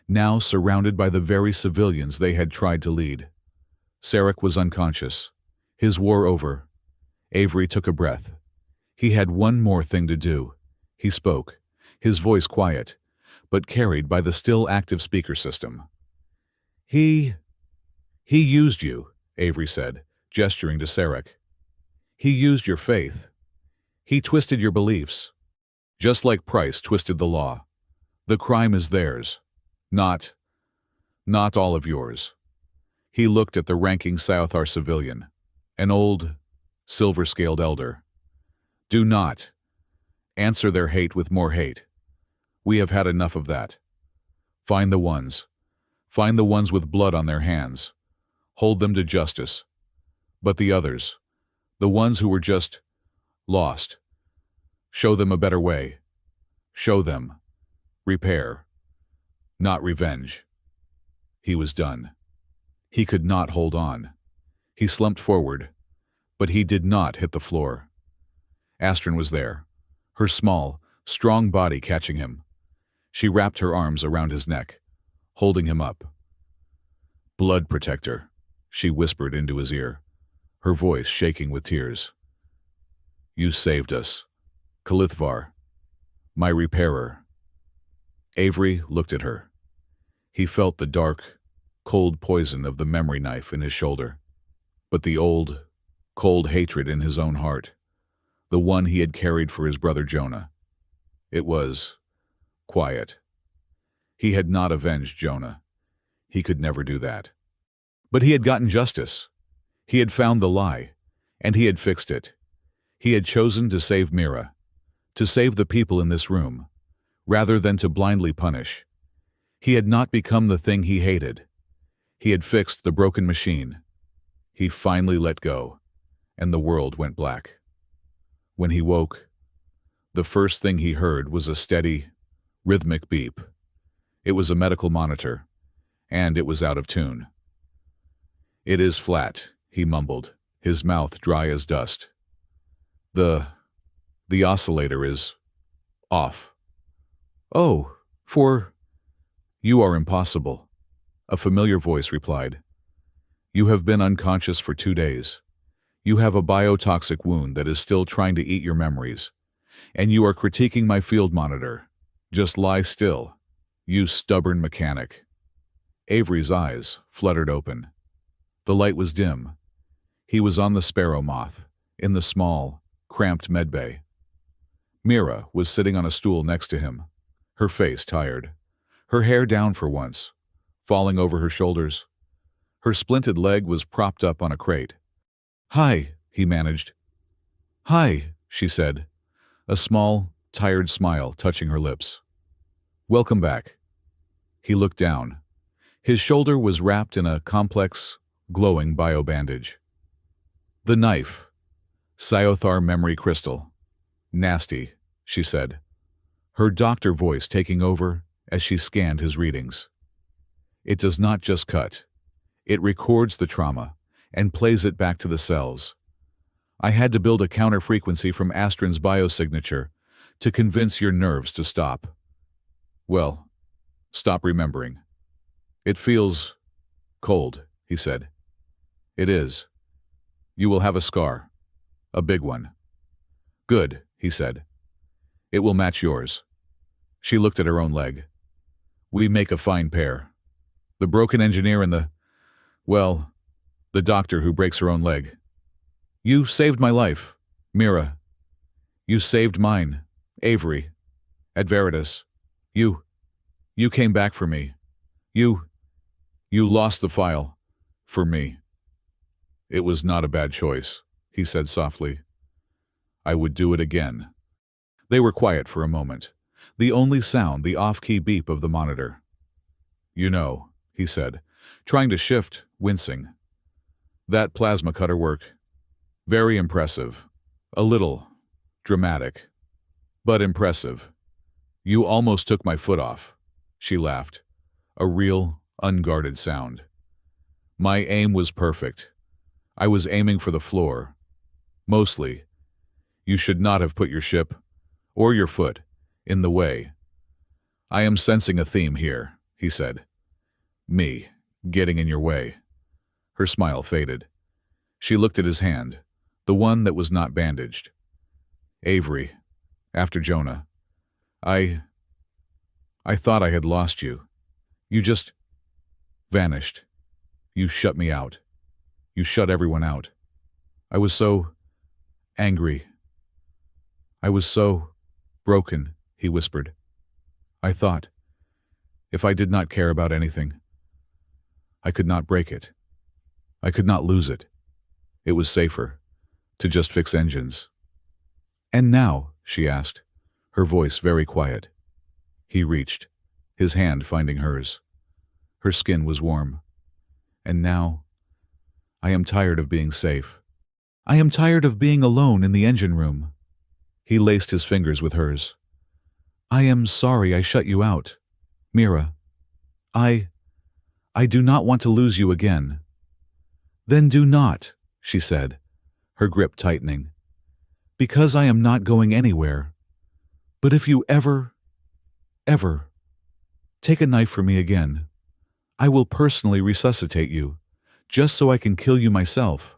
now surrounded by the very civilians they had tried to lead. Sarek was unconscious, his war over. Avery took a breath. He had one more thing to do. He spoke, his voice quiet, but carried by the still active speaker system. He used you, Avery said, gesturing to Sarek. He used your faith. He twisted your beliefs. Just like Price twisted the law. The crime is theirs. Not all of yours. He looked at the ranking Southar civilian, an old, silver-scaled elder. Do not answer their hate with more hate. We have had enough of that. Find the ones with blood on their hands. Hold them to justice. But the others, the ones who were just lost, show them a better way. Show them. Repair. Not revenge. He was done. He could not hold on. He slumped forward, but he did not hit the floor. Astrid was there, her small, strong body catching him. She wrapped her arms around his neck, holding him up. Blood protector, she whispered into his ear, her voice shaking with tears. You saved us. Kalithvar, my repairer. Avery looked at her. He felt the dark, cold poison of the memory knife in his shoulder, but the old, cold hatred in his own heart, the one he had carried for his brother Jonah. It was quiet. He had not avenged Jonah. He could never do that. But he had gotten justice. He had found the lie, and he had fixed it. He had chosen to save Mira, to save the people in this room, rather than to blindly punish. He had not become the thing he hated. He had fixed the broken machine. He finally let go, and the world went black. When he woke, the first thing he heard was a steady, rhythmic beep. It was a medical monitor, and it was out of tune. It is flat, he mumbled, his mouth dry as dust. The oscillator is off. Oh, you are impossible, a familiar voice replied. You have been unconscious for 2 days. You have a biotoxic wound that is still trying to eat your memories, and you are critiquing my field monitor. Just lie still, you stubborn mechanic. Avery's eyes fluttered open. The light was dim. He was on the Sparrow Moth, in the small, cramped medbay. Mira was sitting on a stool next to him, her face tired, her hair down for once, falling over her shoulders. Her splinted leg was propped up on a crate. "Hi," he managed. "Hi," she said, a small, tired smile touching her lips. "Welcome back." He looked down. His shoulder was wrapped in a complex, glowing bio-bandage. "The knife. Cyothar memory crystal. Nasty," she said, her doctor voice taking over as she scanned his readings. "It does not just cut. It records the trauma and plays it back to the cells. I had to build a counter-frequency from Astron's biosignature to convince your nerves to stop. Well, stop remembering. It feels cold," he said. "It is. You will have a scar. A big one." "Good," he said. "It will match yours." She looked at her own leg. "We make a fine pair. The broken engineer and the doctor who breaks her own leg. You saved my life, Mira. You saved mine, Avery, at Veritas. You came back for me. You lost the file. For me." "It was not a bad choice," he said softly. "I would do it again." They were quiet for a moment, the only sound the off-key beep of the monitor. "You know," he said, trying to shift, wincing. "That plasma cutter work. Very impressive. A little dramatic, but impressive. You almost took my foot off." She laughed, a real, unguarded sound. "My aim was perfect. I was aiming for the floor. Mostly. You should not have put your ship, or your foot, in the way." "I am sensing a theme here," he said. "Me, getting in your way." Her smile faded. She looked at his hand, the one that was not bandaged. "Avery, after Jonah, I thought I had lost you. You just vanished. You shut me out. You shut everyone out. I was so angry. I was so broken," he whispered. "I thought, if I did not care about anything, I could not break it. I could not lose it. It was safer to just fix engines." "And now?" she asked, her voice very quiet. He reached, his hand finding hers. Her skin was warm. "And now, I am tired of being safe. I am tired of being alone in the engine room." He laced his fingers with hers. "I am sorry I shut you out, Mira. I do not want to lose you again." "Then do not," she said, her grip tightening. "Because I am not going anywhere. But if you ever take a knife for me again, I will personally resuscitate you, just so I can kill you myself.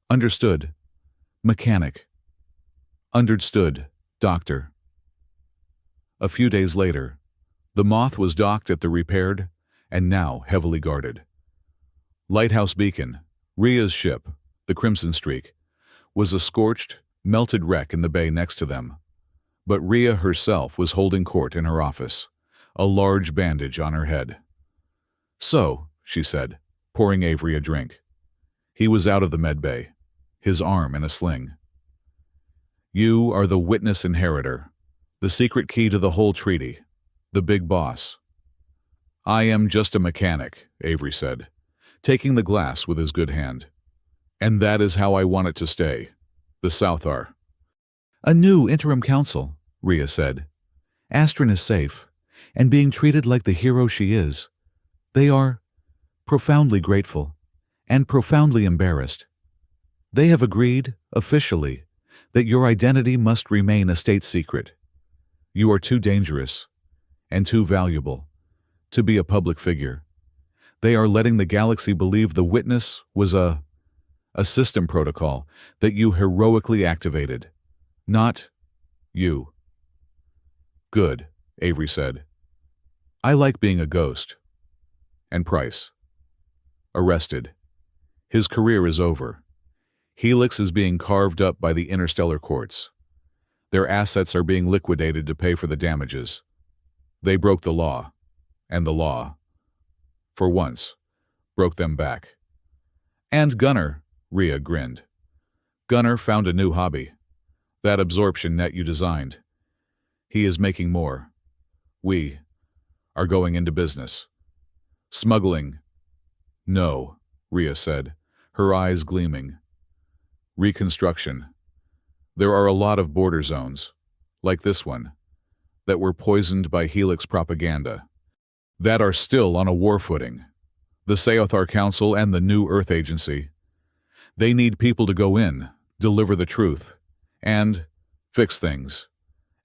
Understood, mechanic. Understood, doctor." A few days later, the Moth was docked at the repaired and now heavily guarded Lighthouse Beacon. Rhea's ship, the Crimson Streak, was a scorched, melted wreck in the bay next to them. But Rhea herself was holding court in her office, a large bandage on her head. "So," she said, pouring Avery a drink. He was out of the med bay, his arm in a sling. "You are the witness inheritor, the secret key to the whole treaty, the big boss." "I am just a mechanic," Avery said, taking the glass with his good hand. "And that is how I want it to stay. The Southar." "A new interim council," Rhea said. "Astron is safe, and being treated like the hero she is. They are profoundly grateful and profoundly embarrassed. They have agreed, officially, that your identity must remain a state secret. You are too dangerous and too valuable to be a public figure. They are letting the galaxy believe the witness was a system protocol that you heroically activated, not you." "Good," Avery said. "I like being a ghost." And Price. Arrested. His career is over. Helix is being carved up by the interstellar courts. Their assets are being liquidated to pay for the damages. They broke the law, and the law, for once, broke them back. And Gunnar, Rhea grinned. Gunnar found a new hobby. That absorption net you designed. He is making more. We are going into business. Smuggling. No, Rhea said, her eyes gleaming. Reconstruction. There are a lot of border zones, like this one, that were poisoned by Helix propaganda, that are still on a war footing. The Seothar Council and the New Earth Agency. They need people to go in, deliver the truth, and fix things.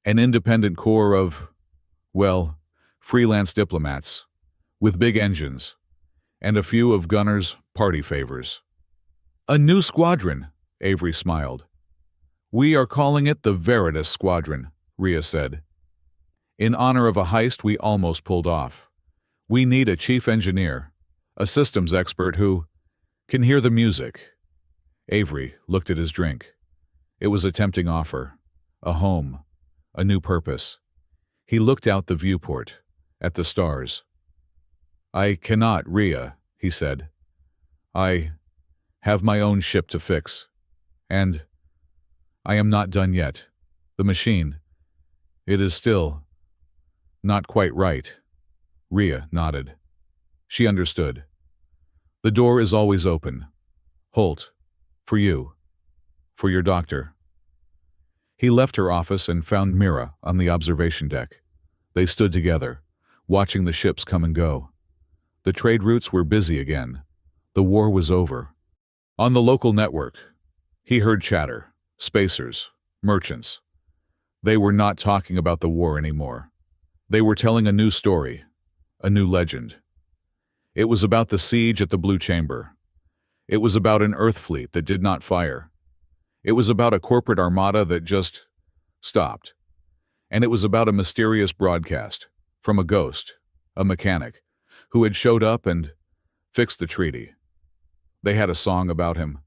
An independent corps of, well, freelance diplomats, with big engines, and a few of Gunnar's party favors. A new squadron, Avery smiled. We are calling it the Veritas Squadron, Rhea said. In honor of a heist we almost pulled off. We need a chief engineer, a systems expert who can hear the music. Avery looked at his drink. It was a tempting offer. A home. A new purpose. He looked out the viewport, at the stars. I cannot, Rhea, he said. I have my own ship to fix. And I am not done yet. The machine. It is still not quite right. Rhea nodded. She understood. The door is always open. Holt, for you. For your doctor. He left her office and found Mira on the observation deck. They stood together, watching the ships come and go. The trade routes were busy again. The war was over. On the local network, he heard chatter. Spacers. Merchants. They were not talking about the war anymore. They were telling a new story. A new legend. It was about the siege at the Blue Chamber. It was about an Earth fleet that did not fire. It was about a corporate armada that just stopped. And it was about a mysterious broadcast from a ghost, a mechanic, who had showed up and fixed the treaty. They had a song about him.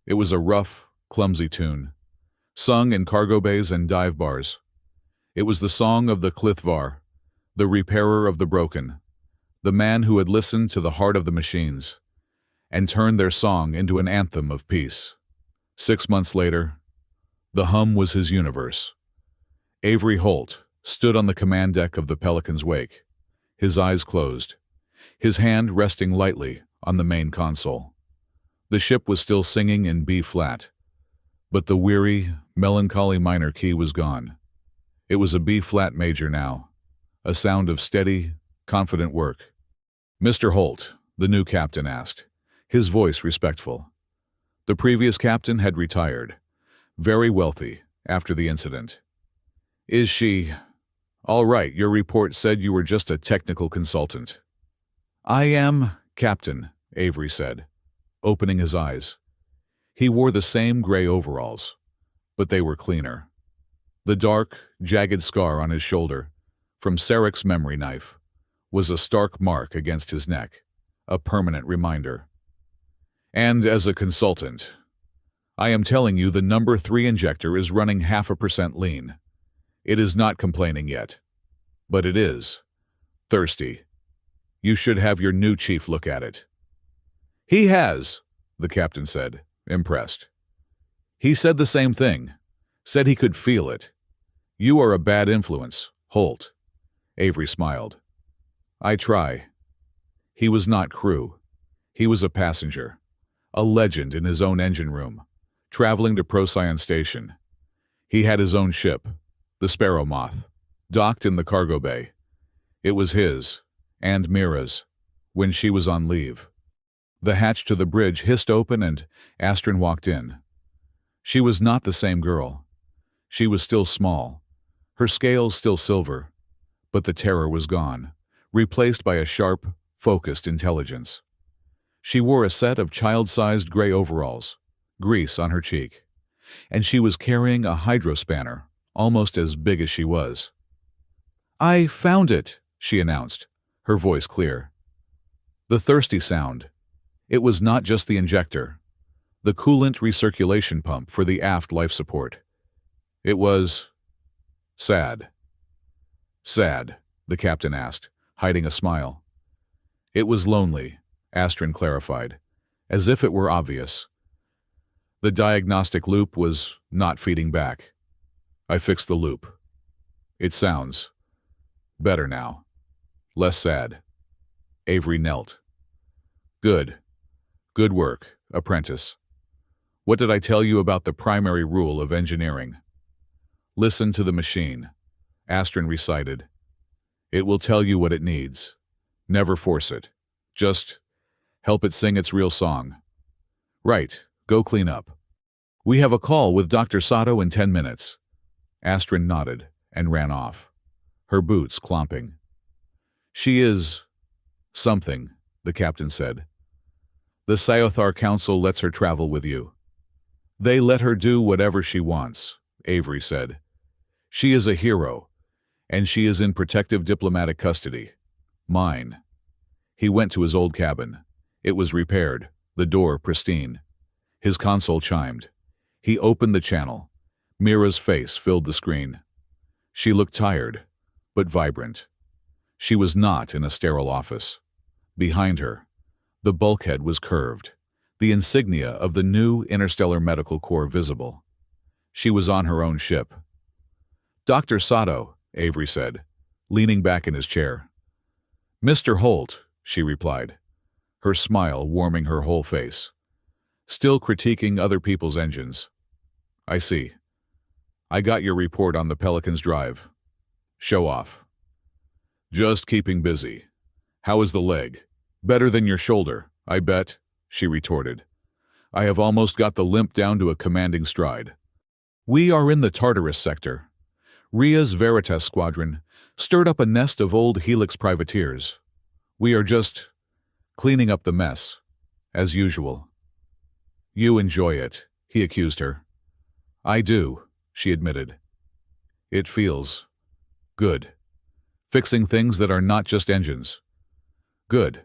It was a rough, clumsy tune, sung in cargo bays and dive bars. It was the song of the Klithvar, the repairer of the broken, the man who had listened to the heart of the machines and turned their song into an anthem of peace. 6 months later, the hum was his universe. Avery Holt stood on the command deck of the Pelican's wake, his eyes closed, his hand resting lightly on the main console. The ship was still singing in B-flat, but the weary, melancholy minor key was gone. It was a B-flat major now, a sound of steady, confident work. Mr. Holt, the new captain asked, his voice respectful. The previous captain had retired, very wealthy, after the incident. Is she... All right, your report said you were just a technical consultant. I am, Captain, Avery said, opening his eyes. He wore the same gray overalls, but they were cleaner. The dark, jagged scar on his shoulder, from Sarek's memory knife, was a stark mark against his neck, a permanent reminder. And as a consultant, I am telling you the number 3 injector is running 0.5% lean. It is not complaining yet, but it is thirsty. You should have your new chief look at it. He has, the captain said, impressed. He said the same thing, said he could feel it. You are a bad influence, Holt. Avery smiled. I try. He was not crew. He was a passenger, a legend in his own engine room, traveling to Procyon Station. He had his own ship, the Sparrow Moth, docked in the cargo bay. It was his, and Mira's, when she was on leave. The hatch to the bridge hissed open and Astrid walked in. She was not the same girl. She was still small, her scales still silver, but the terror was gone, replaced by a sharp, focused intelligence. She wore a set of child-sized gray overalls, grease on her cheek, and she was carrying a hydrospanner, almost as big as she was. I found it, she announced, her voice clear. The thirsty sound. It was not just the injector, the coolant recirculation pump for the aft life support. It was sad. Sad, the captain asked, hiding a smile. It was lonely, Astrid clarified, as if it were obvious. The diagnostic loop was not feeding back. I fixed the loop. It sounds better now. Less sad. Avery knelt. Good. Good work, apprentice. What did I tell you about the primary rule of engineering? Listen to the machine, Astrid recited. It will tell you what it needs. Never force it. Just help it sing its real song. Right, go clean up. We have a call with Dr. Sato in 10 minutes. Astrid nodded and ran off, her boots clomping. She is something, the captain said. The Sci-Fi Council lets her travel with you. They let her do whatever she wants, Avery said. She is a hero, and she is in protective diplomatic custody. Mine. He went to his old cabin. It was repaired, the door pristine. His console chimed. He opened the channel. Mira's face filled the screen. She looked tired, but vibrant. She was not in a sterile office. Behind her, the bulkhead was curved, the insignia of the new Interstellar Medical Corps visible. She was on her own ship. Dr. Sato, Avery said, leaning back in his chair. Mr. Holt, she replied, her smile warming her whole face. Still critiquing other people's engines. I see. I got your report on the Pelican's drive. Show off. Just keeping busy. How is the leg? Better than your shoulder, I bet, she retorted. I have almost got the limp down to a commanding stride. We are in the Tartarus sector. Ria's Veritas squadron stirred up a nest of old Helix privateers. We are just cleaning up the mess, as usual. You enjoy it, he accused her. I do, she admitted. It feels good. Fixing things that are not just engines. Good.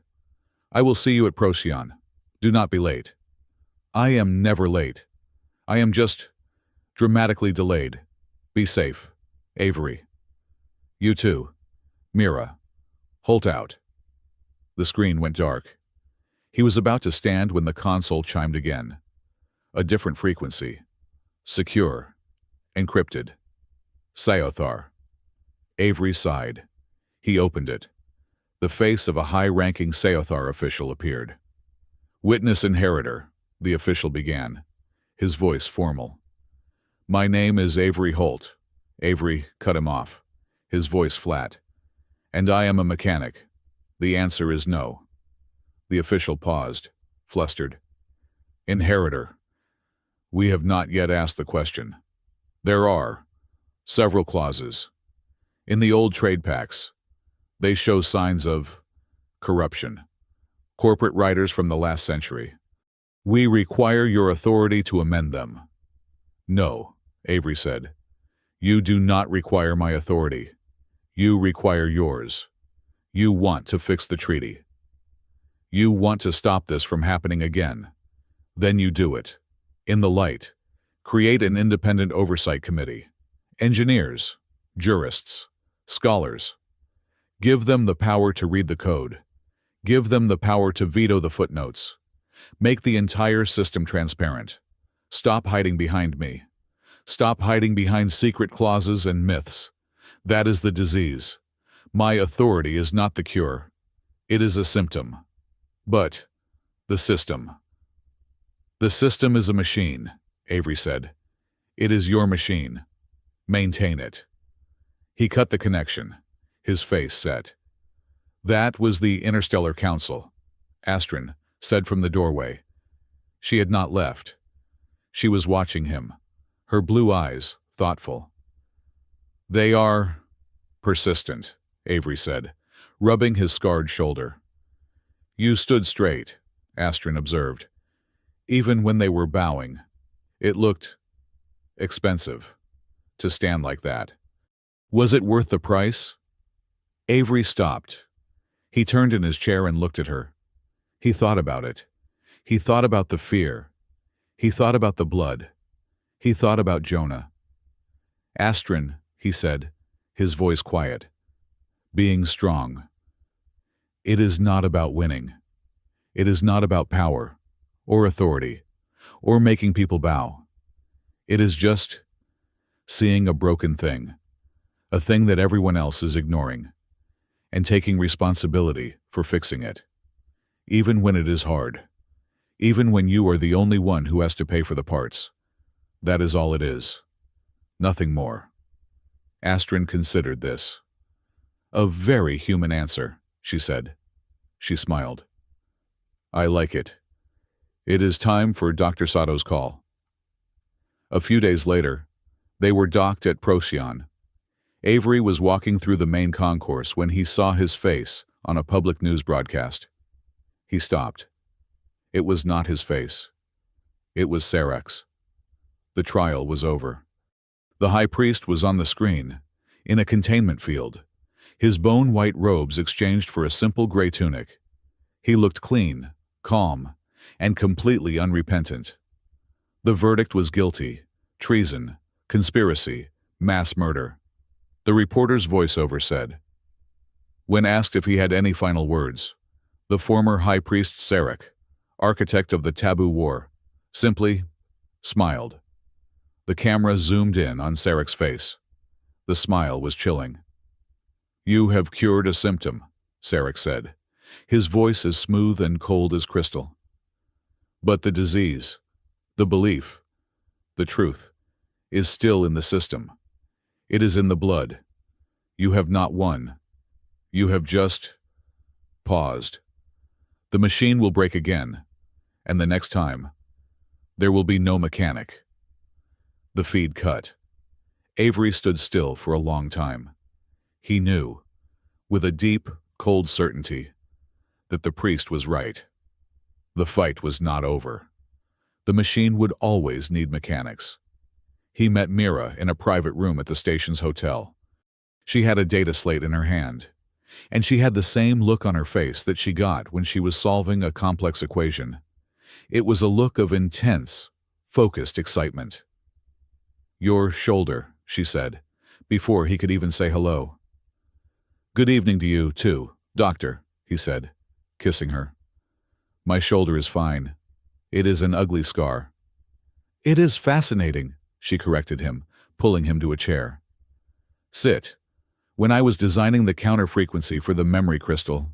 I will see you at Procyon. Do not be late. I am never late. I am just dramatically delayed. Be safe. Avery. You too. Mira. Holt out. The screen went dark. He was about to stand when the console chimed again. A different frequency. Secure. Encrypted. Sci-Fi. Avery sighed. He opened it. The face of a high-ranking Sci-Fi official appeared. Witness Inheritor, the official began, his voice formal. My name is Avery Holt. Avery cut him off, his voice flat. And I am a mechanic. The answer is no. The official paused, flustered. Inheritor. We have not yet asked the question. There are several clauses. In the old trade pacts, they show signs of corruption. Corporate writers from the last century. We require your authority to amend them. No, Avery said. You do not require my authority. You require yours. You want to fix the treaty. You want to stop this from happening again. Then you do it. In the light, create an independent oversight committee. Engineers, jurists, scholars. Give them the power to read the code. Give them the power to veto the footnotes. Make the entire system transparent. Stop hiding behind me. Stop hiding behind secret clauses and myths. That is the disease. My authority is not the cure. It is a symptom. But the system. The system is a machine, Avery said. It is your machine. Maintain it. He cut the connection, his face set. That was the Interstellar Council, Astrid said from the doorway. She had not left. She was watching him, her blue eyes thoughtful. They are persistent, Avery said, rubbing his scarred shoulder. You stood straight, Astrid observed. Even when they were bowing, it looked expensive to stand like that. Was it worth the price? Avery stopped. He turned in his chair and looked at her. He thought about it. He thought about the fear. He thought about the blood. He thought about Jonah. Astrid, he said, his voice quiet. Being strong. It is not about winning. It is not about power, or authority, or making people bow. It is just seeing a broken thing, a thing that everyone else is ignoring, and taking responsibility for fixing it, even when it is hard, even when you are the only one who has to pay for the parts. That is all it is. Nothing more. Astrid considered this. A very human answer, she said. She smiled. I like it. It is time for Dr. Sato's call. A few days later, they were docked at Procyon. Avery was walking through the main concourse when he saw his face on a public news broadcast. He stopped. It was not his face. It was Sarek's. The trial was over. The high priest was on the screen, in a containment field, his bone-white robes exchanged for a simple gray tunic. He looked clean, calm, and completely unrepentant. The verdict was guilty, treason, conspiracy, mass murder. The reporter's voiceover said. When asked if he had any final words, the former high priest Sarek, architect of the taboo war, simply smiled. The camera zoomed in on Sarek's face. The smile was chilling. You have cured a symptom, Sarek said, his voice as smooth and cold as crystal. But the disease, the belief, the truth, is still in the system. It is in the blood. You have not won. You have just paused. The machine will break again, and the next time, there will be no mechanic. The feed cut. Avery stood still for a long time. He knew, with a deep, cold certainty, that the priest was right. The fight was not over. The machine would always need mechanics. He met Mira in a private room at the station's hotel. She had a data slate in her hand, and she had the same look on her face that she got when she was solving a complex equation. It was a look of intense, focused excitement. Your shoulder, she said, before he could even say hello. Good evening to you, too, doctor, he said, kissing her. My shoulder is fine. It is an ugly scar. It is fascinating, she corrected him, pulling him to a chair. Sit. When I was designing the counter-frequency for the memory crystal,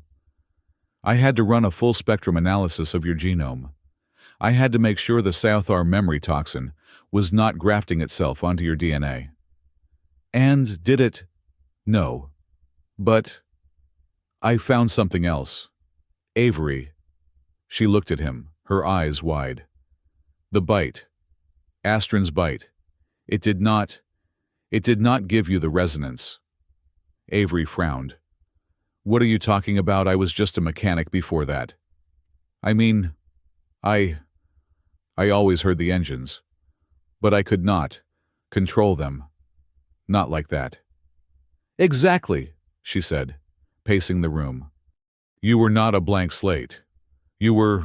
I had to run a full-spectrum analysis of your genome. I had to make sure the Southar memory toxin was not grafting itself onto your DNA. And did it? No. But I found something else. Avery. She looked at him, her eyes wide. The bite. Astron's bite. It did not give you the resonance. Avery frowned. What are you talking about? I was just a mechanic before that. I mean, I always heard the engines, but I could not control them. Not like that. Exactly, she said, pacing the room. You were not a blank slate. You were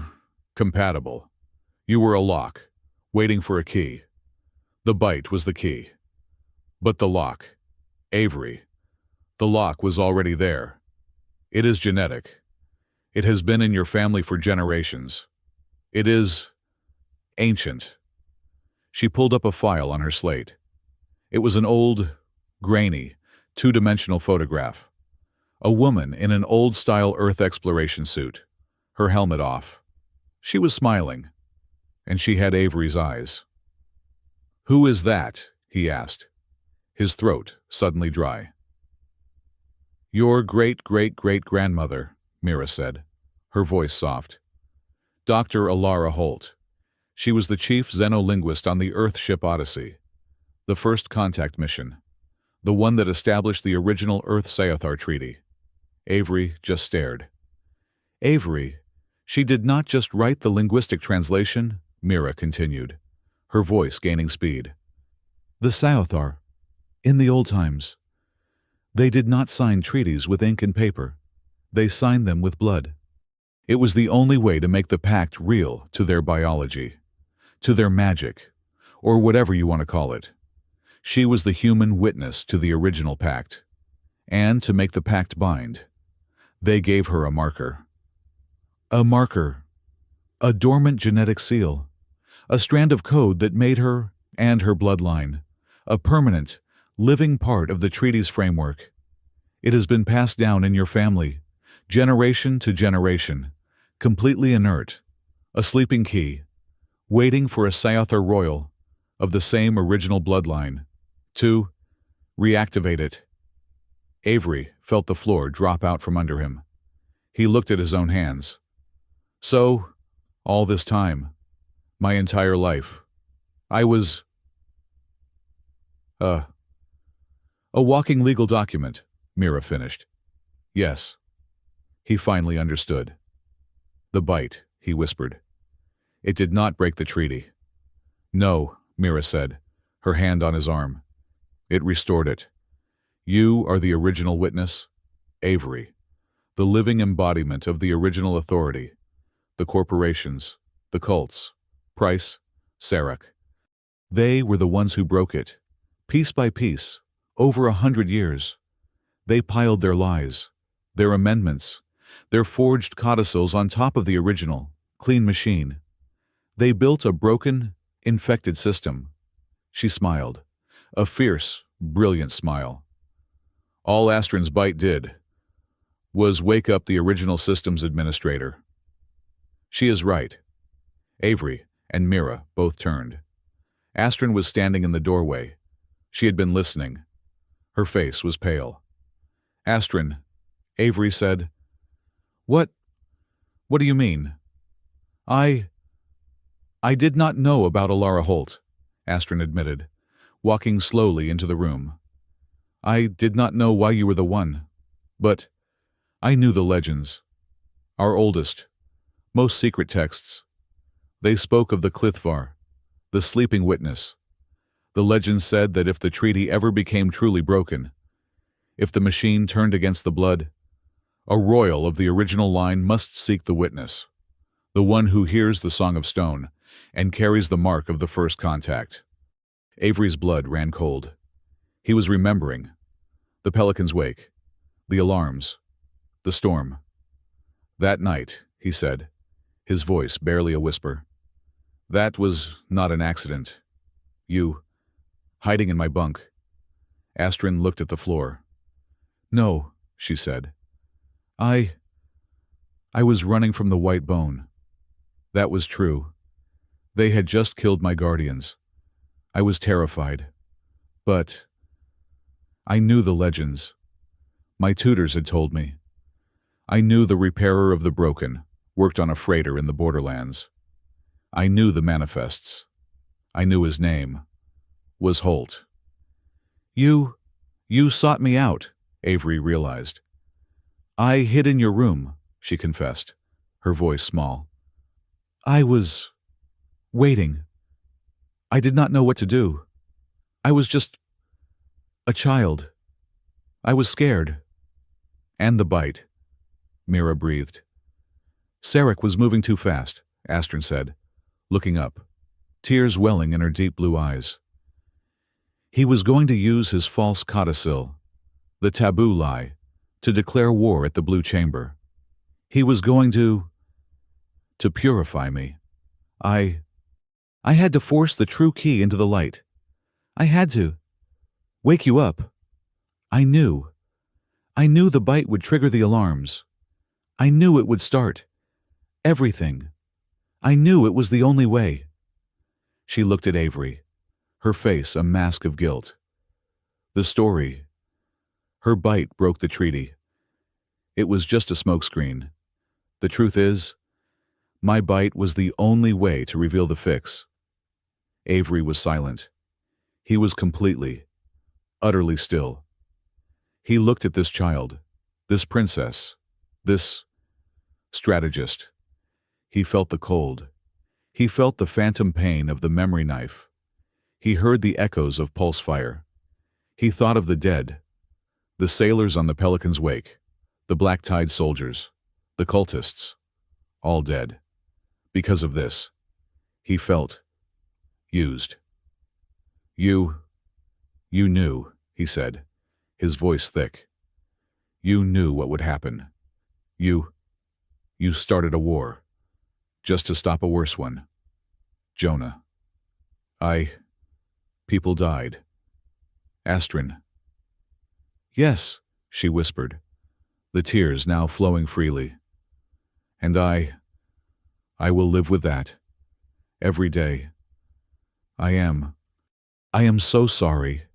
compatible. You were a lock, waiting for a key. The bite was the key. But the lock, Avery, the lock was already there. It is genetic. It has been in your family for generations. It is ancient. She pulled up a file on her slate. It was an old, grainy, two-dimensional photograph. A woman in an old-style Earth exploration suit, her helmet off. She was smiling, and she had Avery's eyes. Who is that? He asked, his throat suddenly dry. Your great-great-great-grandmother, Mira said, her voice soft. Dr. Alara Holt. She was the chief xenolinguist on the Earth ship Odyssey, the first contact mission, the one that established the original Earth-Sayethar Treaty. Avery just stared. Avery, she did not just write the linguistic translation, Mira continued, her voice gaining speed. The Sayethar, in the old times, they did not sign treaties with ink and paper. They signed them with blood. It was the only way to make the pact real to their biology, to their magic, or whatever you want to call it. She was the human witness to the original pact. And to make the pact bind, they gave her a marker. A marker, A dormant genetic seal. A strand of code that made her and her bloodline a permanent, living part of the treaty's framework. It has been passed down in your family, generation to generation, completely inert, a sleeping key, waiting for a Sciathar royal of the same original bloodline to reactivate it. Avery felt the floor drop out from under him. He looked at his own hands. So, all this time, my entire life, I was a walking legal document, Mira finished. Yes. He finally understood. The bite, he whispered. It did not break the treaty. No, Mira said, her hand on his arm. It restored it. You are the original witness, Avery, the living embodiment of the original authority, the corporations, the cults, Price, Sarek. They were the ones who broke it, piece by piece, over 100 years. They piled their lies, their amendments, their forged codicils on top of the original, clean machine. They built a broken, infected system. She smiled, a fierce, brilliant smile. All Astron's bite did was wake up the original systems administrator. She is right. Avery and Mira both turned. Astron was standing in the doorway. She had been listening. Her face was pale. Astron, Avery said, What do you mean? I did not know about Alara Holt, Astron admitted, walking slowly into the room. I did not know why you were the one, but I knew the legends. Our oldest, most secret texts. They spoke of the Clithvar, the sleeping witness. The legends said that if the treaty ever became truly broken, if the machine turned against the blood, a royal of the original line must seek the witness, the one who hears the Song of Stone and carries the mark of the first contact. Avery's blood ran cold. He was remembering the Pelican's wake, the alarms, the storm. That night, he said, his voice barely a whisper. That was not an accident. You, hiding in my bunk. Astron looked at the floor. No, she said. I was running from the White Bone. That was true. They had just killed my guardians. I was terrified. But I knew the legends. My tutors had told me. I knew the repairer of the broken worked on a freighter in the borderlands. I knew the manifests. I knew his name. Was Holt. You sought me out, Avery realized. I hid in your room, she confessed, her voice small. I was waiting. I did not know what to do. I was just a child. I was scared. And the bite, Mira breathed. Sarek was moving too fast, Astron said, looking up, tears welling in her deep blue eyes. He was going to use his false codicil, the taboo lie, to declare war at the Blue Chamber. He was going to purify me. I had to force the true key into the light. I had to wake you up. I knew the bite would trigger the alarms. I knew it would start. Everything. I knew it was the only way. She looked at Avery, her face a mask of guilt. The story. Her bite broke the treaty. It was just a smokescreen. The truth is, my bite was the only way to reveal the fix. Avery was silent. He was completely, utterly still. He looked at this child, this princess, this strategist. He felt the cold. He felt the phantom pain of the memory knife. He heard the echoes of pulse fire. He thought of the dead, the sailors on the Pelican's wake, the Black Tide soldiers, the cultists, all dead. Because of this, he felt used. You knew, he said, his voice thick. You knew what would happen. You started a war. just to stop a worse one. Jonah. People died. Astrid. Yes, she whispered, the tears now flowing freely. And I will live with that. Every day. I am so sorry.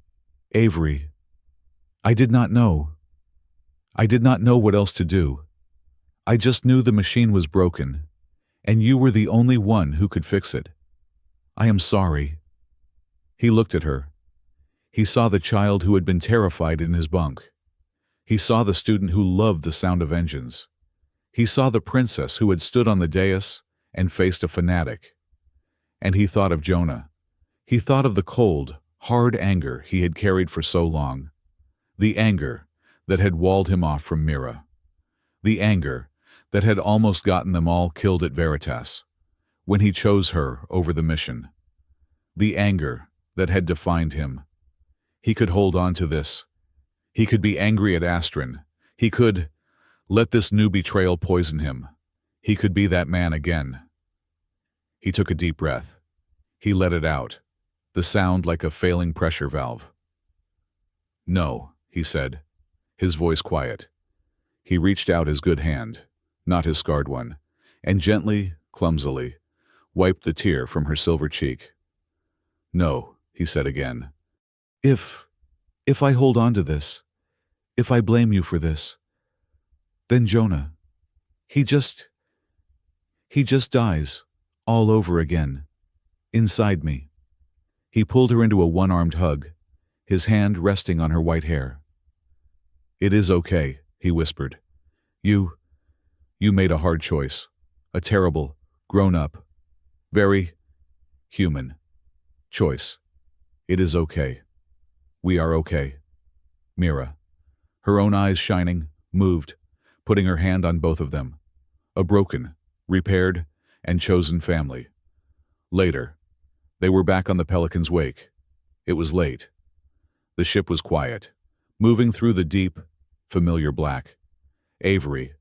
Avery. I did not know. I did not know what else to do. I just knew the machine was broken, and you were the only one who could fix it. I am sorry. He looked at her. He saw the child who had been terrified in his bunk. He saw the student who loved the sound of engines. He saw the princess who had stood on the dais and faced a fanatic. And he thought of Jonah. He thought of the cold, hard anger he had carried for so long. The anger that had walled him off from Mira. The anger that had almost gotten them all killed at Veritas, when he chose her over the mission. The anger that had defined him. He could hold on to this. He could be angry at Astrid. He could let this new betrayal poison him. He could be that man again. He took a deep breath. He let it out, the sound like a failing pressure valve. No, he said, his voice quiet. He reached out his good hand, not his scarred one, and gently, clumsily, wiped the tear from her silver cheek. No, he said again. If I hold on to this, if I blame you for this, then Jonah, he just dies all over again, inside me. He pulled her into a one-armed hug, his hand resting on her white hair. It is okay, he whispered. You made a hard choice, a terrible, grown-up, very human choice. It is okay. We are okay. Mira, her own eyes shining, moved, putting her hand on both of them. A broken, repaired, and chosen family. Later, they were back on the Pelican's wake. It was late. The ship was quiet, moving through the deep, familiar black. Avery,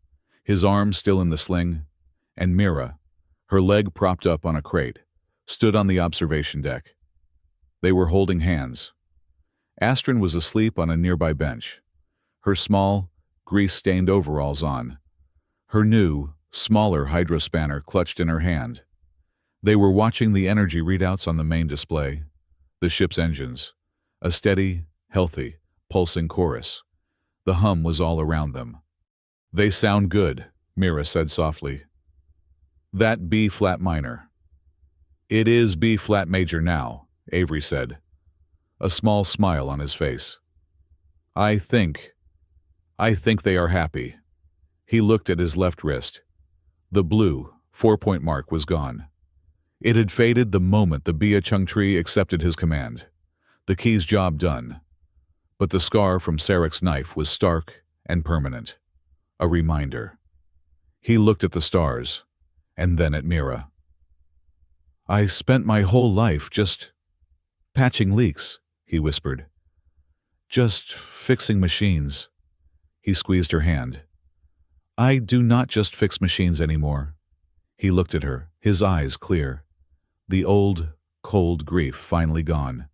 his arm still in the sling, and Mira, her leg propped up on a crate, stood on the observation deck. They were holding hands. Astrid was asleep on a nearby bench, her small, grease-stained overalls on, her new, smaller hydrospanner clutched in her hand. They were watching the energy readouts on the main display, the ship's engines, a steady, healthy, pulsing chorus. The hum was all around them. They sound good, Mira said softly. That B-flat minor. It is B-flat major now, Avery said, a small smile on his face. I think they are happy. He looked at his left wrist. The blue, 4-point mark was gone. It had faded the moment the Bia Chung tree accepted his command. The key's job done. But the scar from Sarek's knife was stark and permanent. A reminder. He looked at the stars, and then at Mira. I spent my whole life just patching leaks, he whispered. Just fixing machines. He squeezed her hand. I do not just fix machines anymore. He looked at her, his eyes clear. The old, cold grief finally gone.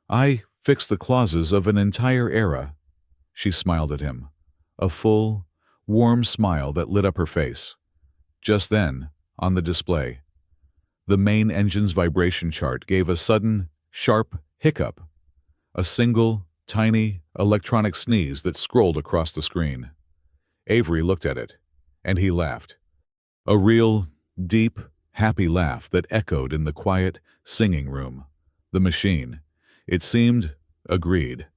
I fix the clauses of an entire era. She smiled at him, a full, warm smile that lit up her face. Just then, on the display, the main engine's vibration chart gave a sudden, sharp hiccup, a single, tiny, electronic sneeze that scrolled across the screen. Avery looked at it, and he laughed. A real, deep, happy laugh that echoed in the quiet, singing room. The machine, it seemed, agreed.